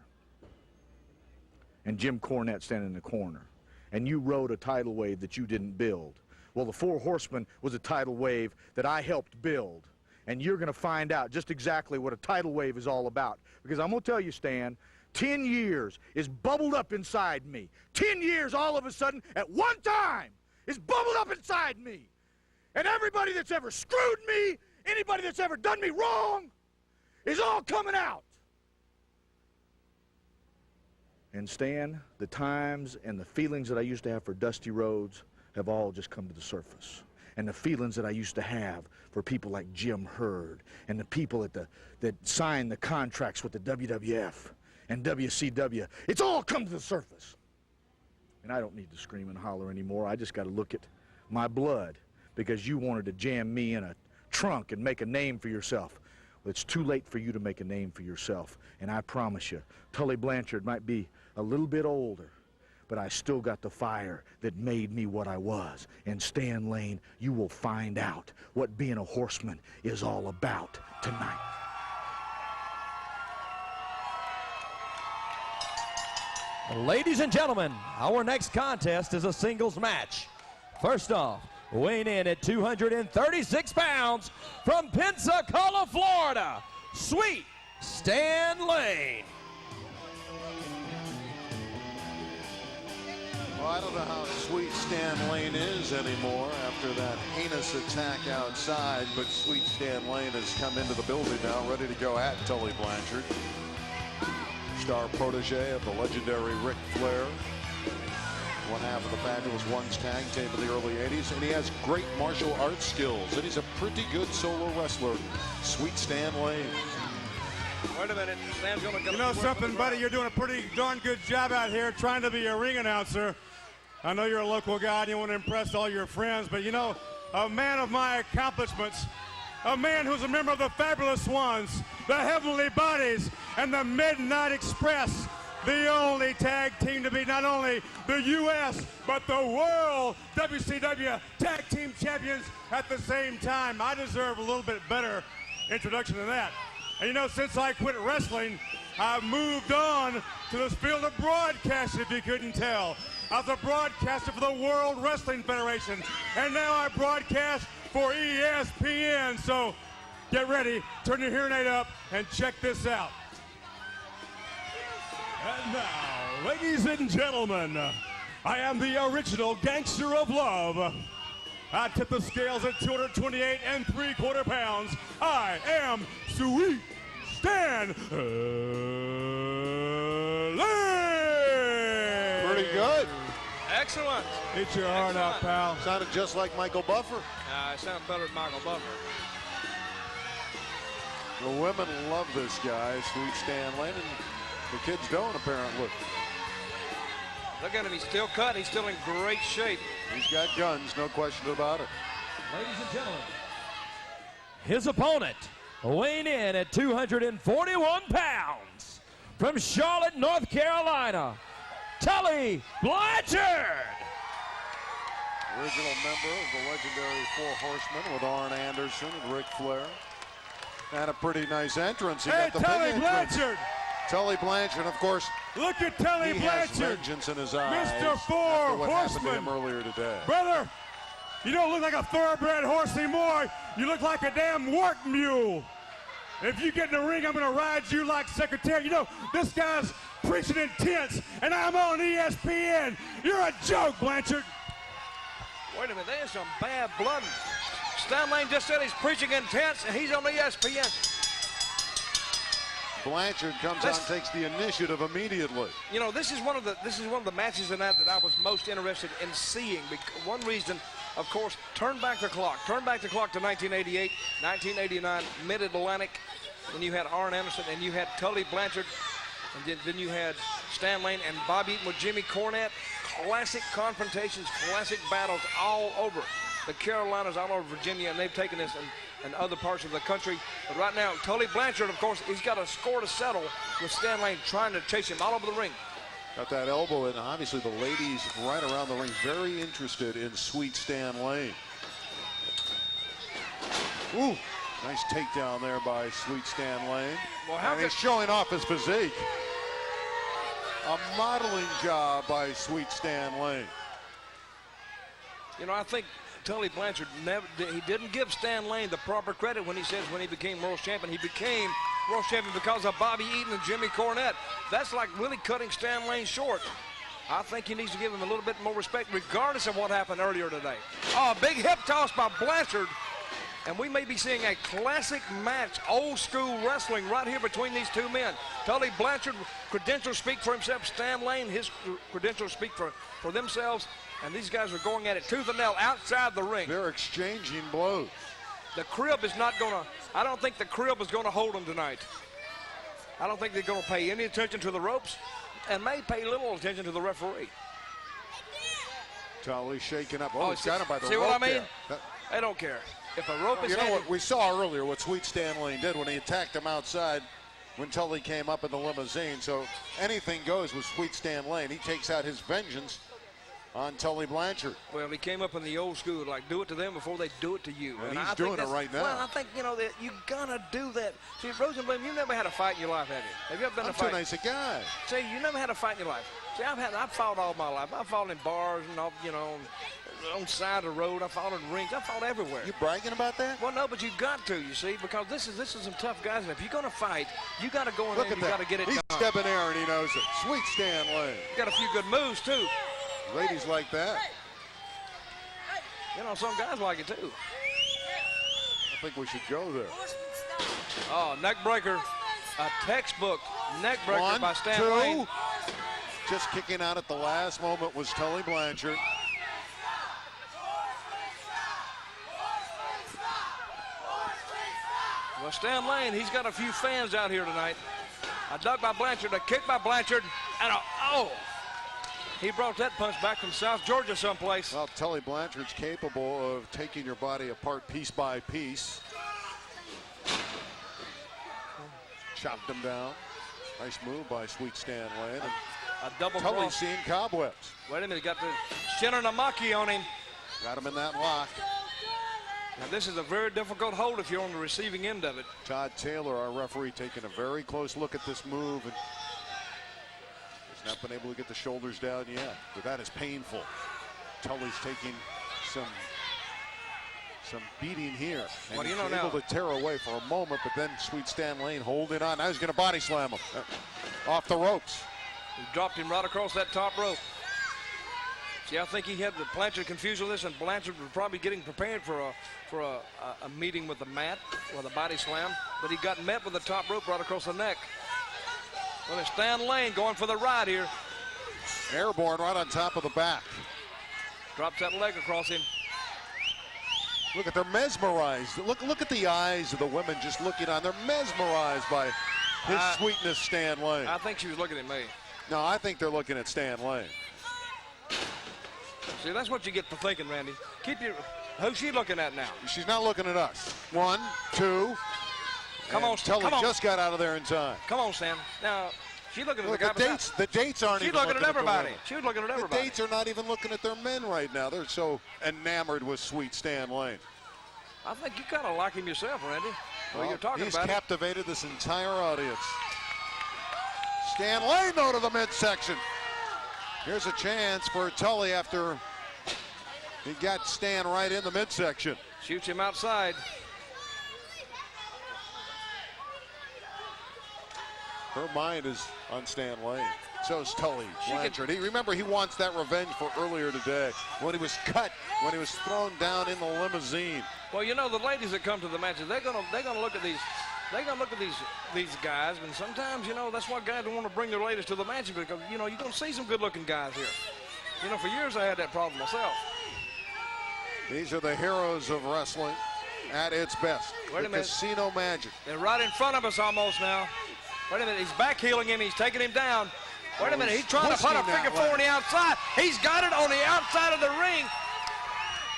and Jim Cornette standing in the corner, and you rode a tidal wave that you didn't build. Well, the Four Horsemen was a tidal wave that I helped build, and you're going to find out just exactly what a tidal wave is all about, because I'm going to tell you, Stan, 10 years is bubbled up inside me. 10 years all of a sudden at one time is bubbled up inside me, and everybody that's ever screwed me, anybody that's ever done me wrong, is all coming out. And Stan, the times and the feelings that I used to have for Dusty Rhodes have all just come to the surface. And the feelings that I used to have for people like Jim Herd and the people that signed the contracts with the WWF and WCW, it's all come to the surface. And I don't need to scream and holler anymore. I just got to look at my blood, because you wanted to jam me in a trunk and make a name for yourself. Well, it's too late for you to make a name for yourself. And I promise you, Tully Blanchard might be a little bit older, but I still got the fire that made me what I was. And Stan Lane, you will find out what being a horseman is all about tonight. Ladies and gentlemen, our next contest is a singles match. First off, weighing in at 236 pounds from Pensacola, Florida, Sweet Stan Lane. Well, I don't know how Sweet Stan Lane is anymore after that heinous attack outside, but Sweet Stan Lane has come into the building now, ready to go at Tully Blanchard. Star protege of the legendary Ric Flair. One half of the Fabulous Ones tag team in the early 80s, and he has great martial arts skills, and he's a pretty good solo wrestler, Sweet Stan Lane. Wait a minute, Stan's gonna get. You know something, buddy? You're doing a pretty darn good job out here trying to be a ring announcer. I know you're a local guy and you want to impress all your friends, but you know, a man of my accomplishments, a man who's a member of the Fabulous Ones, the Heavenly Bodies, and the Midnight Express, the only tag team to be not only the U.S., but the world WCW tag team champions at the same time. I deserve a little bit better introduction than that. And you know, since I quit wrestling, I've moved on to this field of broadcasting, if you couldn't tell. I was a broadcaster for the World Wrestling Federation, and now I broadcast for ESPN. So get ready, turn your hearing aid up, and check this out. And now, ladies and gentlemen, I am the original gangster of love. I tip the scales at 228 3/4 pounds. I am Sweet Stan Lane. Pretty good. Excellent. Hit your heart out, pal. Sounded just like Michael Buffer. It sounds better than Michael Buffer. The women love this guy, Sweet Stan Lane, and the kids don't, apparently. Look at him, he's still cut, he's still in great shape. He's got guns, no question about it. Ladies and gentlemen, his opponent, weighing in at 241 pounds, from Charlotte, North Carolina, Tully Blanchard. Original member of the legendary Four Horsemen with Arn Anderson and Ric Flair. And a pretty nice entrance. He got the Tully big Blanchard. Tully Blanchard, of course. Look at Tully he Blanchard. Has vengeance in his eyes. Mr. Four after what happened to Horsemen. him earlier today. Brother, you don't look like a thoroughbred horse anymore. You look like a damn work mule. If you get in the ring, I'm going to ride you like Secretary. You know, this guy's preaching intense, and I'm on ESPN. You're a joke, Blanchard. Wait a minute, there's some bad blood. Stan Lane just said he's preaching intense, and he's on ESPN. Blanchard comes out and takes the initiative immediately. You know, this is one of the matches tonight that I was most interested in seeing. One reason, of course, turn back the clock to 1988, 1989, Mid-Atlantic. Then you had Arn Anderson, and you had Tully Blanchard, and then you had Stan Lane and Bobby Eaton with Jimmy Cornette. Classic confrontations, classic battles all over the Carolinas, all over Virginia, and they've taken this and other parts of the country. But right now, Tully Blanchard, of course, he's got a score to settle with Stan Lane trying to chase him all over the ring. Got that elbow, and obviously the ladies right around the ring very interested in Sweet Stan Lane. Ooh, nice takedown there by Sweet Stan Lane. Well, how and he's showing off his physique. A modeling job by Sweet Stan Lane. You know, I think Tully Blanchard he didn't give Stan Lane the proper credit when he says when he became world champion. He became world champion because of Bobby Eaton and Jimmy Cornette. That's like really cutting Stan Lane short. I think he needs to give him a little bit more respect regardless of what happened earlier today. Oh, big hip toss by Blanchard. And we may be seeing a classic match, old school wrestling right here between these two men. Tully Blanchard, credentials speak for himself. Stan Lane, his credentials speak for themselves. And these guys are going at it tooth and nail outside the ring. They're exchanging blows. The crib is not going to, I don't think the crib is going to hold them tonight. I don't think they're going to pay any attention to the ropes and may pay little attention to the referee. Tully shaking up. Oh, he's got him by the rope. See what I mean? There. They don't care. If a rope is you know what we saw earlier, what Sweet Stan Lane did when he attacked him outside when Tully came up in the limousine. So anything goes with Sweet Stan Lane. He takes out his vengeance on Tully Blanchard. Well, he came up in the old school, like do it to them before they do it to you. And he's doing it right now. Well, I think, you know, that you gotta do that. See, Rosenblum, you never had a fight in your life, have you? Have you ever been in a fight? I'm too nice a guy. See, you never had a fight in your life. See, I've fought all my life. I've fought in bars and all, you know, on side of the road. I fought in rings. I fought everywhere. You bragging about that? Well, no, but you got to, you see, because this is some tough guys, and if you're gonna fight, you got to go in there and you got to get it He's done. stepping there, and he knows it. Sweet Stan Lane. Got a few good moves too. Ladies like that. You know, some guys like it too. I think we should go there. Oh, neck breaker, a textbook neck breaker 1, by Stan 2. Lane. Just kicking out at the last moment was Tully Blanchard. Well, Stan Lane, he's got a few fans out here tonight. A duck by Blanchard, a kick by Blanchard, and he brought that punch back from South Georgia someplace. Well, Tully Blanchard's capable of taking your body apart piece by piece. Chopped him down. Nice move by Sweet Stan Lane. And a double Tully's cross. seeing cobwebs. Wait a minute, got the Shinner Namaki on him. Got him in that lock. Now, this is a very difficult hold if you're on the receiving end of it. Todd Taylor, our referee, taking a very close look at this move and has not been able to get the shoulders down yet. But that is painful. Tully's taking some beating here. And Well, you he's know able now, to tear away for a moment, but then Sweet Stan Lane holding on. Now he's going to body slam him off the ropes. he dropped him right across that top rope. See, I think he had the Blanchard confused with this, and Blanchard was probably getting prepared for a meeting with the mat, with a body slam, but he got met with the top rope right across the neck. Well, it's Stan Lane going for the ride here. Airborne right on top of the back. Drops that leg across him. Look at, they're mesmerized. Look at the eyes of the women just looking on. They're mesmerized by his sweetness, Stan Lane. I think she was looking at me. No, I think they're looking at Stan Lane. See, that's what you get for thinking, Randy. Who's she looking at now? She's not looking at us. 1, 2. Come on, Tully come on. just got out of there in time. Come on, Stan. Now, she's looking at Look, the guy. the dates aren't she's even looking at everybody. the She was looking at everybody. The dates are not even looking at their men right now. They're so enamored with Sweet Stan Lane. I think you kind of like him yourself, Randy. Well, you're talking he's about captivated this entire audience. Stan Lane, though, to the midsection. Here's a chance for Tully after he got Stan right in the midsection. Shoots him outside. Her mind is on Stan Lane. So is Tully Blanchard. Remember, he wants that revenge for earlier today when he was cut, when he was thrown down in the limousine. Well, you know, the ladies that come to the matches, they're gonna look at these guys, and sometimes, you know, that's why guys don't want to bring their ladies to the matches, because, you know, you're gonna see some good-looking guys here. You know, for years I had that problem myself. These are the heroes of wrestling at its best. Wait a minute. Casino Magic. They're right in front of us almost now. Wait a minute, he's backheeling him, he's taking him down. Wait a minute, he's trying to put a figure four on the outside. He's got it on the outside of the ring.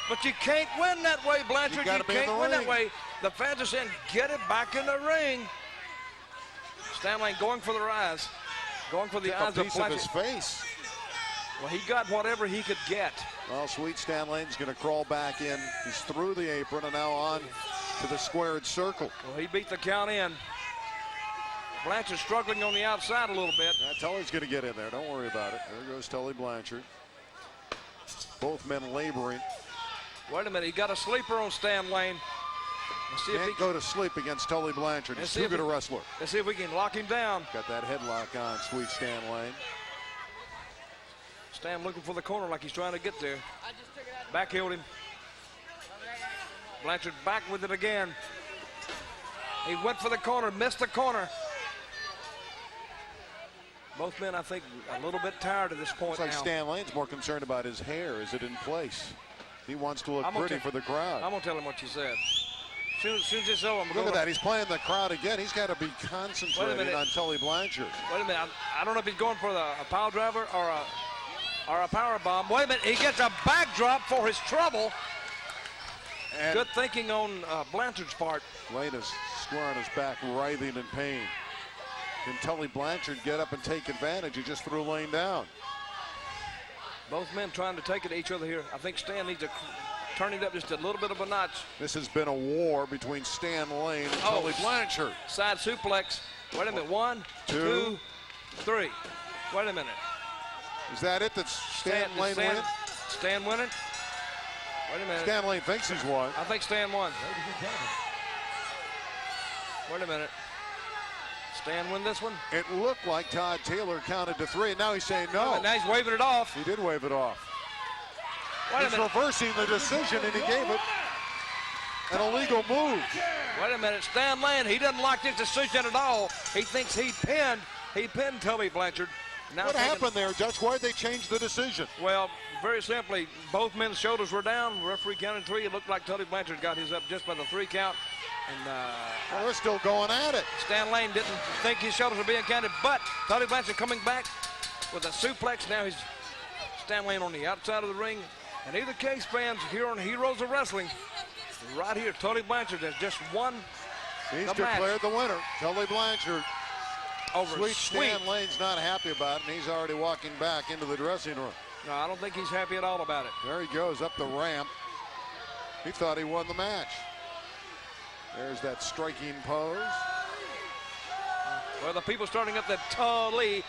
But you can't win that way, Blanchard. You can't win that way. The fans are saying, get it back in the ring. Stan Lane going for the rise. Going for the eyes of piece Blanchard. of his face. Well, he got whatever he could get. Well, Sweet Stan Lane's going to crawl back in. He's through the apron and now on to the squared circle. Well, he beat the count in. Blanchard struggling on the outside a little bit. Tully's going to get in there. Don't worry about it. There goes Tully Blanchard. Both men laboring. Wait a minute, he got a sleeper on Stan Lane. Let's see if he Can't go to sleep against Tully Blanchard. He's too good a wrestler. Let's see if we can lock him down. Got that headlock on Sweet Stan Lane. Stan looking for the corner like he's trying to get there. Backheeled him. Blanchard back with it again. He went for the corner, missed the corner. Both men, I think, a little bit tired at this point. Looks like now. Stan Lane's more concerned about his hair. Is it in place? He wants to look pretty for the crowd. I'm going to tell him what you said. As soon as it's over, I'm going to Look at that. He's playing the crowd again. He's got to be concentrating on Tully Blanchard. Wait a minute. I don't know if he's going for a power driver or a power bomb. Wait a minute. He gets a backdrop for his trouble. And good thinking on Blanchard's part. Lane is square on his back, writhing in pain. Can Tully Blanchard get up and take advantage? He just threw Lane down. Both men trying to take it to each other here. I think Stan needs to turn it up just a little bit of a notch. This has been a war between Stan Lane and Tully Blanchard. Side suplex. Wait a minute. 1, 2, 3. Wait a minute. Is that it? That's Stan Lane winning? Stan winning? Wait a minute. Stan Lane thinks he's won. I think Stan won. Wait a minute. Stan win this one? It looked like Todd Taylor counted to 3, and now he's saying no. Now he's waving it off. He did wave it off. Wait he's reversing the decision, and he gave it an illegal move. Wait a minute. Stan Lane, he doesn't like this decision at all. He thinks he pinned Tully Blanchard. Now what happened there, Judge? Why did they change the decision? Well, very simply, both men's shoulders were down. The referee counted 3. It looked like Tully Blanchard got his up just by the 3 count. And well, they're still going at it. Stan Lane didn't think his shoulders were being counted, but Tully Blanchard coming back with a suplex. Now he's Stan Lane on the outside of the ring. In either case, fans, here on Heroes of Wrestling, right here, Tully Blanchard has just won. He's declared the winner. Tully Blanchard. Over Sweet Stan Lane's not happy about it, and he's already walking back into the dressing room. No, I don't think he's happy at all about it. There he goes up the ramp. He thought he won the match. There's that striking pose. Well, the people starting up the Tully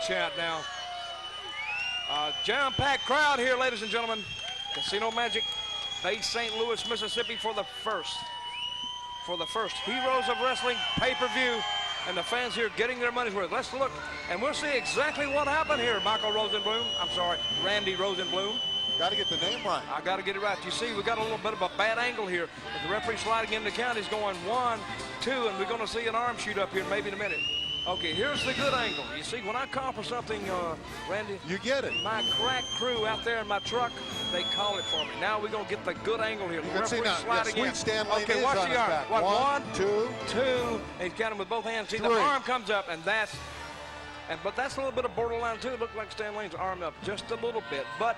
chant now. Jam-packed crowd here, ladies and gentlemen. Casino Magic, Base St. Louis, Mississippi for the first Heroes of Wrestling pay-per-view. And the fans here getting their money's worth. Let's look, and we'll see exactly what happened here. Randy Rosenblum. Got to get the name right. I got to get it right. You see, we got a little bit of a bad angle here. With the referee sliding in the count, he's going 1, 2, and we're going to see an arm shoot up here maybe in a minute. Okay, here's the good angle. You see, when I call for something, Randy, you get it. My crack crew out there in my truck, they call it for me. Now we're going to get the good angle here. The referee sliding in. Okay, watch the arm. What, 1, 2, 2. And he's counting with both hands. See, 3. the arm comes up, and but that's a little bit of borderline, too. It looked like Stan Lane's arm up just a little bit. But,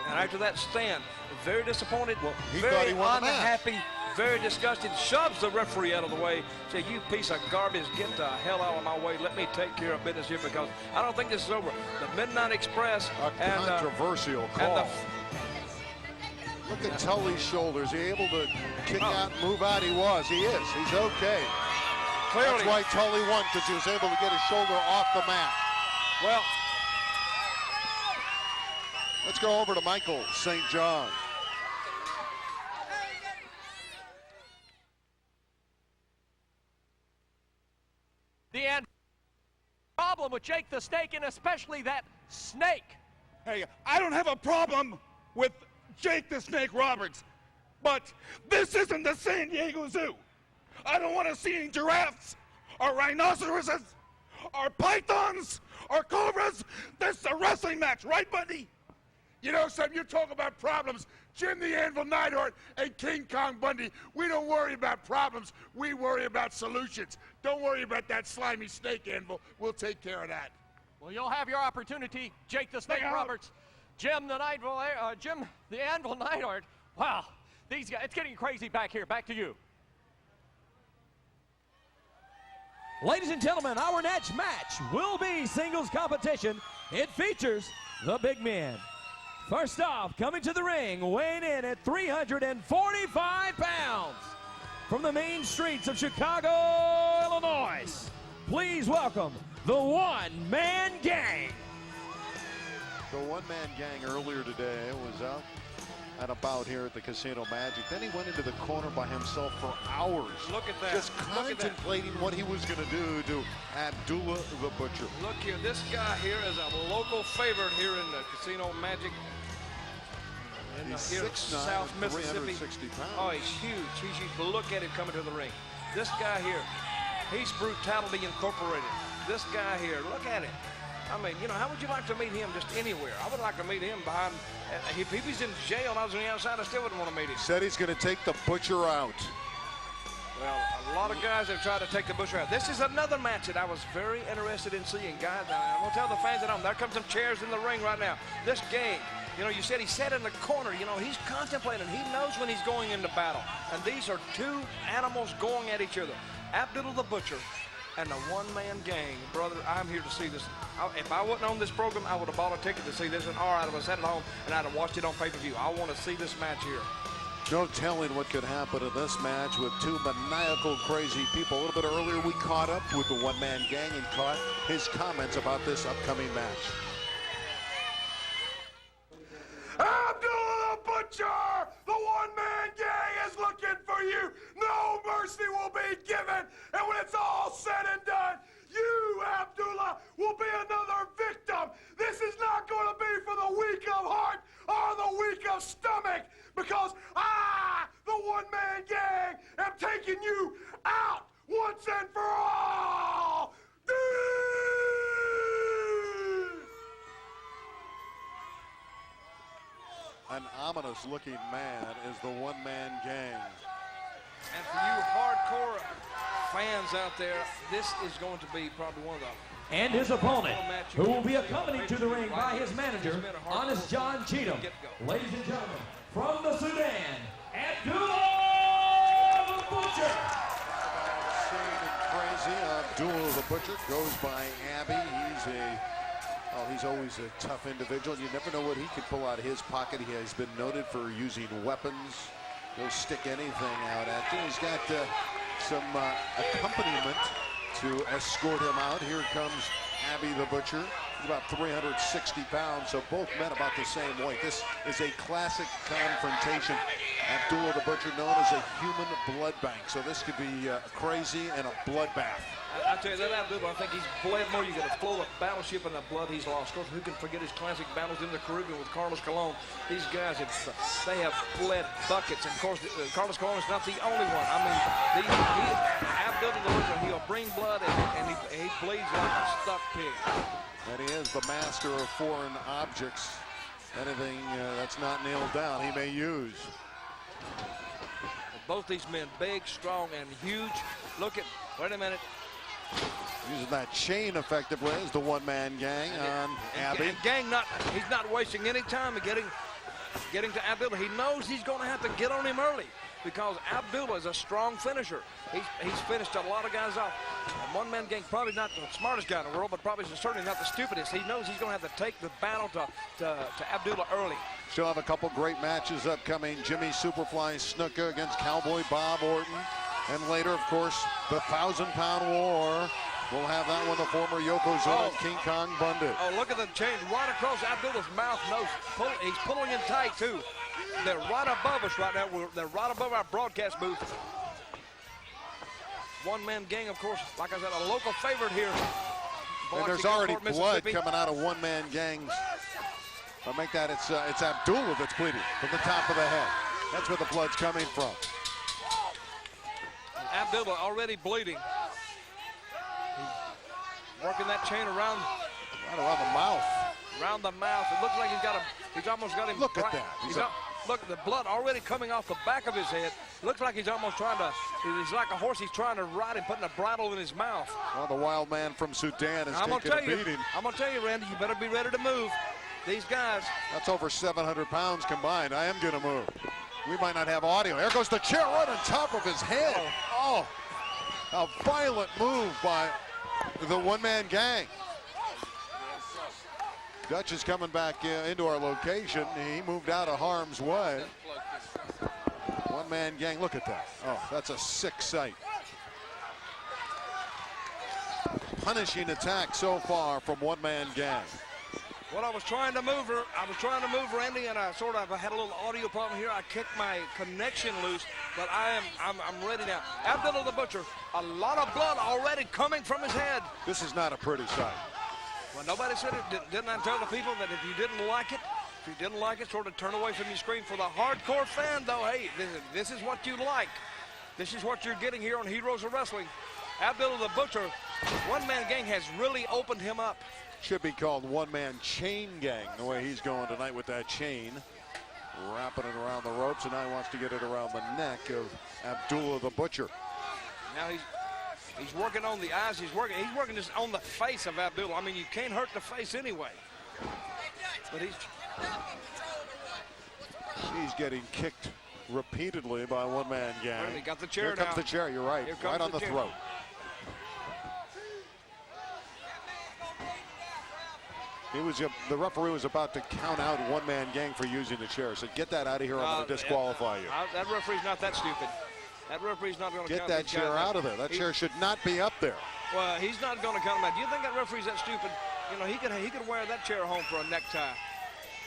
and after that, Stan, very disappointed, very unhappy, very disgusted, shoves the referee out of the way, said, "You piece of garbage, get the hell out of my way. Let me take care of business here because I don't think this is over." The Midnight Express. Controversial call. Look at Tully's shoulders. He able to kick out and move out? He was. He is. He's okay. Clearly. That's why Tully won, because he was able to get his shoulder off the mat. Well, let's go over to Michael St. John. The end. Problem with Jake the Snake, and especially that snake. Hey, I don't have a problem with Jake the Snake Roberts, but this isn't the San Diego Zoo. I don't want to see any giraffes or rhinoceroses or pythons or cobras. This is a wrestling match, right, buddy? You know something, you talk about problems. Jim the Anvil Neidhart and King Kong Bundy, we don't worry about problems. We worry about solutions. Don't worry about that slimy snake, Anvil. We'll take care of that. Well, you'll have your opportunity, Jake the Snake Roberts. Jim the Anvil Neidhart. Wow, these guys, it's getting crazy back here. Back to you. Ladies and gentlemen, our next match will be singles competition. It features the big men. First off, coming to the ring, weighing in at 345 pounds, from the main streets of Chicago, Illinois, please welcome the One-Man Gang. The One-Man Gang earlier today was out at a bout here at the Casino Magic. Then he went into the corner by himself for hours. Look at that. Just contemplating what he was going to do to Abdullah the Butcher. Look here, this guy here is a local favorite here in the Casino Magic. He's Here 6'9", South Mississippi. 360 pounds. Oh, he's huge. He's huge. But look at him coming to the ring. This guy here, he's Brutality Incorporated. This guy here, look at him. I mean, you know, how would you like to meet him just anywhere? I would like to meet him behind. If he was in jail and I was on the outside, I still wouldn't want to meet him. Said he's going to take the Butcher out. Well, a lot of guys have tried to take the Butcher out. This is another match that I was very interested in seeing, guys. I'm going to tell the fans at home, there comes some chairs in the ring right now. This game, you know, you said he sat in the corner. You know, he's contemplating. He knows when he's going into battle. And these are two animals going at each other. Abdullah the Butcher and the One-Man Gang. Brother, I'm here to see this. If I wasn't on this program, I would have bought a ticket to see this, or I'd have sat at home and I'd have watched it on pay-per-view. I want to see this match here. No telling what could happen in this match with two maniacal, crazy people. A little bit earlier, we caught up with the One-Man Gang and caught his comments about this upcoming match. Abdullah the Butcher, the One-Man Gang is looking for you. No mercy will be given. And when it's all said and done, you, Abdullah, will be another victim. This is not going to be for the weak of heart or the weak of stomach, because I, the One-Man Gang, am taking you out once and for all. An ominous-looking man is the One-Man Gang. And for you hardcore fans out there, this is going to be probably one of the... And his opponent, who will be accompanied to the ring by his manager, Honest John Cheatham. Ladies and gentlemen, from the Sudan, Abdullah the Butcher. Insane and crazy. Abdullah the Butcher goes by Abby. He's Oh, he's always a tough individual. You never know what he could pull out of his pocket. He has been noted for using weapons. He'll stick anything out at you. He's got some accompaniment to escort him out. Here comes Abby the Butcher. He's about 360 pounds, so both men about the same weight. This is a classic confrontation. Abdullah the Butcher known as a human blood bank. So this could be crazy and a bloodbath. I tell you that Abdullah, I think he's bled more. You got to float a battleship in the blood he's lost. Of course, who can forget his classic battles in the Caribbean with Carlos Colon? These guys, they have bled buckets. And of course, Carlos Colon is not the only one. I mean, Abdullah the Butcher, he'll bring blood and he bleeds like a stuck pig. And he is the master of foreign objects. Anything that's not nailed down, he may use. Both these men, big, strong, and huge. Look at, wait a minute. Using that chain effectively as the one-man gang on Abby. And Gang, he's not wasting any time getting to Abdullah. He knows he's going to have to get on him early because Abdullah is a strong finisher. He's finished a lot of guys off. And one-man gang, probably not the smartest guy in the world, but probably certainly not the stupidest. He knows he's going to have to take the battle to Abdullah early. Still have a couple great matches upcoming. Jimmy Superfly Snuka against Cowboy Bob Orton. And later, of course, the 1,000-pound war. We'll have that one, the former Yokozuna King Kong Bandit. Oh, look at the chain right across Abdullah's mouth, nose. He's pulling him tight, too. They're right above us right now. They're right above our broadcast booth. One-man gang, of course, like I said, a local favorite here. And there's already blood coming out of one-man gangs. I'll make that, it's Abdullah that's bleeding from the top of the head. That's where the blood's coming from. Abdullah already bleeding. Working that chain around the mouth. Around the mouth. It looks like he's almost got him. Look at that. Look, the blood already coming off the back of his head. Looks like he's almost trying to, he's like a horse he's trying to ride and putting a bridle in his mouth. Well, the wild man from Sudan is taking a beating. I'm going to tell you, Randy, you better be ready to move. These guys. That's over 700 pounds combined. I am going to move. We might not have audio. There goes the chair right on top of his head. Oh, a violent move by the one-man gang. Dutch is coming back into our location. He moved out of harm's way. One-man gang, look at that. Oh, that's a sick sight. Punishing attack so far from one-man gang. Well, I was trying to move her. Randy, and I had a little audio problem here. I kicked my connection loose, but I'm ready now. Abdullah the Butcher, a lot of blood already coming from his head. This is not a pretty sight. Well, nobody said it. Didn't I tell the people that if you didn't like it, sort of turn away from your screen? For the hardcore fan, though, hey, this is what you like. This is what you're getting here on Heroes of Wrestling. Abdullah the Butcher, one-man gang has really opened him up. Should be called one-man chain gang, the way he's going tonight with that chain. Wrapping it around the ropes, and now he wants to get it around the neck of Abdullah the Butcher. Now he's working on the eyes. He's working just on the face of Abdullah. I mean, you can't hurt the face anyway. But he's getting kicked repeatedly by one-man gang. He got the chair. Here comes the chair. You're right. Right on the throat. The referee was about to count out one-man gang for using the chair. So get that out of here. I'm going to disqualify you. That referee's not that stupid. That referee's not going to get that chair out of there. That chair should not be up there. Well, he's not going to count him out. Do you think that referee's that stupid? You know, he could wear that chair home for a necktie.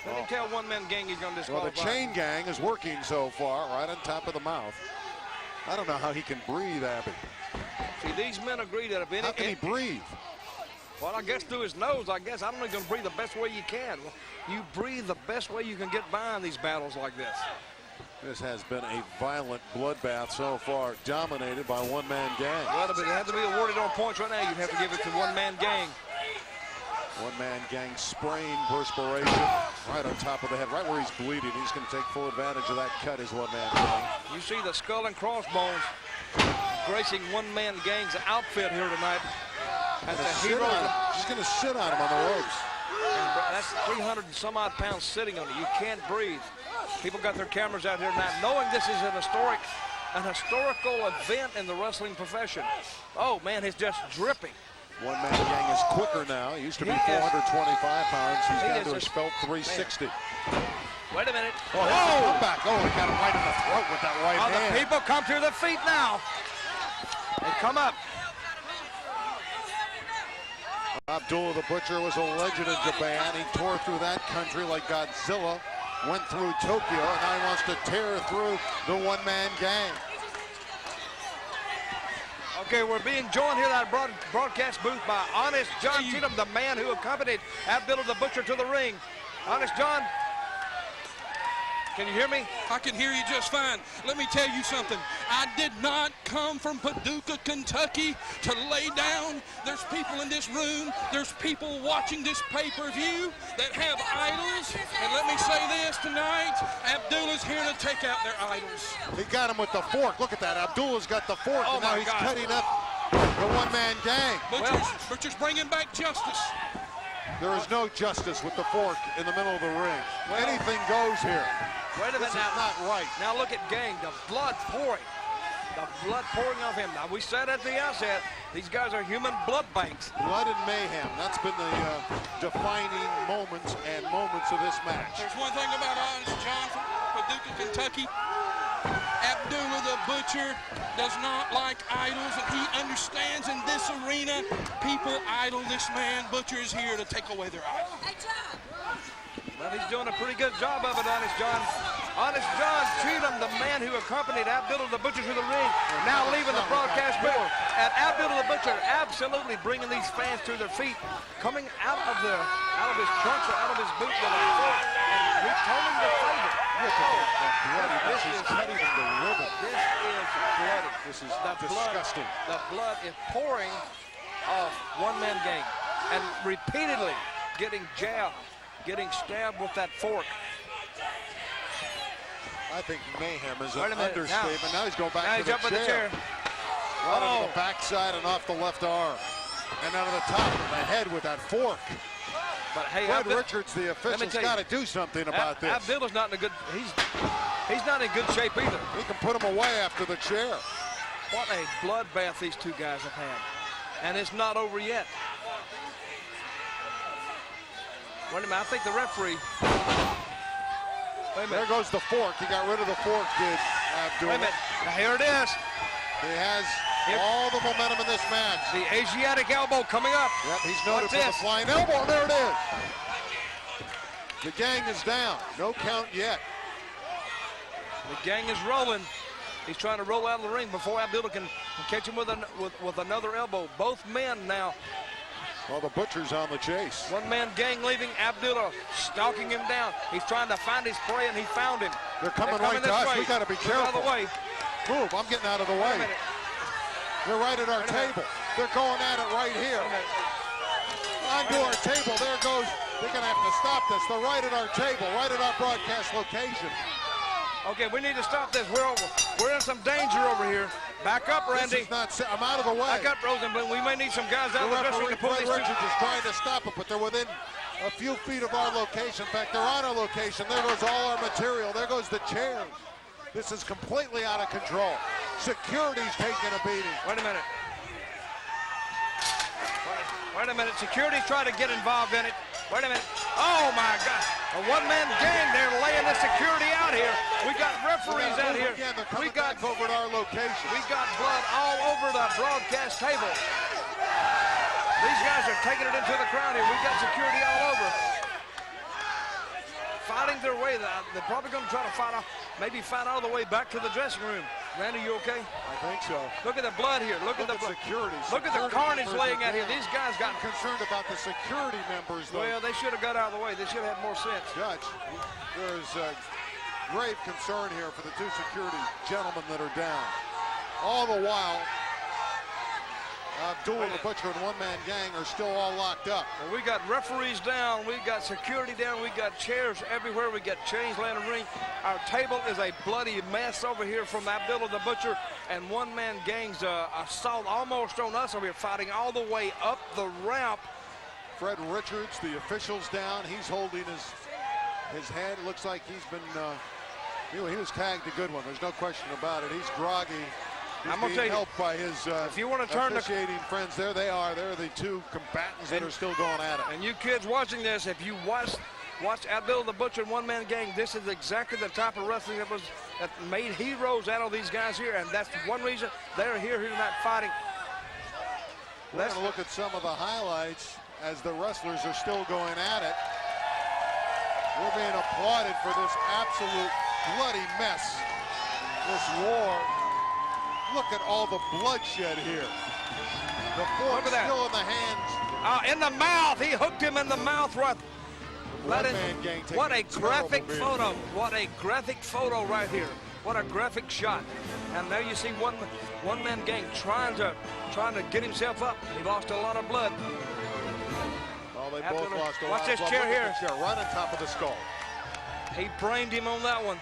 Let me tell one-man gang he's going to disqualify. Well, the chain gang is working so far, right on top of the mouth. I don't know how he can breathe, Abby. See, these men agree that if any... How can he breathe? Well, I guess through his nose, I guess. I don't know, he's going to breathe the best way you can. You breathe the best way you can get by in these battles like this. This has been a violent bloodbath so far, dominated by one-man gang. Well, if it had to be awarded on points right now, you'd have to give it to one-man gang. One-man gang spraying perspiration right on top of the head, right where he's bleeding. He's going to take full advantage of that cut, his one-man gang. You see the skull and crossbones gracing one-man gang's outfit here tonight. She's going to sit on him on the ropes. And that's 300 and some odd pounds sitting on you. You can't breathe. People got their cameras out here now, knowing this is an historical event in the wrestling profession. Oh man, it's just dripping. One-man gang is quicker now. He used to be 425 pounds. He's down to a spelt 360. Wait a minute. Oh, come back. Oh, he got him right in the throat with that right hand. The people come to their feet now. They come up. Abdullah the Butcher was a legend in Japan. He tore through that country like Godzilla, went through Tokyo, and now he wants to tear through the one-man gang. Okay, we're being joined here at our broadcast booth by Honest John Cheatham, the man who accompanied Abdullah the Butcher to the ring. Honest John, can you hear me? I can hear you just fine. Let me tell you something. I did not come from Paducah, Kentucky to lay down. There's people in this room. There's people watching this pay-per-view that have idols. And let me say this tonight, Abdullah's here to take out their idols. He got him with the fork. Look at that. Abdullah's got the fork, and now he's cutting up the one-man gang. Butcher's bringing back justice. There is no justice with the fork in the middle of the ring. Anything goes here. Wait a minute now. Not right. Now look at Gang, the blood pouring. The blood pouring off him. Now we said at the outset, these guys are human blood banks. Blood and mayhem. That's been the defining moments of this match. There's one thing about Honest John from Paducah, Kentucky. Abdullah the Butcher does not like idols, and he understands in this arena, people idol this man. Butcher is here to take away their idol. Well, he's doing a pretty good job of it, Honest John. Honest John Cheatham, the man who accompanied Abdullah the Butcher to the ring, now leaving the broadcast booth. And Abdullah the Butcher absolutely bringing these fans to their feet, coming out of his trunks or out of his boot with a fork and returning the favor. Look at that bloody. This is cutting the ribbon. This is bloody. This is disgusting. The blood is pouring off one-man gang and repeatedly getting jabbed, getting stabbed with that fork. I think mayhem is an understatement. Now he's going back to up the with chair. the chair. Right over the backside and off the left arm. And out of the top of the head with that fork. But hey, Fred Richards, the official's got to do something about this. Abdullah's not in a good. He's not in good shape either. He can put him away after the chair. What a bloodbath these two guys have had, and it's not over yet. Wait a minute, I think the referee. Wait a minute. There goes the fork. He got rid of the fork, did Abdullah. Wait a minute. Now here it is. He has all the momentum in this match. The Asiatic elbow coming up. Yep, he's noted for the flying elbow. There it is. The gang is down. No count yet. The gang is rolling. He's trying to roll out of the ring before Abdullah can catch him with another elbow. Both men now. Well, the Butcher's on the chase. One-man gang leaving, Abdullah stalking him down. He's trying to find his prey, and he found him. They're coming right to us. We got to be careful. Out of the way. Move, I'm getting out of the way. They're right at our table. They're going at it right here. Onto our table. There goes. They're going to have to stop this. They're right at our table, right at our broadcast location. Okay, we need to stop this. We're in some danger over here. Back up, Randy. This is not, I'm out of the way. Back up, Rosenbloom. We may need some guys out of the dressing room to pull these Richards is trying to stop it, but they're within a few feet of our location. In fact, they're on our location. There goes all our material. There goes the chairs. This is completely out of control. Security's taking a beating. Wait a minute. Wait a minute. Security's trying to get involved in it. Wait a minute. Oh, my God. A one-man gang. They're laying the security out here. We got referees out here. We got over at our location. We got blood all over the broadcast table. These guys are taking it into the crowd here. We got security all over. Fighting their way. They're probably going to try to fight out of the way back to the dressing room. Randy, you okay? I think so. Look at the blood here. Look at the security. Look at the carnage laying out here. These guys got concerned about the security members, though. Well, they should have got out of the way. They should have had more sense. Judge, there's grave concern here for the two security gentlemen that are down. All the while, Abdullah the Butcher and one-man gang are still all locked up. Well, we got referees down, we got security down, we got chairs everywhere, we got chains laying in the ring. Our table is a bloody mess over here from Abdullah the Butcher and one-man gang's assault almost on us over here, fighting all the way up the ramp. Fred Richards, the official's down. He's holding his head. It looks like he's been, he was tagged a good one. There's no question about it. He's groggy. He's I'm gonna being tell you, helped by his if you want to turn officiating friends. There they are. They're the two combatants that are still going at it. And you kids watching this, if you watch Abdul the Butcher and One Man Gang, this is exactly the type of wrestling that made heroes out of these guys here, and that's one reason they're here tonight fighting. Let's look at some of the highlights as the wrestlers are still going at it. We're being applauded for this absolute bloody mess, this war. Look at all the bloodshed here. The fork still in the hands. In the mouth. He hooked him in the mouth right. What a graphic photo. What a graphic photo right here. What a graphic shot. And now you see one man gang trying to get himself up. He lost a lot of blood. Oh, they both lost a lot. Watch this chair here. Right on top of the skull. He brained him on that one.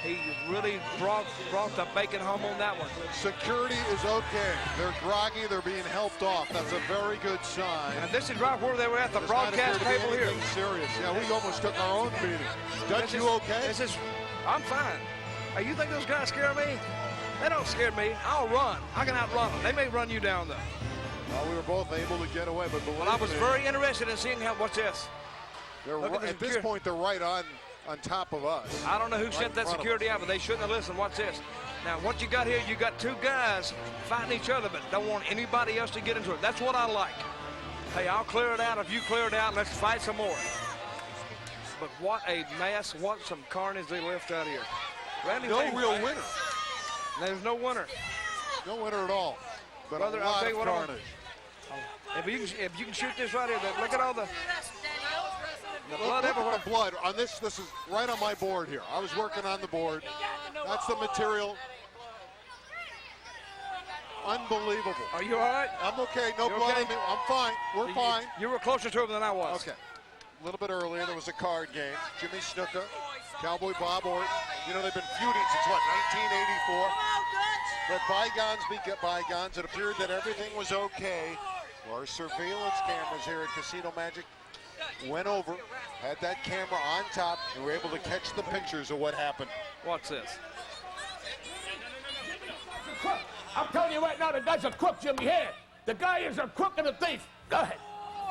He really brought the bacon home on that one. Security is okay. They're groggy. They're being helped off. That's a very good sign. And this is right where they were at the broadcast table here. Serious. Yeah, we almost took our own meeting. Dutch, you okay? I'm fine. Hey, you think those guys scare me? They don't scare me. I'll run. I can outrun them. They may run you down, though. Well, we were both able to get away, but I was very interested in seeing what's this. At this point, they're right on top of us. I don't know who sent that security out, but they shouldn't have listened. Watch this. Now, what you got here, you got two guys fighting each other, but don't want anybody else to get into it. That's what I like. Hey, I'll clear it out if you clear it out, and let's fight some more. But what a mess. What some carnage they left out here. No real winner. There's no winner. No winner at all. But Brother, a lot of carnage. If you can shoot this right here, look at all the blood everywhere. Look at the blood on this. This is right on my board here. I was working on the board. That's the material. Unbelievable. Are you all right? I'm okay. No blood on me. I'm fine. We're fine. You were closer to him than I was. Okay. A little bit earlier, there was a card game. Jimmy Snuka, Cowboy Bob Orton. You know, they've been feuding since, 1984. Let bygones be bygones. It appeared that everything was okay. Well, our surveillance cameras here at Casino Magic went over, had that camera on top, and were able to catch the pictures of what happened. What's this? I'm telling you right now, the guy's a crook, Jimmy. Here, the guy is a crook and a thief. Go ahead.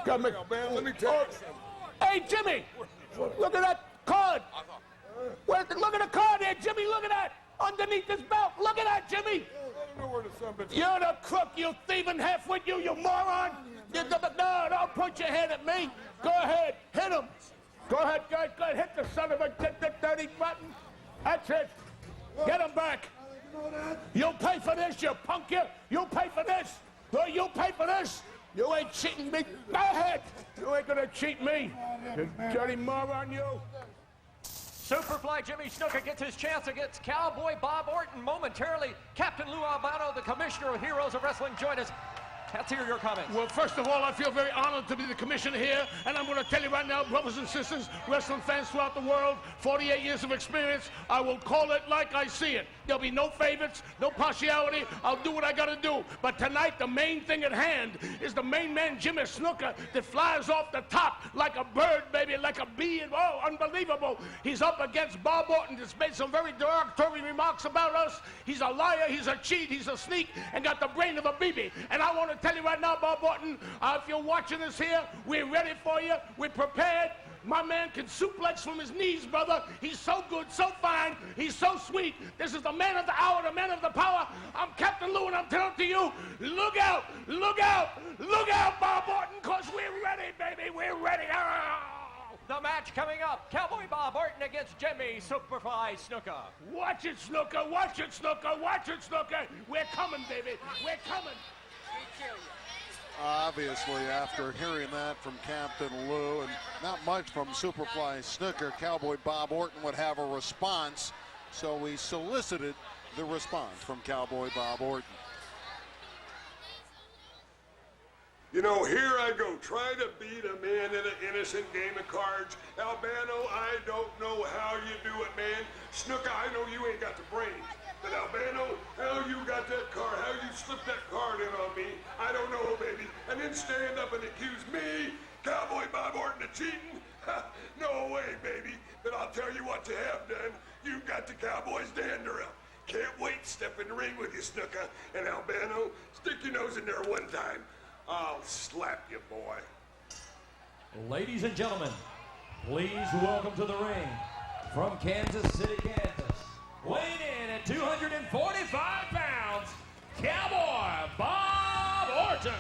Come here. Man, let me tell you something. Hey, Jimmy, look at that card. Look at the card there, Jimmy. Look at that. Underneath this belt. Look at that, Jimmy. You're the crook, you thieving half-wit, you moron. No, don't point your hand at me. Go ahead, hit him. Go ahead, guys. Go ahead, hit the son of a dirty button. That's it. Get him back. You'll pay for this, you punk, you. You'll pay for this. You'll pay for this. You ain't cheating me. Go ahead. You ain't gonna cheat me. You dirty moron, you. Superfly Jimmy Snuka gets his chance against Cowboy Bob Orton momentarily. Captain Lou Albano, the Commissioner of Heroes of Wrestling, join us. Let's hear your comments. Well, first of all, I feel very honored to be the commissioner here, and I'm going to tell you right now, brothers and sisters, wrestling fans throughout the world, 48 years of experience, I will call it like I see it. There'll be no favorites, no partiality. I'll do what I got to do. But tonight, the main thing at hand is the main man, Jimmy Snuka, that flies off the top like a bird, baby, like a bee. And, oh, unbelievable. He's up against Bob Orton, that's made some very derogatory remarks about us. He's a liar, he's a cheat, he's a sneak, and got the brain of a BB. And I want to tell you right now, Bob Orton, if you're watching us here, we're ready for you. We're prepared. My man can suplex from his knees, brother. He's so good, so fine. He's so sweet. This is the man of the hour, the man of the power. I'm Captain Lou, and I'm telling to you, look out, look out, look out, Bob Orton, because we're ready, baby. We're ready. The match coming up, Cowboy Bob Orton against Jimmy Superfly Snuka. Watch it, Snuka. Watch it, Snuka. Watch it, Snuka. We're coming, baby. We're coming. Obviously, after hearing that from Captain Lou and not much from Superfly Snuka, Cowboy Bob Orton would have a response, so we solicited the response from Cowboy Bob Orton. You know, here I go, trying to beat a man in an innocent game of cards. Albano, I don't know how you do it, man. Snuka, I know you ain't got the brains. But Albano, how you got that card, how you slipped that card in on me, I don't know, baby. And then stand up and accuse me, Cowboy Bob Orton, of cheating? No way, baby. But I'll tell you what you have done. You got the Cowboys dander up. Can't wait to step in the ring with you, Snuka. And Albano, stick your nose in there one time. I'll slap you, boy. Ladies and gentlemen, please welcome to the ring from Kansas City, Kansas, weighing in at 245 pounds, Cowboy Bob Orton.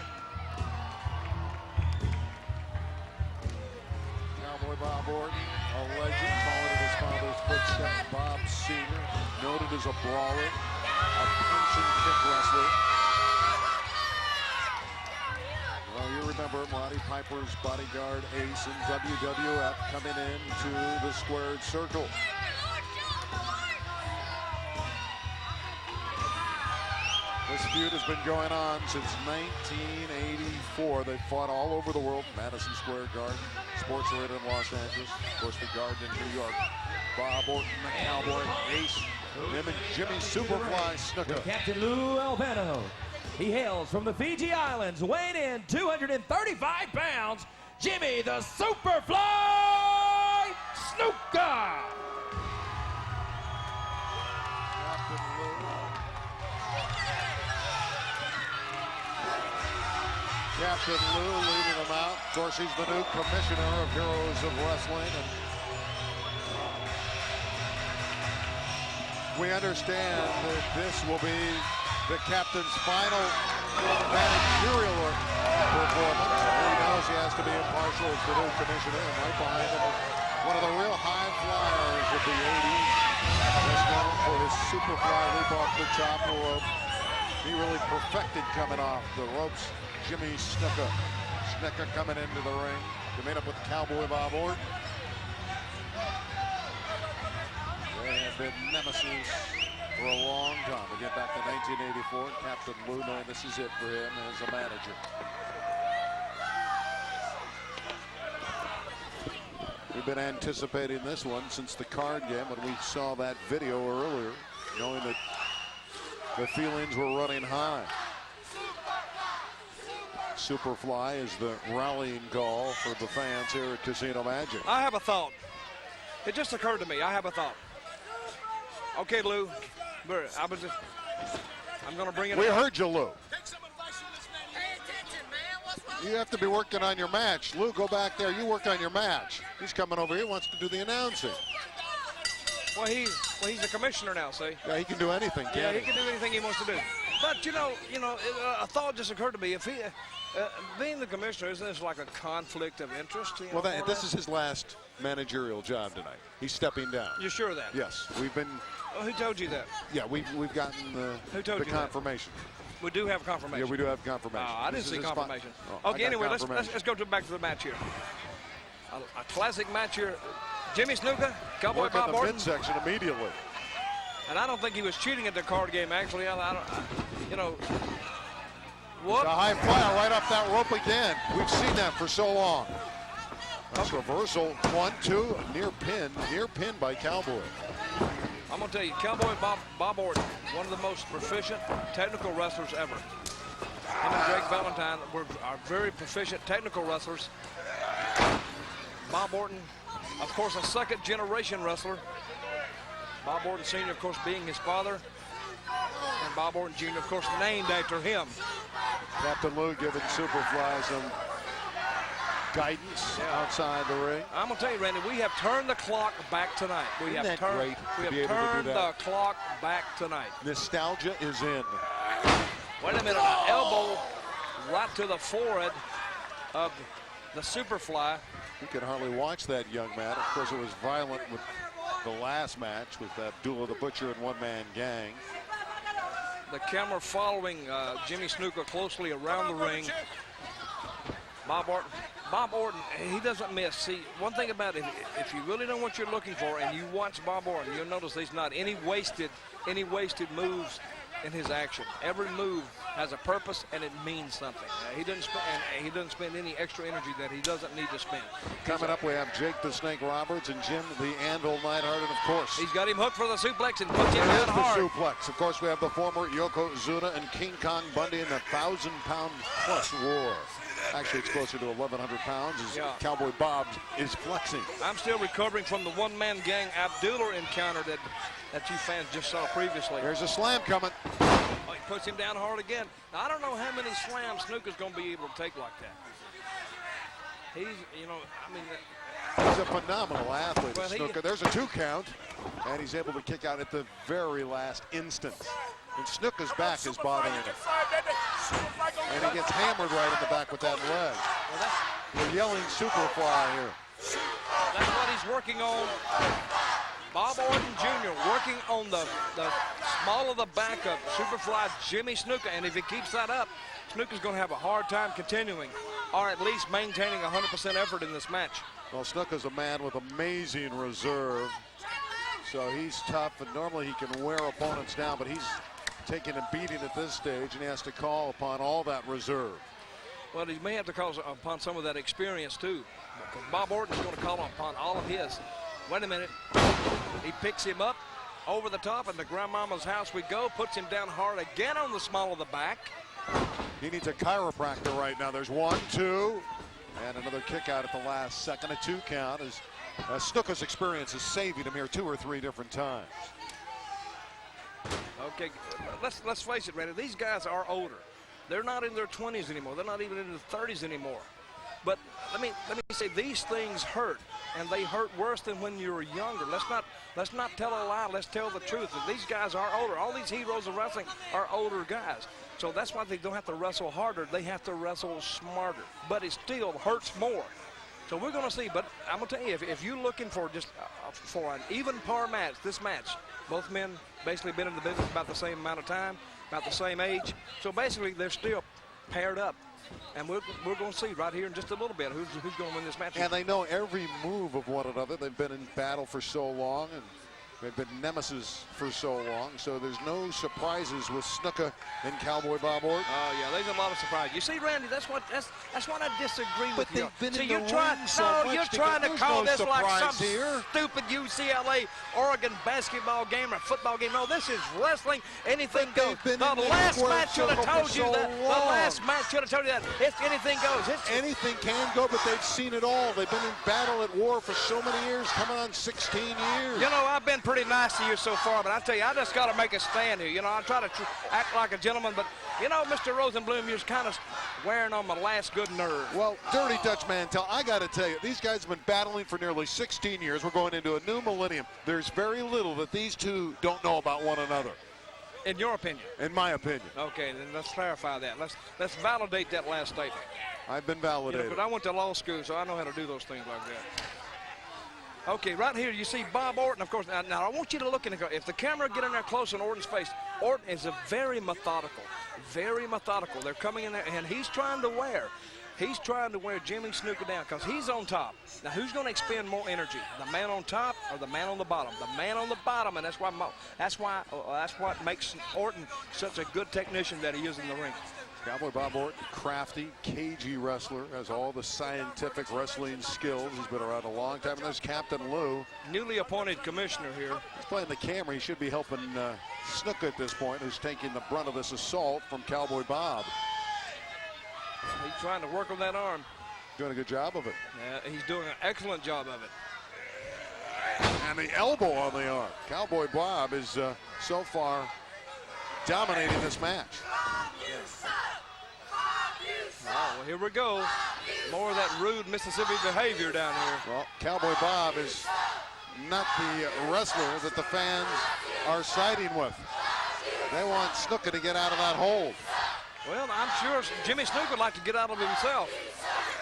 Cowboy Bob Orton, a legend, followed in his father's footsteps. Bob Sr., noted as a brawler, a punch and kick wrestler. Well, you remember him, Roddy Piper's bodyguard ace in WWF, coming into the squared circle. This feud has been going on since 1984. They've fought all over the world. Madison Square Garden, Sports Arena in Los Angeles, of course the Garden in New York. Bob Orton, the Cowboy ace, him and Jimmy Superfly Snuka. Captain Lou Albano. He hails from the Fiji Islands, weighing in 235 pounds, Jimmy the Superfly Snuka. Captain Lou leading them out. Of course, he's the new commissioner of Heroes of Wrestling. And we understand that this will be the captain's final managerial performance. He knows he has to be impartial as the new commissioner. And right behind him is one of the real high flyers of the 80s. Best known for his Superfly leap off the top rope. He really perfected coming off the ropes. Jimmy Snuka. Snuka coming into the ring to meet up with Cowboy Bob Orton. They have been nemesis for a long time. We get back to 1984, and Captain Lou knowing this is it for him as a manager. We've been anticipating this one since the card game when we saw that video earlier, knowing that the feelings were running high. Superfly is the rallying call for the fans here at Casino Magic. I have a thought. It just occurred to me. I have a thought. Okay, Lou. I'm going to bring it We up. heard you, Lou. You have to be working on your match. Lou, go back there. You work on your match. He's coming over here, wants to do the announcing. Well, he's the commissioner now, see? Yeah, he can do anything, Yeah, can't he can do anything he wants to do. But, you know, a thought just occurred to me. If he, being the commissioner, isn't this like a conflict of interest? Well, this is his last managerial job tonight. He's stepping down. You sure of that? Yes. We've been... Well, who told you that? Yeah, we've gotten the confirmation. We do have confirmation. Yeah, we do have confirmation. I didn't see confirmation. Oh, okay, anyway, let's go back to the match here. A classic match here. Jimmy Snuka, Cowboy Bob in the Orton. midsection immediately. And I don't think he was cheating at the card game, actually. I don't, you know. Whoop. A high flyer right off that rope again. We've seen that for so long. That's reversal. 1-2, near pin by Cowboy. I'm going to tell you, Cowboy Bob Orton, one of the most proficient technical wrestlers ever. Him and Greg Valentine are very proficient technical wrestlers. Bob Orton, of course, a second-generation wrestler. Bob Orton Sr., of course, being his father. And Bob Orton Jr., of course, named after him. Captain Lou giving Superfly some guidance outside the ring. I'm going to tell you, Randy, we have turned the clock back tonight. We Isn't have that great we to be have able to do turned the that? clock back tonight. Nostalgia is in. Wait a minute, an elbow right to the forehead of the Superfly. You can hardly watch that young man. Of course, it was violent with the last match with Abdullah the Butcher and one-man gang. The camera following Jimmy Snuka closely around the ring. Bob Orton, he doesn't miss. See, one thing about it, if you really know what you're looking for and you watch Bob Orton, you'll notice there's not any wasted moves in his action. Every move has a purpose and it means something. He doesn't spend any extra energy that he doesn't need to spend. Coming up, we have Jake the Snake Roberts and Jim the Anvil Neidhart, and of course, he's got him hooked for the suplex and puts him there's down the hard. suplex. Of course, we have the former Yokozuna and King Kong Bundy in the 1,000-pound-plus war. Actually, it's closer to 1,100 pounds as Cowboy Bob is flexing. I'm still recovering from the one-man gang Abdullah encounter that you fans just saw previously. There's a slam coming. Oh, he puts him down hard again. Now, I don't know how many slams Snooker's going to be able to take like that. He's, you know, I mean... He's a phenomenal athlete, Well, Snooker. There's a 2 count, and he's able to kick out at the very last instant. And Snooker's back is bothering him. And he gets hammered right in the back with that leg. Well, they're yelling Superfly here. That's what he's working on. Bob Orton Jr. working on the small of the back of Superfly Jimmy Snuka. And if he keeps that up, Snuka's going to have a hard time continuing, or at least maintaining 100% effort in this match. Well, Snuka's a man with amazing reserve. So he's tough, and normally he can wear opponents down, but he's taking a beating at this stage, and he has to call upon all that reserve. Well, he may have to call upon some of that experience, too. Bob Orton's going to call upon all of his. Wait a minute. He picks him up over the top, and the grandmama's house we go, puts him down hard again on the small of the back. He needs a chiropractor right now. There's 1, 2, and another kick out at the last second. A 2 count as Snuka's experience is saving him here 2 or 3 different times. Okay, let's face it, Randy. These guys are older. They're not in their 20s anymore. They're not even in their 30s anymore. But let me say, these things hurt, and they hurt worse than when you were younger. Let's not tell a lie. Let's tell the truth. And these guys are older. All these heroes of wrestling are older guys. So that's why they don't have to wrestle harder. They have to wrestle smarter. But it still hurts more. So we're going to see. But I'm going to tell you, if you're looking for just for an even par match, this match, both men basically been in the business about the same amount of time, about the same age. So basically, they're still paired up. And we're going to see right here in just a little bit who's going to win this match. And they know every move of one another. They've been in battle for so long, and they've been nemesis for so long. So there's no surprises with Snuka and Cowboy Bob Orton. Oh yeah, there's a lot of surprises. You see, Randy, that's what I disagree with you. But they've been in you're the trying, ring so no, much you're trying to there's call no this like some surprise here. stupid UCLA Oregon basketball game or football game. No, this is wrestling. Anything goes. The last match should have told you that. The last match should have told you that. It's anything goes. Anything can go, but they've seen it all. They've been in battle at war for so many years, coming on 16 years. You know, I've been pretty nice to you so far, but I tell you, I just got to make a stand here. You know, I try to act like a gentleman, but, you know, Mr. Rosenblum, you're kind of wearing on my last good nerve. Well, Dirty Dutch Mantel, I got to tell you, these guys have been battling for nearly 16 years. We're going into a new millennium. There's very little that these two don't know about one another. In your opinion? In my opinion. Okay, then let's clarify that. Let's validate that last statement. I've been validated. You know, but I went to law school, so I know how to do those things like that. Okay, right here you see Bob Orton, of course. Now I want you to look in the, if the camera get in there close on Orton's face, Orton is very methodical. They're coming in there, and he's trying to wear Jimmy Snuka down because he's on top. Now who's going to expend more energy, the man on top or the man on the bottom? The man on the bottom, and that's what makes Orton such a good technician that he is in the ring. Cowboy Bob Orton, crafty, cagey wrestler, has all the scientific wrestling skills. He's been around a long time. And there's Captain Lou. Newly appointed commissioner here. He's playing the camera. He should be helping Snuka at this point, who's taking the brunt of this assault from Cowboy Bob. He's trying to work on that arm. Doing a good job of it. Yeah, he's doing an excellent job of it. And the elbow on the arm. Cowboy Bob is so far dominating this match. Oh, well, here we go. More of that rude Mississippi behavior down here. Well, Cowboy Bob is not the wrestler that the fans are siding with. They want Snuka to get out of that hold. Well, I'm sure Jimmy Snuka would like to get out of himself.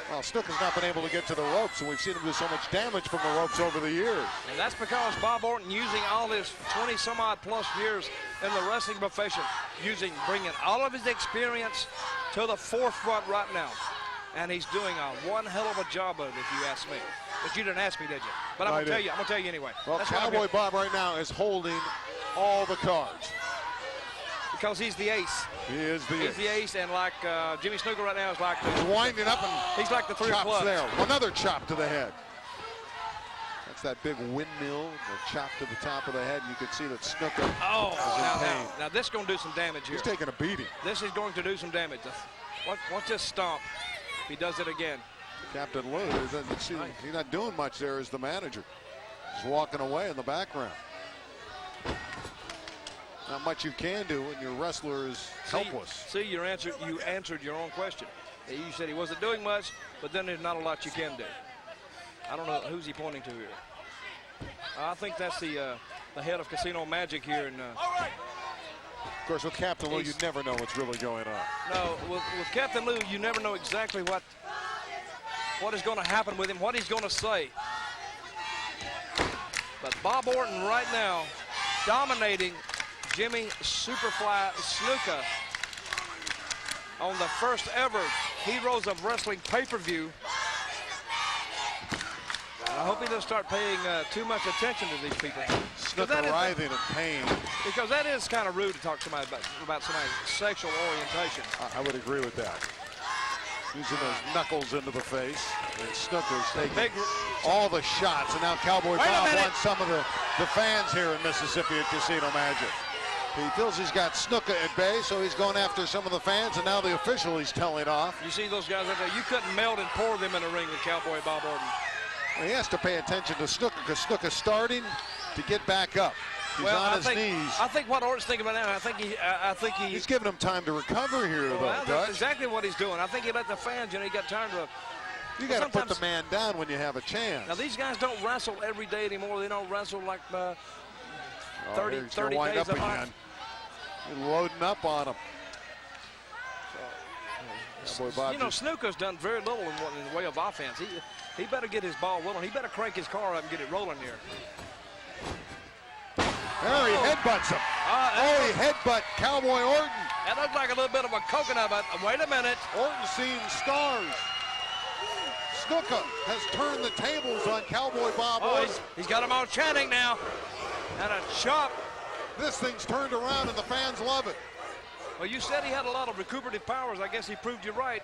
Well, Snuka's not been able to get to the ropes, and we've seen him do so much damage from the ropes over the years. And that's because Bob Orton, using all his 20-some-odd plus years in the wrestling profession, bringing all of his experience to the forefront right now. And he's doing one hell of a job of it, if you ask me. But you didn't ask me, did you? But I'm going to tell you anyway. Well, Cowboy Bob right now is holding all the cards. Because he's the ace. He is the ace. He's the ace, and like Jimmy Snuka right now is like he's winding up, and he's like the three of clubs. There. Another chop to the head. That's that big windmill, the chop to the top of the head. You can see that Snuka is in pain. Now this is going to do some damage here. He's taking a beating. This is going to do some damage. Watch this stomp He does it again. Captain Lou, he's not doing much there as the manager. He's walking away in the background. Not much you can do when your wrestler is helpless. See, you answered your own question. You said he wasn't doing much, but then there's not a lot you can do. I don't know who's he pointing to here. I think that's the head of Casino Magic here. And of course, with Captain Lou, you never know what's really going on. No, with Captain Lou, you never know exactly what is going to happen with him, what he's going to say. But Bob Orton right now dominating Jimmy Superfly Snuka on the first ever Heroes of Wrestling pay-per-view. I hope he doesn't start paying too much attention to these people. Snuka writhing in pain. Because that is kind of rude to talk to somebody about somebody's sexual orientation. I would agree with that. Using those knuckles into the face. And Snuka's taking all the shots. And now Cowboy Bob wants some of the fans here in Mississippi at Casino Magic. He feels he's got Snuka at bay, so he's going after some of the fans, and now the official he's telling off. You see those guys out there, you couldn't melt and pour them in a ring with Cowboy Bob Orton. Well, he has to pay attention to Snuka because Snuka's starting to get back up. He's on his knees. I think what Orton's thinking about now, I think he's giving him time to recover here, though, Dutch. That's exactly what he's doing. I think he let the fans, he got tired of. You got to put the man down when you have a chance. Now these guys don't wrestle every day anymore. They don't wrestle like 30 days a month. You're loading up on him. Snuka's done very little in the way of offense. He better get his ball rolling. He better crank his car up and get it rolling here. There he headbutts him. He headbutt Cowboy Orton. That looked like a little bit of a coconut, but wait a minute. Orton's seeing stars. Snuka has turned the tables on Cowboy Bob Orton. He's got him all chanting now. And a chop. This thing's turned around and the fans love it. Well, you said he had a lot of recuperative powers. I guess he proved you right.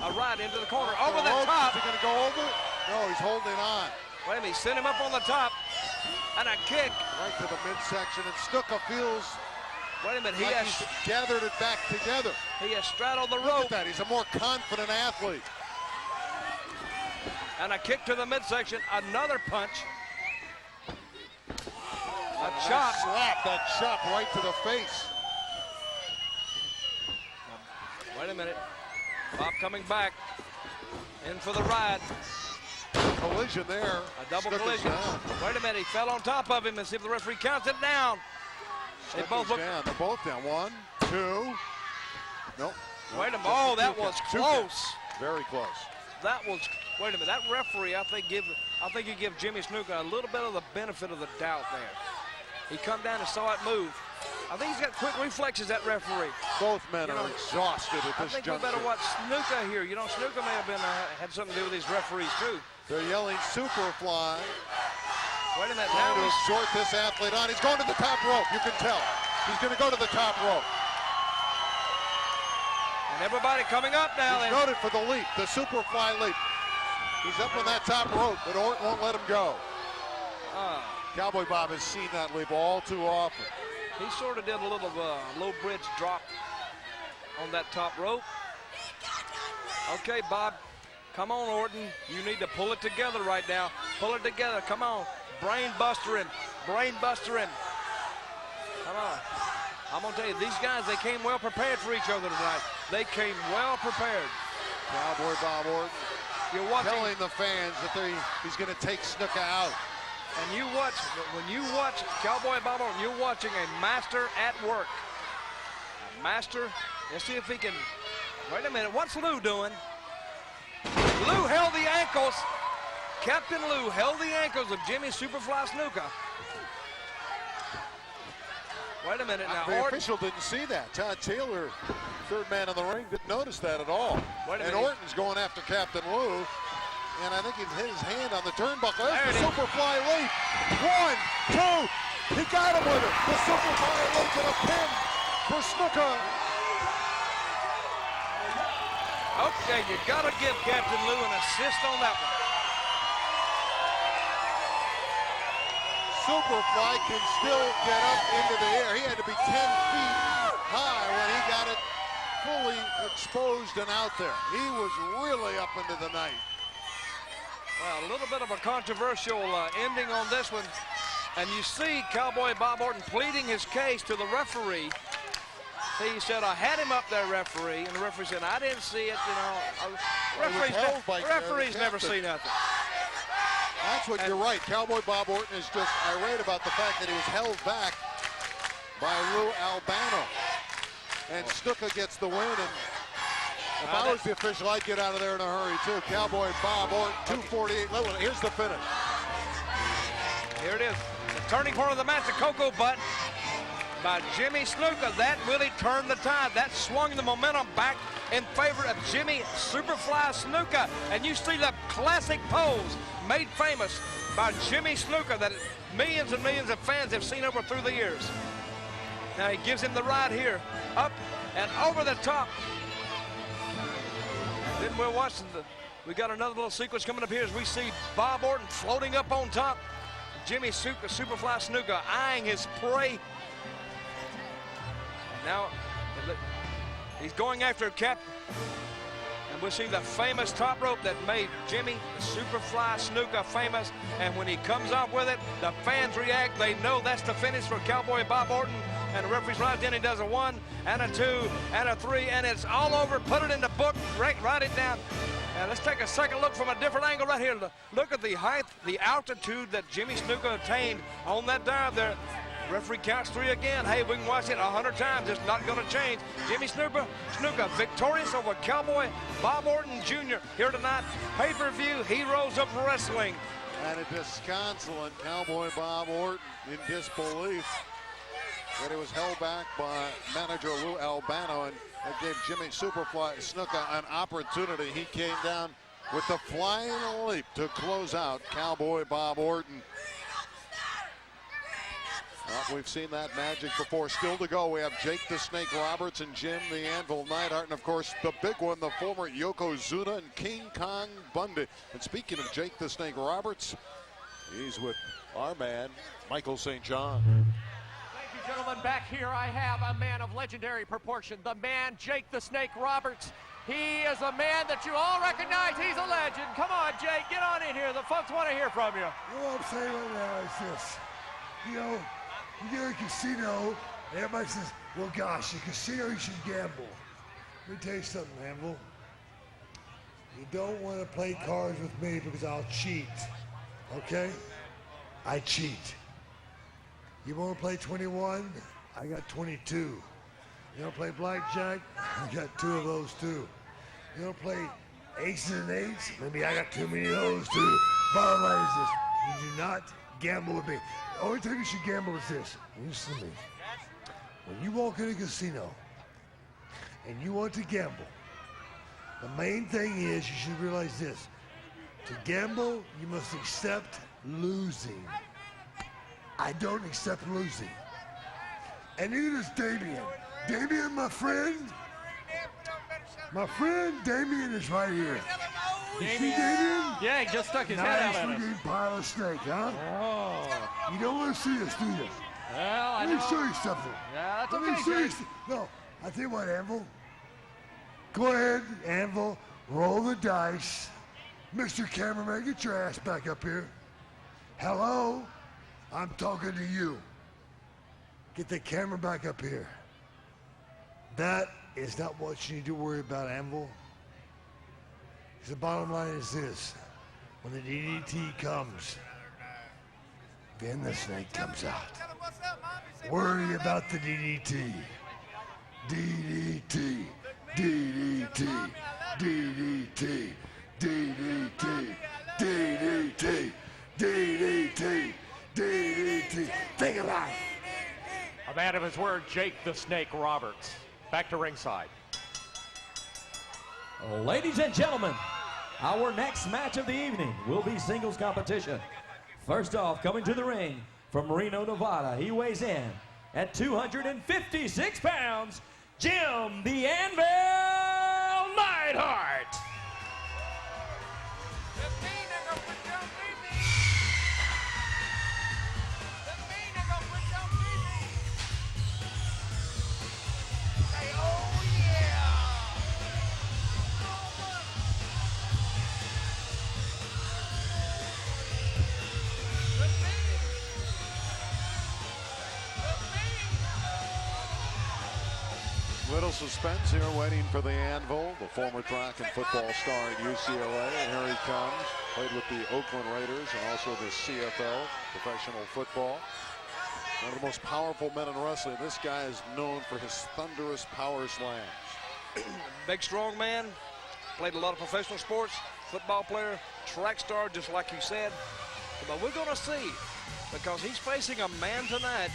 A right into the corner. Over the top. Is he going to go over? No, he's holding on. Wait a minute. Send him up on the top. And a kick. Right to the midsection. And Snuka feels Wait a minute. he's gathered it back together. He has straddled the rope. Look at that. He's a more confident athlete. And a kick to the midsection. Another punch. A chop. That chop right to the face. Wait a minute. Bob coming back. In for the ride. Collision there. A double collision. Wait a minute. He fell on top of him and see if the referee counts it down. They both look down. They're both down. 1, 2. Nope. Wait a minute. Oh, that was close. Very close. That was. Wait a minute. That referee, I think he give Jimmy Snuka a little bit of the benefit of the doubt there. He come down and saw it move. I think he's got quick reflexes, that referee. Both men are exhausted at this juncture. I think we better watch Snuka here. Snuka may have had something to do with these referees, too. They're yelling Superfly. Wait a minute. Trying to exhort this athlete on. He's going to the top rope. You can tell. He's going to go to the top rope. And everybody coming up now. He's noted for the leap, the Superfly leap. He's up on that top rope, but Orton won't let him go. Cowboy Bob has seen that leap all too often. He sort of did a little low bridge drop on that top rope. Okay, Bob, come on, Orton. You need to pull it together right now. Pull it together. Come on. Brain buster him. Brain buster him. Come on. I'm going to tell you, these guys, they came well prepared for each other tonight. They came well prepared. Cowboy Bob Orton telling the fans that he's going to take Snuka out. And when you watch Cowboy Bob Orton, you're watching a master at work. A master. Let's see if he can. Wait a minute. What's Lou doing? Lou held the ankles. Captain Lou held the ankles of Jimmy Superfly Snuka. Wait a minute now. The official didn't see that. Todd Taylor, third man in the ring, didn't notice that at all. And Orton's going after Captain Lou. And I think he hit his hand on the turnbuckle. There's the Superfly leap. 1, 2. He got him with it. The Superfly leap and a pin for Snuka. Okay, you got to give Captain Lou an assist on that one. Superfly can still get up into the air. He had to be 10 feet high when he got it fully exposed and out there. He was really up into the night. Well, a little bit of a controversial ending on this one. And you see Cowboy Bob Orton pleading his case to the referee. He said, I had him up there, referee. And the referee said, I didn't see it, you know. Referees never see nothing. That's what you're right. Cowboy Bob Orton is just irate about the fact that he was held back by Lou Albano. And Snuka gets the win. And if I was the official, I'd get out of there in a hurry, too. Cowboy Bob Orton, 248. Here's the finish. Here it is. The turning point of the match, the Cocoa Butt by Jimmy Snuka. That really turned the tide. That swung the momentum back in favor of Jimmy Superfly Snuka. And you see the classic pose made famous by Jimmy Snuka that millions and millions of fans have seen over through the years. Now he gives him the ride here, up and over the top. Then we're watching we got another little sequence coming up here as we see Bob Orton floating up on top. Jimmy Superfly Snuka eyeing his prey. Now he's going after Cap. And we'll see the famous top rope that made Jimmy Superfly Snuka famous. And when he comes off with it, the fans react. They know that's the finish for Cowboy Bob Orton. And the referee's right in. He does a 1 and a 2 and a 3. And it's all over. Put it in the book. Write it down. And let's take a second look from a different angle right here. Look at the height, the altitude that Jimmy Snuka attained on that dive there. Referee counts 3 again. Hey, we can watch it 100 times. It's not going to change. Jimmy Snuka victorious over Cowboy Bob Orton Jr. here tonight. Pay-per-view Heroes of Wrestling. And a disconsolate Cowboy Bob Orton in disbelief that he was held back by manager Lou Albano, and that gave Jimmy Superfly Snuka an opportunity. He came down with the flying leap to close out Cowboy Bob Orton. We've seen that magic before. Still to go, we have Jake the Snake Roberts and Jim the Anvil Neidhart, and of course the big one, the former Yokozuna and King Kong Bundy. And speaking of Jake the Snake Roberts, he's with our man Michael St. John. Thank you, gentlemen. Back here I have a man of legendary proportion, the man Jake the Snake Roberts. He is a man that you all recognize. He's a legend. Come on, Jake, get on in here. The folks want to hear from you. What I'm saying right now is this. You know, you go to a casino, and everybody says, well, gosh, a casino, you should gamble. Let me tell you something, Anvil. You don't want to play cards with me because I'll cheat, okay? I cheat. You want to play 21? I got 22. You want to play blackjack? I got 2 of those, too. You want to play aces and eights? Maybe I got too many of those, too. Bottom line is this. You do not gamble with me. The only time you should gamble is this. Listen to me. When you walk in a casino and you want to gamble, the main thing is you should realize this. To gamble, you must accept losing. I don't accept losing. And neither does Damien. Damien, my friend. My friend Damien is right here. You see Damien? Yeah, he just stuck his head out at us. Nice pile of snake, huh? Oh. You don't want to see us, do you? Well, Let me show you something. Yeah, that's Let okay, me show you Jake. No, I tell you what, Anvil. Go ahead, Anvil. Roll the dice. Mr. Cameraman, get your ass back up here. Hello? I'm talking to you. Get the camera back up here. That is not what you need to worry about, Anvil. The bottom line is this. When the DDT comes, then the snake comes out. Worry about the DDT. DDT. DDT. DDT. DDT. DDT. DDT. DDT. Think about it. A man of his word, Jake the Snake Roberts. Back to ringside. Ladies and gentlemen, our next match of the evening will be singles competition. First off, coming to the ring from Reno, Nevada, he weighs in at 256 pounds, Jim the Anvil Neidhart. Little suspense here, waiting for the Anvil, the former track and football star at UCLA. And here he comes. Played with the Oakland Raiders and also the CFL, professional football. One of the most powerful men in wrestling. This guy is known for his thunderous power slams. Big, strong man. Played a lot of professional sports. Football player, track star, just like you said. But we're going to see, because he's facing a man tonight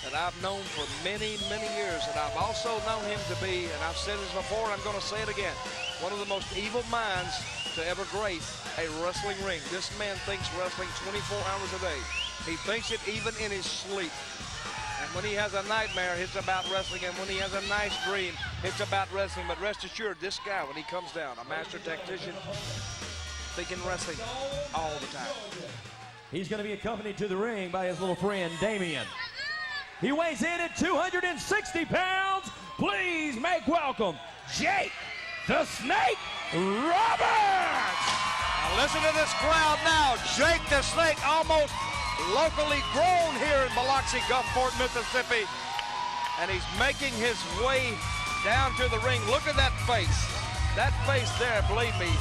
that I've known for many, many years, and I've also known him to be, and I've said this before, and I'm going to say it again, one of the most evil minds to ever grace a wrestling ring. This man thinks wrestling 24 hours a day. He thinks it even in his sleep. And when he has a nightmare, it's about wrestling, and when he has a nice dream, it's about wrestling. But rest assured, this guy, when he comes down, a master tactician, thinking wrestling all the time. He's going to be accompanied to the ring by his little friend, Damien. He weighs in at 260 pounds. Please make welcome, Jake the Snake Roberts. Now listen to this crowd now. Jake the Snake, almost locally grown here in Biloxi, Gulfport, Mississippi. And he's making his way down to the ring. Look at that face. That face there, believe me,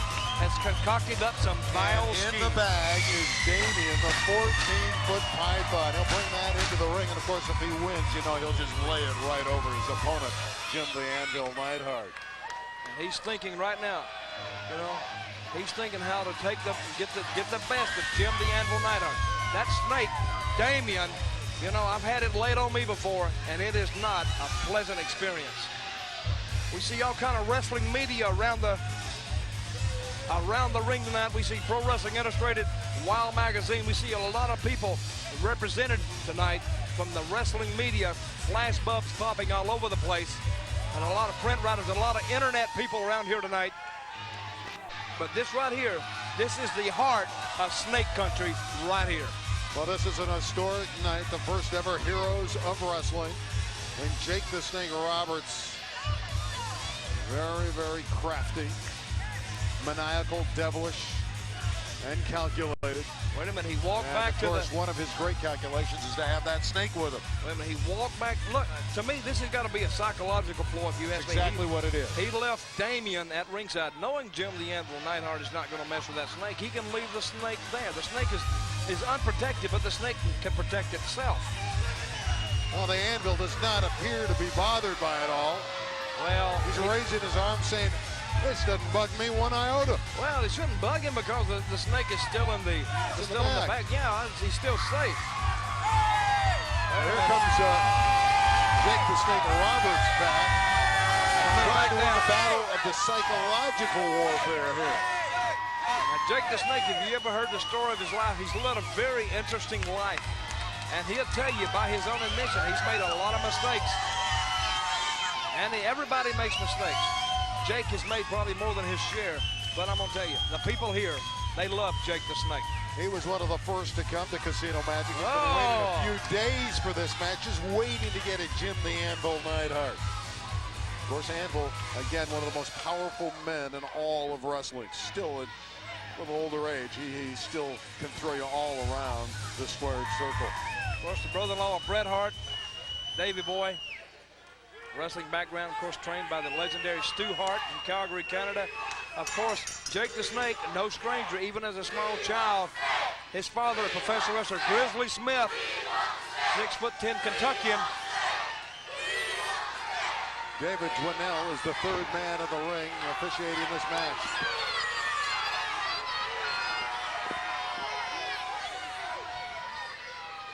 has concocted up some vile schemes. In the bag is Damien, the 14-foot python. He'll bring that into the ring, and of course, if he wins, you know, he'll just lay it right over his opponent, Jim the Anvil Neidhart. And he's thinking right now, you know, he's thinking how to take the get the best of Jim the Anvil Neidhart. That snake, Damien, you know, I've had it laid on me before, and it is not a pleasant experience. We see all kind of wrestling media around the ring tonight. We see Pro Wrestling Illustrated, Wild Magazine. We see a lot of people represented tonight from the wrestling media. Flash bulbs popping all over the place. And a lot of print writers, a lot of internet people around here tonight. But this right here, this is the heart of Snake Country right here. Well, this is an historic night, the first ever Heroes of Wrestling. And Jake the Snake Roberts, very, very crafty, maniacal, devilish, and calculated. Wait a minute, he walked back to the... Of course, one of his great calculations is to have that snake with him. Wait a minute, he walked back. Look, to me, this has got to be a psychological ploy, if you ask me. Exactly what it is. He left Damien at ringside, knowing Jim the Anvil Neidhart is not going to mess with that snake. He can leave the snake there. The snake is unprotected, but the snake can protect itself. Well, the Anvil does not appear to be bothered by it all. Well, he's raising his arm saying, this doesn't bug me one iota. Well, it shouldn't bug him because the snake is still in the bag. Yeah, he's still safe. Here comes Jake the Snake Roberts back. Trying to win a battle of the psychological warfare here. Now, Jake the Snake, have you ever heard the story of his life? He's led a very interesting life. And he'll tell you by his own admission, he's made a lot of mistakes. And everybody makes mistakes. Jake has made probably more than his share, but I'm going to tell you, the people here, they love Jake the Snake. He was one of the first to come to Casino Magic. He's been waiting a few days for this match, just waiting to get at Jim the Anvil Neidhart. Of course, Anvil, again, one of the most powerful men in all of wrestling. Still, at a little older age, he still can throw you all around the squared circle. Of course, the brother-in-law of Bret Hart, Davey Boy. Wrestling background, of course, trained by the legendary Stu Hart in Calgary, Canada. Of course, Jake the Snake, no stranger, even as a small child. His father, a professional wrestler, Grizzly Smith, 6'10" Kentuckian. David Dwinell is the third man in the ring officiating this match.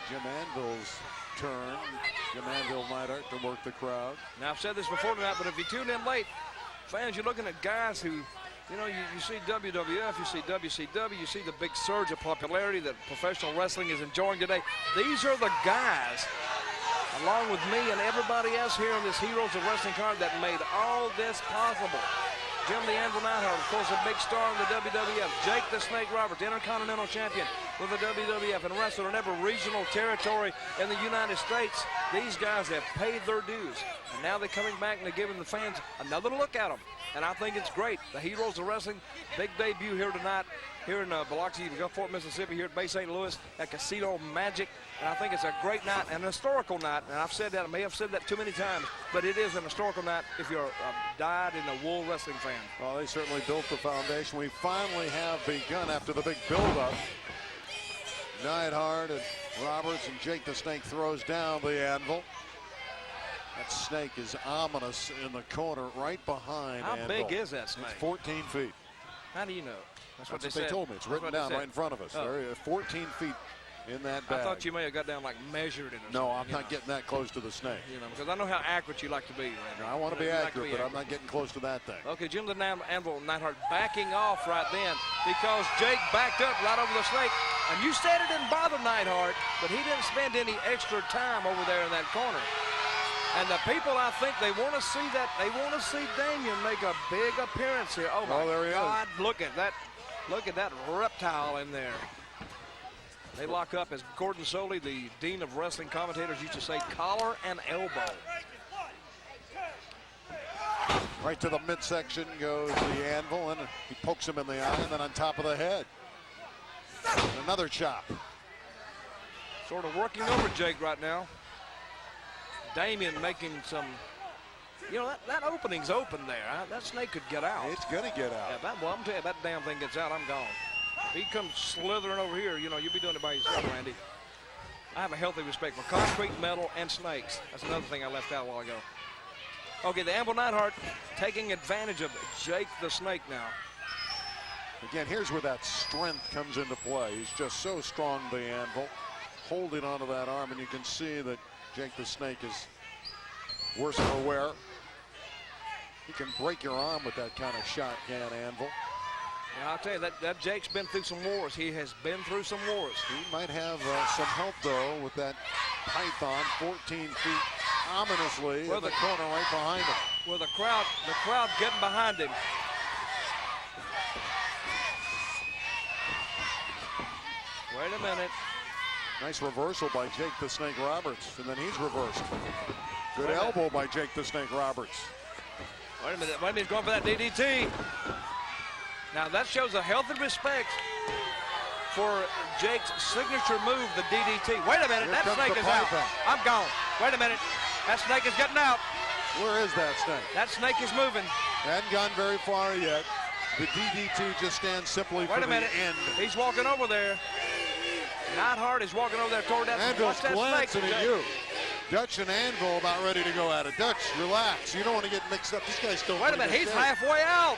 Jim Anvil's turn. Jim Anvil Neidhart to work the crowd. Now, I've said this before tonight, but if you tune in late, fans, you're looking at guys who, you know, you see WWF, you see WCW, you see the big surge of popularity that professional wrestling is enjoying today. These are the guys, along with me and everybody else here on this Heroes of Wrestling card, that made all this possible. Jim the Anvil Neidhart, of course, a big star in the WWF. Jake the Snake Roberts, Intercontinental Champion. with the WWF and wrestled in every regional territory in the United States. These guys have paid their dues, and now they're coming back and they're giving the fans another look at them. And I think it's great. The Heroes of Wrestling, big debut here tonight, here in Biloxi, Gulfport, Mississippi, here at Bay St. Louis at Casino Magic. And I think it's a great night, an historical night. And I've said that, I may have said that too many times, but it is an historical night if you're a dyed-in-the-wool wrestling fan. Well, they certainly built the foundation. We finally have begun after the big build-up. Neidhart and Roberts, and Jake the Snake throws down the anvil. That snake is ominous in the corner right behind How Anvil. big is that snake? It's 14 feet. How do you know? That's what they told me. It's written down right in front of us. Oh. There, 14 feet in that bag. I thought you may have got down like measured it or No, something. I'm not getting that close to the snake. You know, because I know how accurate you like to be, Randy. I want to be accurate, but I'm not getting close to that thing. Okay, Jim the Anvil Neidhart backing off right then because Jake backed up right over the snake. And you said it didn't bother Neidhart, but he didn't spend any extra time over there in that corner. And the people, I think, they want to see that. They want to see Damien make a big appearance here. Oh, my there he God. Look at that. Look at that reptile in there. They lock up, as Gordon Soley, the Dean of Wrestling Commentators, used to say, collar and elbow. Right to the midsection goes the anvil, and he pokes him in the eye, and then on top of the head. Another chop. Sort of working over Jake right now. Damien making some, you know, that opening's open there. That snake could get out. It's going to get out. Yeah, well, I'm telling you, that damn thing gets out, I'm gone. He comes slithering over here, you know, you'll be doing it by yourself, Randy. I have a healthy respect for concrete, metal, and snakes. That's another thing I left out a while ago. Okay, the Anvil Neidhart taking advantage of Jake the Snake now. Again, here's where that strength comes into play. He's just so strong, the anvil, holding onto that arm, and you can see that Jake the Snake is worse for wear. He can break your arm with that kind of shot, can Anvil. Yeah, I'll tell you, that Jake's been through some wars. He has been through some wars. He might have some help, though, with that python 14 feet ominously in the corner right behind him. Well, the crowd getting behind him. Wait a minute. Nice reversal by Jake the Snake Roberts, and then he's reversed. Good elbow by Jake the Snake Roberts. Wait a minute, he's going for that DDT. Now that shows a healthy respect for Jake's signature move, the DDT. Wait a minute, that snake is out. I'm gone. Wait a minute, that snake is getting out. Where is that snake? That snake is moving. Hadn't gone very far yet. The DDT just stands simply for the end. He's walking over there. Neidhart is walking over there toward that. Anvil's glancing snake, at you. Dutch and Anvil about ready to go at it. Dutch, relax. You don't want to get mixed up. This guy's still. Wait a minute, he's halfway out.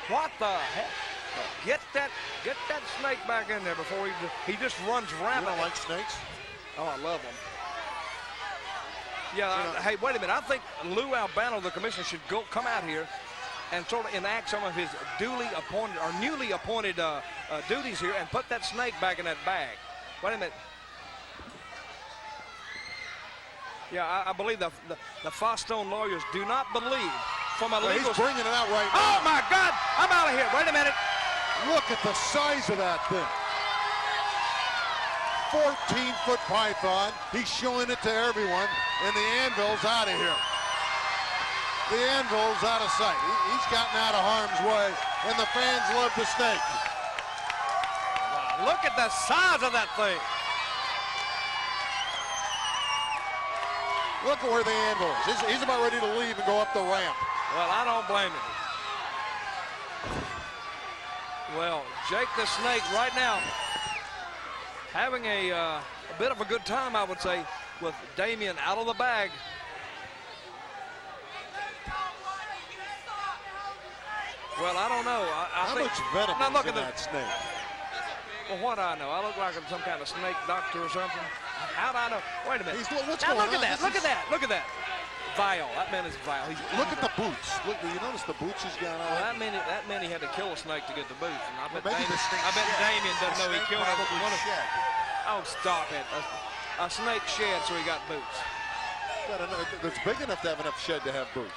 What the heck? Get that snake back in there before he just runs rapid. You don't like snakes? Oh, I love them. Yeah. Hey, wait a minute. I think Lou Albano, the commissioner, should come out here and sort of enact some of his duly appointed or newly appointed duties here and put that snake back in that bag. Wait a minute. Yeah, I believe the Fostone lawyers do not believe from a legal... He's bringing it out right now. Oh, my God! I'm out of here. Wait a minute. Look at the size of that thing. 14-foot python. He's showing it to everyone, and the Anvil's out of here. The Anvil's out of sight. He's gotten out of harm's way, and the fans love the snake. Wow, look at the size of that thing. Look at where the Anvil is. He's about ready to leave and go up the ramp. Well, I don't blame him. Well, Jake the Snake right now having a bit of a good time, I would say, with Damien out of the bag. Well, I don't know. How much venom is in that snake? Well, what do I know? I look like I'm some kind of snake doctor or something. How do I know? Wait a minute. What's now going look on? at that. Look at that. Look at that. Vile. That man is vile. Look at the boots. Look, you notice the boots he's got on? Well, that meant he had to kill a snake to get the boots. And I bet Damien doesn't know he killed him. Oh, stop it. A snake shed, so he got boots. That's big enough to have enough shed to have boots.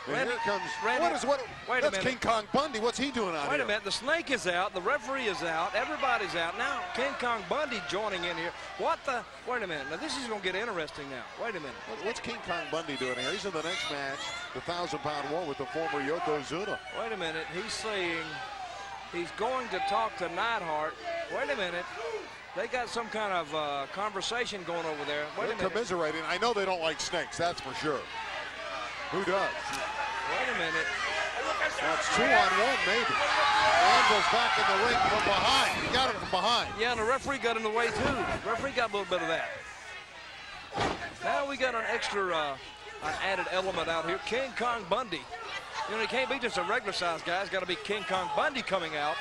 And here comes, Randy, wait a that's minute. King Kong Bundy. What's he doing out here? Wait a minute, the Snake is out, the referee is out, everybody's out. Now King Kong Bundy joining in here. What the, wait a minute, now this is gonna get interesting now. Wait a minute. What's King Kong Bundy doing here? He's in the next match, the 1,000-pound war with the former Yokozuna. Wait a minute, he's saying he's going to talk to Neidhart. Wait a minute. They got some kind of conversation going over there. Wait a They're minute. commiserating. I know they don't like snakes, that's for sure. Who does? Wait a minute. That's 2-on-1 maybe. Anvil's back in the ring from behind. He got it from behind. Yeah, and the referee got in the way too. The referee got a little bit of that. Now we got an extra an added element out here. King Kong Bundy. You know, he can't be just a regular size guy. It's got to be King Kong Bundy coming out.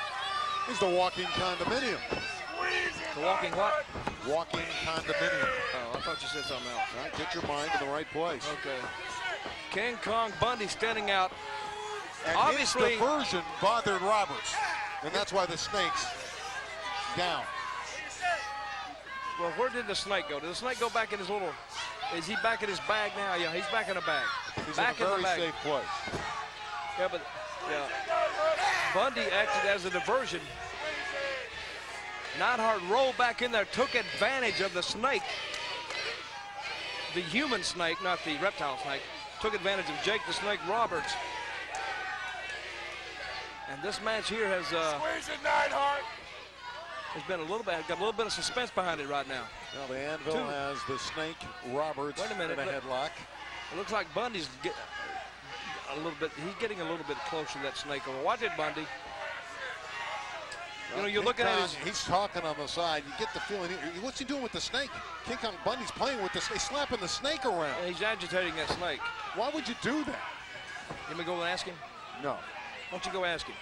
He's the walking condominium. The walking what? Walking condominium. Oh, I thought you said something else. All right, get your mind in the right place. Okay. King Kong Bundy standing out. And obviously, his diversion bothered Roberts, and that's why the Snake's down. Well, where did the Snake go? Did the Snake go back in his little? Is he back in his bag now? Yeah, he's back in the bag. He's back in a the very bag. safe place. Yeah, but yeah, Bundy acted as a diversion. Neidhart rolled back in there, took advantage of the Snake. The human Snake, not the reptile Snake. Took advantage of Jake the Snake Roberts. And this match here has Squeeze it, Neidhart. has been a little bit, got a little bit of suspense behind it right now. Now the Anvil has the Snake Roberts Wait a minute, in a headlock. It looks like Bundy's a little bit, he's getting a little bit closer to that Snake. Watch it, Bundy. You know, you're looking at his... He's talking on the side. You get the feeling, what's he doing with the Snake? King Kong Bundy's playing with the Snake, slapping the Snake around. Yeah, he's agitating that Snake. Why would you do that? You want me to go and ask him? No. Why don't you go ask him?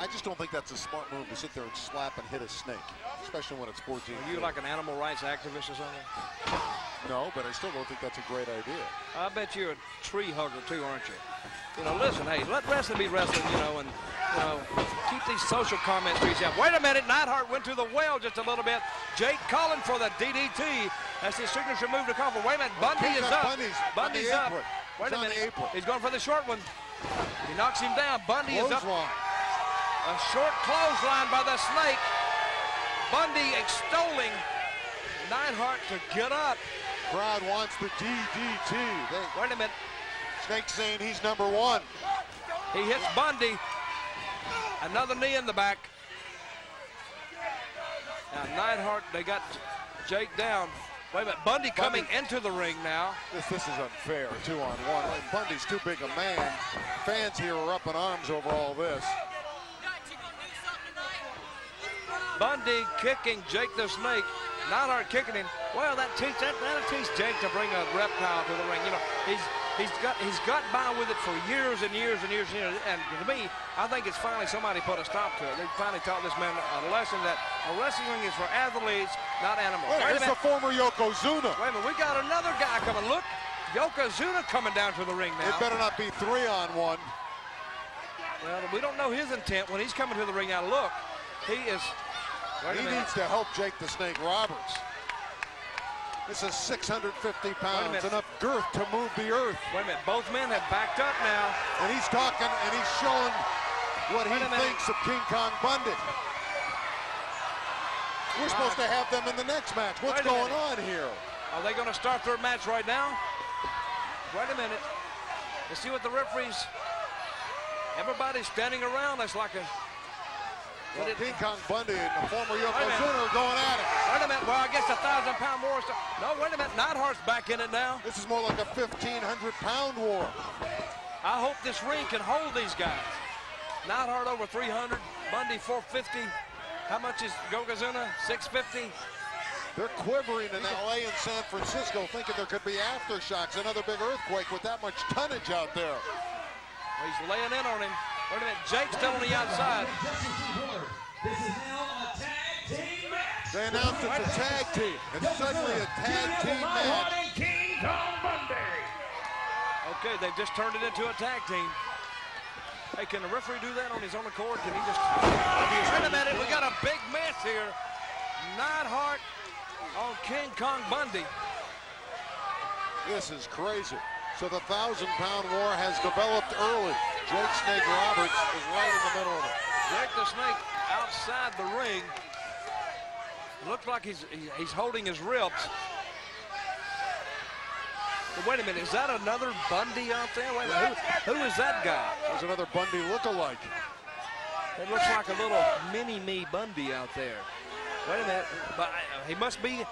I just don't think that's a smart move to sit there and slap and hit a snake, especially when it's 14. Are you like an animal rights activist or something? No, but I still don't think that's a great idea. I bet you're a tree hugger too, aren't you? You know, listen, hey, let wrestling be wrestling, you know, and, you know, keep these social comments to yourself. Wait a minute, Neidhart went to the well just a little bit. Jake calling for the DDT. That's his signature move to call for. Wait a minute, Bundy is up. Bundy's up. Wait a minute, he's going for the short one. He knocks him down. Bundy is up. A short clothesline by the Snake. Bundy extolling Neidhart to get up. Crowd wants the DDT. Wait a minute. Snake saying he's number one. He hits Bundy. Another knee in the back. Now Neidhart, they got Jake down. Wait a minute, Bundy coming into the ring now. This is unfair, 2-on-1. Bundy's too big a man. Fans here are up in arms over all this. Bundy kicking Jake the Snake. Neidhart kicking him. Well, that'll teach Jake to bring a reptile to the ring. You know, he's got by with it for years and years and years and years. And to me, I think it's finally somebody put a stop to it. They finally taught this man a lesson that wrestling is for athletes, not animals. Wait, it's the former Yokozuna. Wait a minute, we got another guy coming. Look, Yokozuna coming down to the ring now. It better not be 3-on-1. Well, we don't know his intent when he's coming to the ring. Now look, he is. He needs to help Jake the Snake Roberts. This is 650 pounds, enough girth to move the earth. Wait a minute, both men have backed up now. And he's talking and he's showing what he thinks of King Kong Bundy. We're supposed to have them in the next match. What's going on here? Are they going to start their match right now? Wait a minute. Let's see what the referees. Everybody's standing around. That's like a. Well, King Kong Bundy and the former Yokozuna are going at it. Wait a minute. Well, I guess 1,000-pound war. No, wait a minute. Neidhart's back in it now. This is more like a 1,500-pound war. I hope this ring can hold these guys. Neidhart over 300. Bundy 450. How much is Yokozuna? 650. They're quivering in L.A. and San Francisco, thinking there could be aftershocks, another big earthquake with that much tonnage out there. Well, he's laying in on him. Wait a minute, Jake's still on the outside. This is now a tag team match. They announced it's a tag team. It's suddenly a tag team match. King Kong Bundy. Okay, they've just turned it into a tag team. Hey, can the referee do that on his own accord? Can he just... Wait a minute, we got a big match here. Neidhart on King Kong Bundy. This is crazy. So the 1,000-pound war has developed early. Jake Snake Roberts is right in the middle of it. Jake the Snake outside the ring. Looks like he's holding his ribs. But wait a minute, is that another Bundy out there? Wait a minute, who is that guy? There's another Bundy look-alike. It looks like a little mini-me Bundy out there. Wait a minute, but he must be.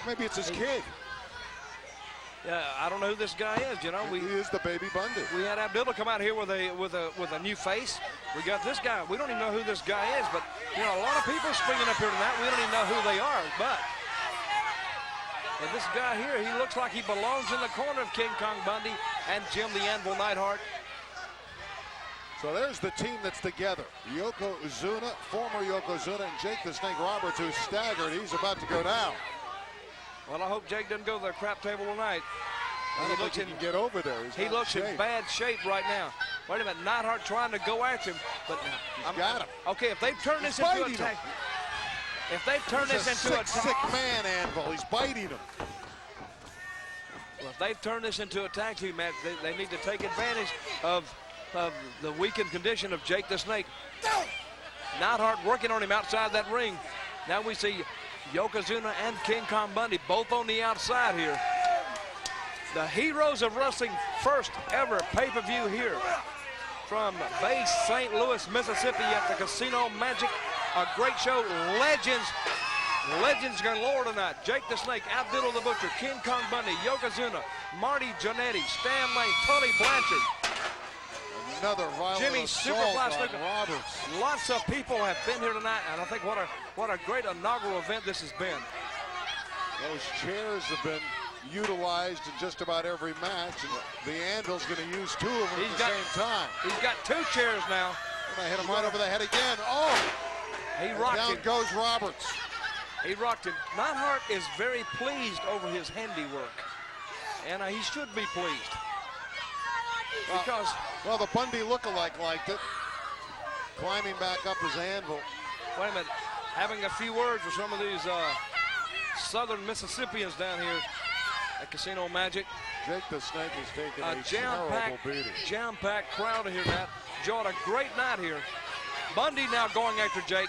Maybe it's his kid. Yeah, I don't know who this guy is. You know, He is the baby Bundy. We had Abdullah come out here with a new face. We got this guy. We don't even know who this guy is, but you know, a lot of people springing up here tonight. We don't even know who they are, but this guy here, he looks like he belongs in the corner of King Kong Bundy and Jim the Anvil Neidhart. So there's the team that's together. Yokozuna, former Yokozuna, and Jake the Snake Roberts, who's staggered. He's about to go down. Well, I hope Jake doesn't go to the crap table tonight. I don't think he can get over there. He looks in bad shape right now. Wait a minute, Neidhart trying to go after him, but he's got him. Okay, if they've turned this into an attack, if they've turned this into a sick man, Anvil, he's biting him. Well, if they've turned this into a tag team match, they need to take advantage of the weakened condition of Jake the Snake. Neidhart working on him outside that ring. Now we see Yokozuna and King Kong Bundy both on the outside here. The Heroes of Wrestling first ever pay-per-view here from Bay St. Louis, Mississippi at the Casino Magic. A great show. Legends galore tonight. Jake the Snake, Abdullah the Butcher, King Kong Bundy, Yokozuna, Marty Jannetty, Stan Lane, Tully Blanchard. Another violent Jimmy assault on Superfly Roberts. Lots of people have been here tonight, and I think what a great inaugural event this has been. Those chairs have been utilized in just about every match, and the Anvil's going to use two of them at the same time. He's got two chairs now. And I hit him right over the head again. Oh! He rocked him. Down goes Roberts. He rocked him. Neidhart is very pleased over his handiwork, and he should be pleased. Because well, the Bundy look-alike liked it. Climbing back up his Anvil. Wait a minute, having a few words with some of these southern Mississippians down here at Casino Magic. Jake the Snake is taking a terrible beating. Jam-packed crowd here tonight. Enjoyed a great night here. Bundy now going after Jake.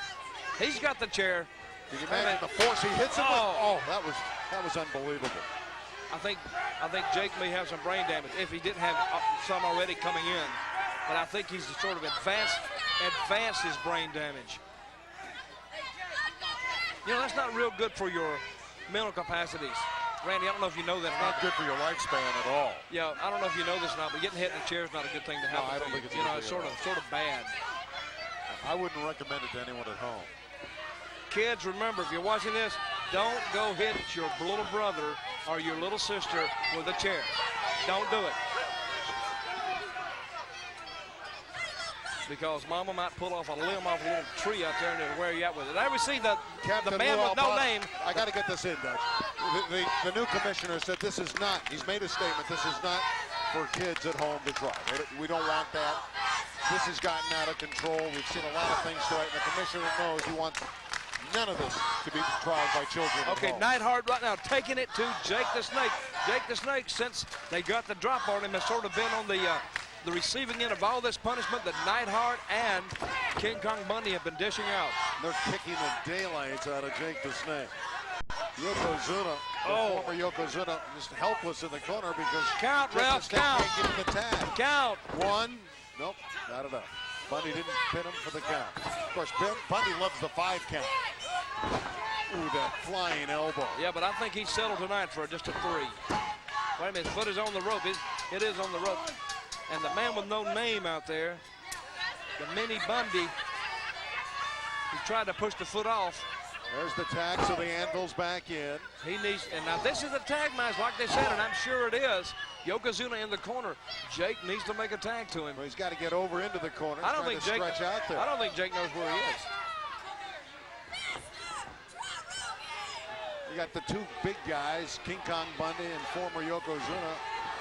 He's got the chair. Can you imagine the force he hits him with? Oh, that was unbelievable. I think Jake may have some brain damage if he didn't have some already coming in. But I think he's sort of advanced his brain damage. You know, that's not real good for your mental capacities. Randy, I don't know if you know that. Not good for your lifespan at all. Yeah, I don't know if you know this or not, but getting hit in the chair is not a good thing to happen. No, I don't think it's you know, it's sort of bad. I wouldn't recommend it to anyone at home. Kids, remember, if you're watching this, don't go hit your little brother or your little sister with a chair. Don't do it. Because Mama might pull off a limb off a little tree out there and it'll wear you out with it. I ever see the man with no name. I got to get this in, Dutch. The new commissioner said this is not, he's made a statement, this is not for kids at home to try. We don't want that. This has gotten out of control. We've seen a lot of things to it, and the commissioner knows he wants none of this to be tried by children. Okay, Neidhart right now taking it to Jake the Snake. Jake the Snake, since they got the drop on him, has sort of been on the receiving end of all this punishment that Neidhart and King Kong Bundy have been dishing out. They're kicking the daylights out of Jake the Snake. Yokozuna, former Yokozuna, just helpless in the corner because count, Jake Ralph, the Snake count. can't give him the tag. Count. One. Nope, not enough. Bundy didn't pin him for the count. Of course, Bundy loves the 5 count. Ooh, that flying elbow. Yeah, but I think he's settled tonight for just a 3. Wait a minute, his foot is on the rope. It is on the rope. And the man with no name out there, the mini Bundy, he tried to push the foot off. There's the tag, so the Anvil's back in. He needs, and now this is a tag match, like they said, and I'm sure it is. Yokozuna in the corner. Jake needs to make a tag to him. Well, he's got to get over into the corner. I don't think Jake. Stretch out there. I don't think Jake knows where he is. You got the 2 big guys, King Kong Bundy and former Yokozuna,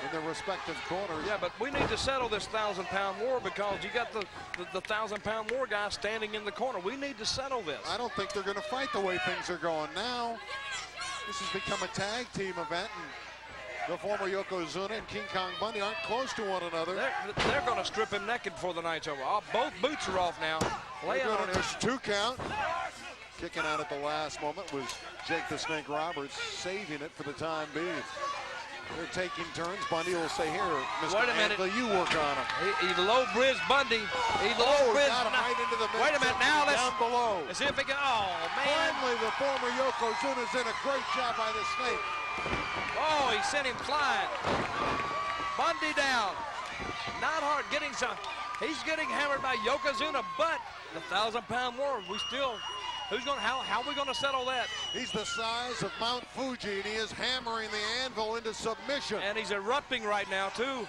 in their respective corners. Yeah, but we need to settle this 1,000-pound war because you got the 1,000-pound war guy standing in the corner. We need to settle this. I don't think they're going to fight the way things are going now. This has become a tag team event, and The former Yokozuna and King Kong Bundy aren't close to one another. They're going to strip him naked before the night's over. Both boots are off now. Laying on him. There's 2 count. Kicking out at the last moment was Jake the Snake Roberts, saving it for the time being. They're taking turns. Bundy will say, here, Mr. Wait a minute. Anvil, you work on him. He low bridge Bundy. He low bridge. Got him right into the middle. Wait a minute. Now down below. Let's see if he can. Oh, man. Finally, the former Yokozuna's in a great job by the Snake. Oh, he sent him flying. Bundy down. Neidhart getting some. He's getting hammered by Yokozuna, but the 1,000-pound war, we still. How are we going to settle that? He's the size of Mount Fuji, and he is hammering the Anvil into submission. And he's erupting right now, too.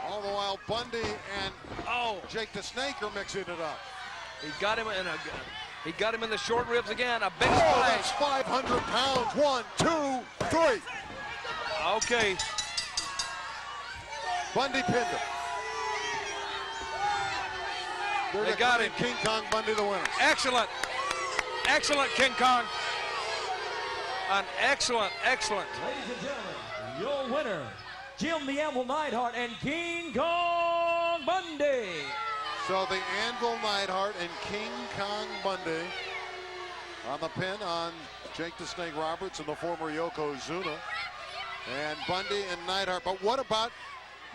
All the while, Bundy and Jake the Snake are mixing it up. He got him in the short ribs again. A big splash. That's 500 pounds. 1, 2, 3. Okay. Bundy pinned him. They got him. King Kong Bundy the winner. Excellent. Excellent, King Kong. An excellent. Ladies and gentlemen, your winner, Jim the Anvil Neidhart and King Kong Bundy. So the Anvil Neidhart and King Kong Bundy on the pin on Jake the Snake Roberts and the former Yokozuna. And Bundy and Neidhart. But what about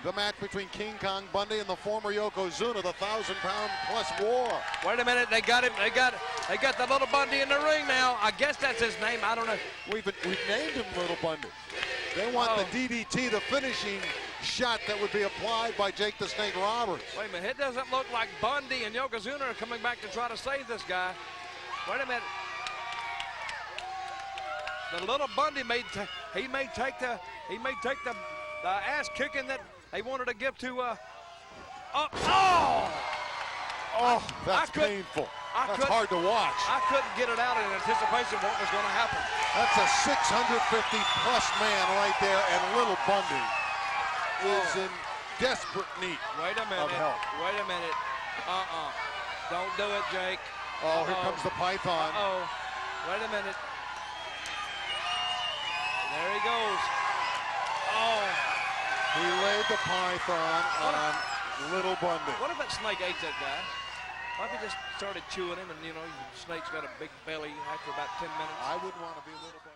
the match between King Kong Bundy and the former Yokozuna, the 1,000-pound plus war? Wait a minute, they got him. They got the little Bundy in the ring now. I guess that's his name. I don't know. We've named him Little Bundy. They want the DDT, the finishing shot that would be applied by Jake the Snake Roberts. Wait a minute, it doesn't look like Bundy and Yokozuna are coming back to try to save this guy. Wait a minute. The little Bundy may take the ass kicking that they wanted to give to that's painful. That's hard to watch. I couldn't get it out in anticipation of what was going to happen. That's a 650-plus man right there, and Little Bundy is in desperate need of help. Wait a minute. Don't do it, Jake. Oh, here comes the Python. Wait a minute. There he goes. He laid the Python on Little Bundy. What if that snake ate that guy? What if he just started chewing him and, the snake's got a big belly after about 10 minutes? I wouldn't want to be Little Bundy.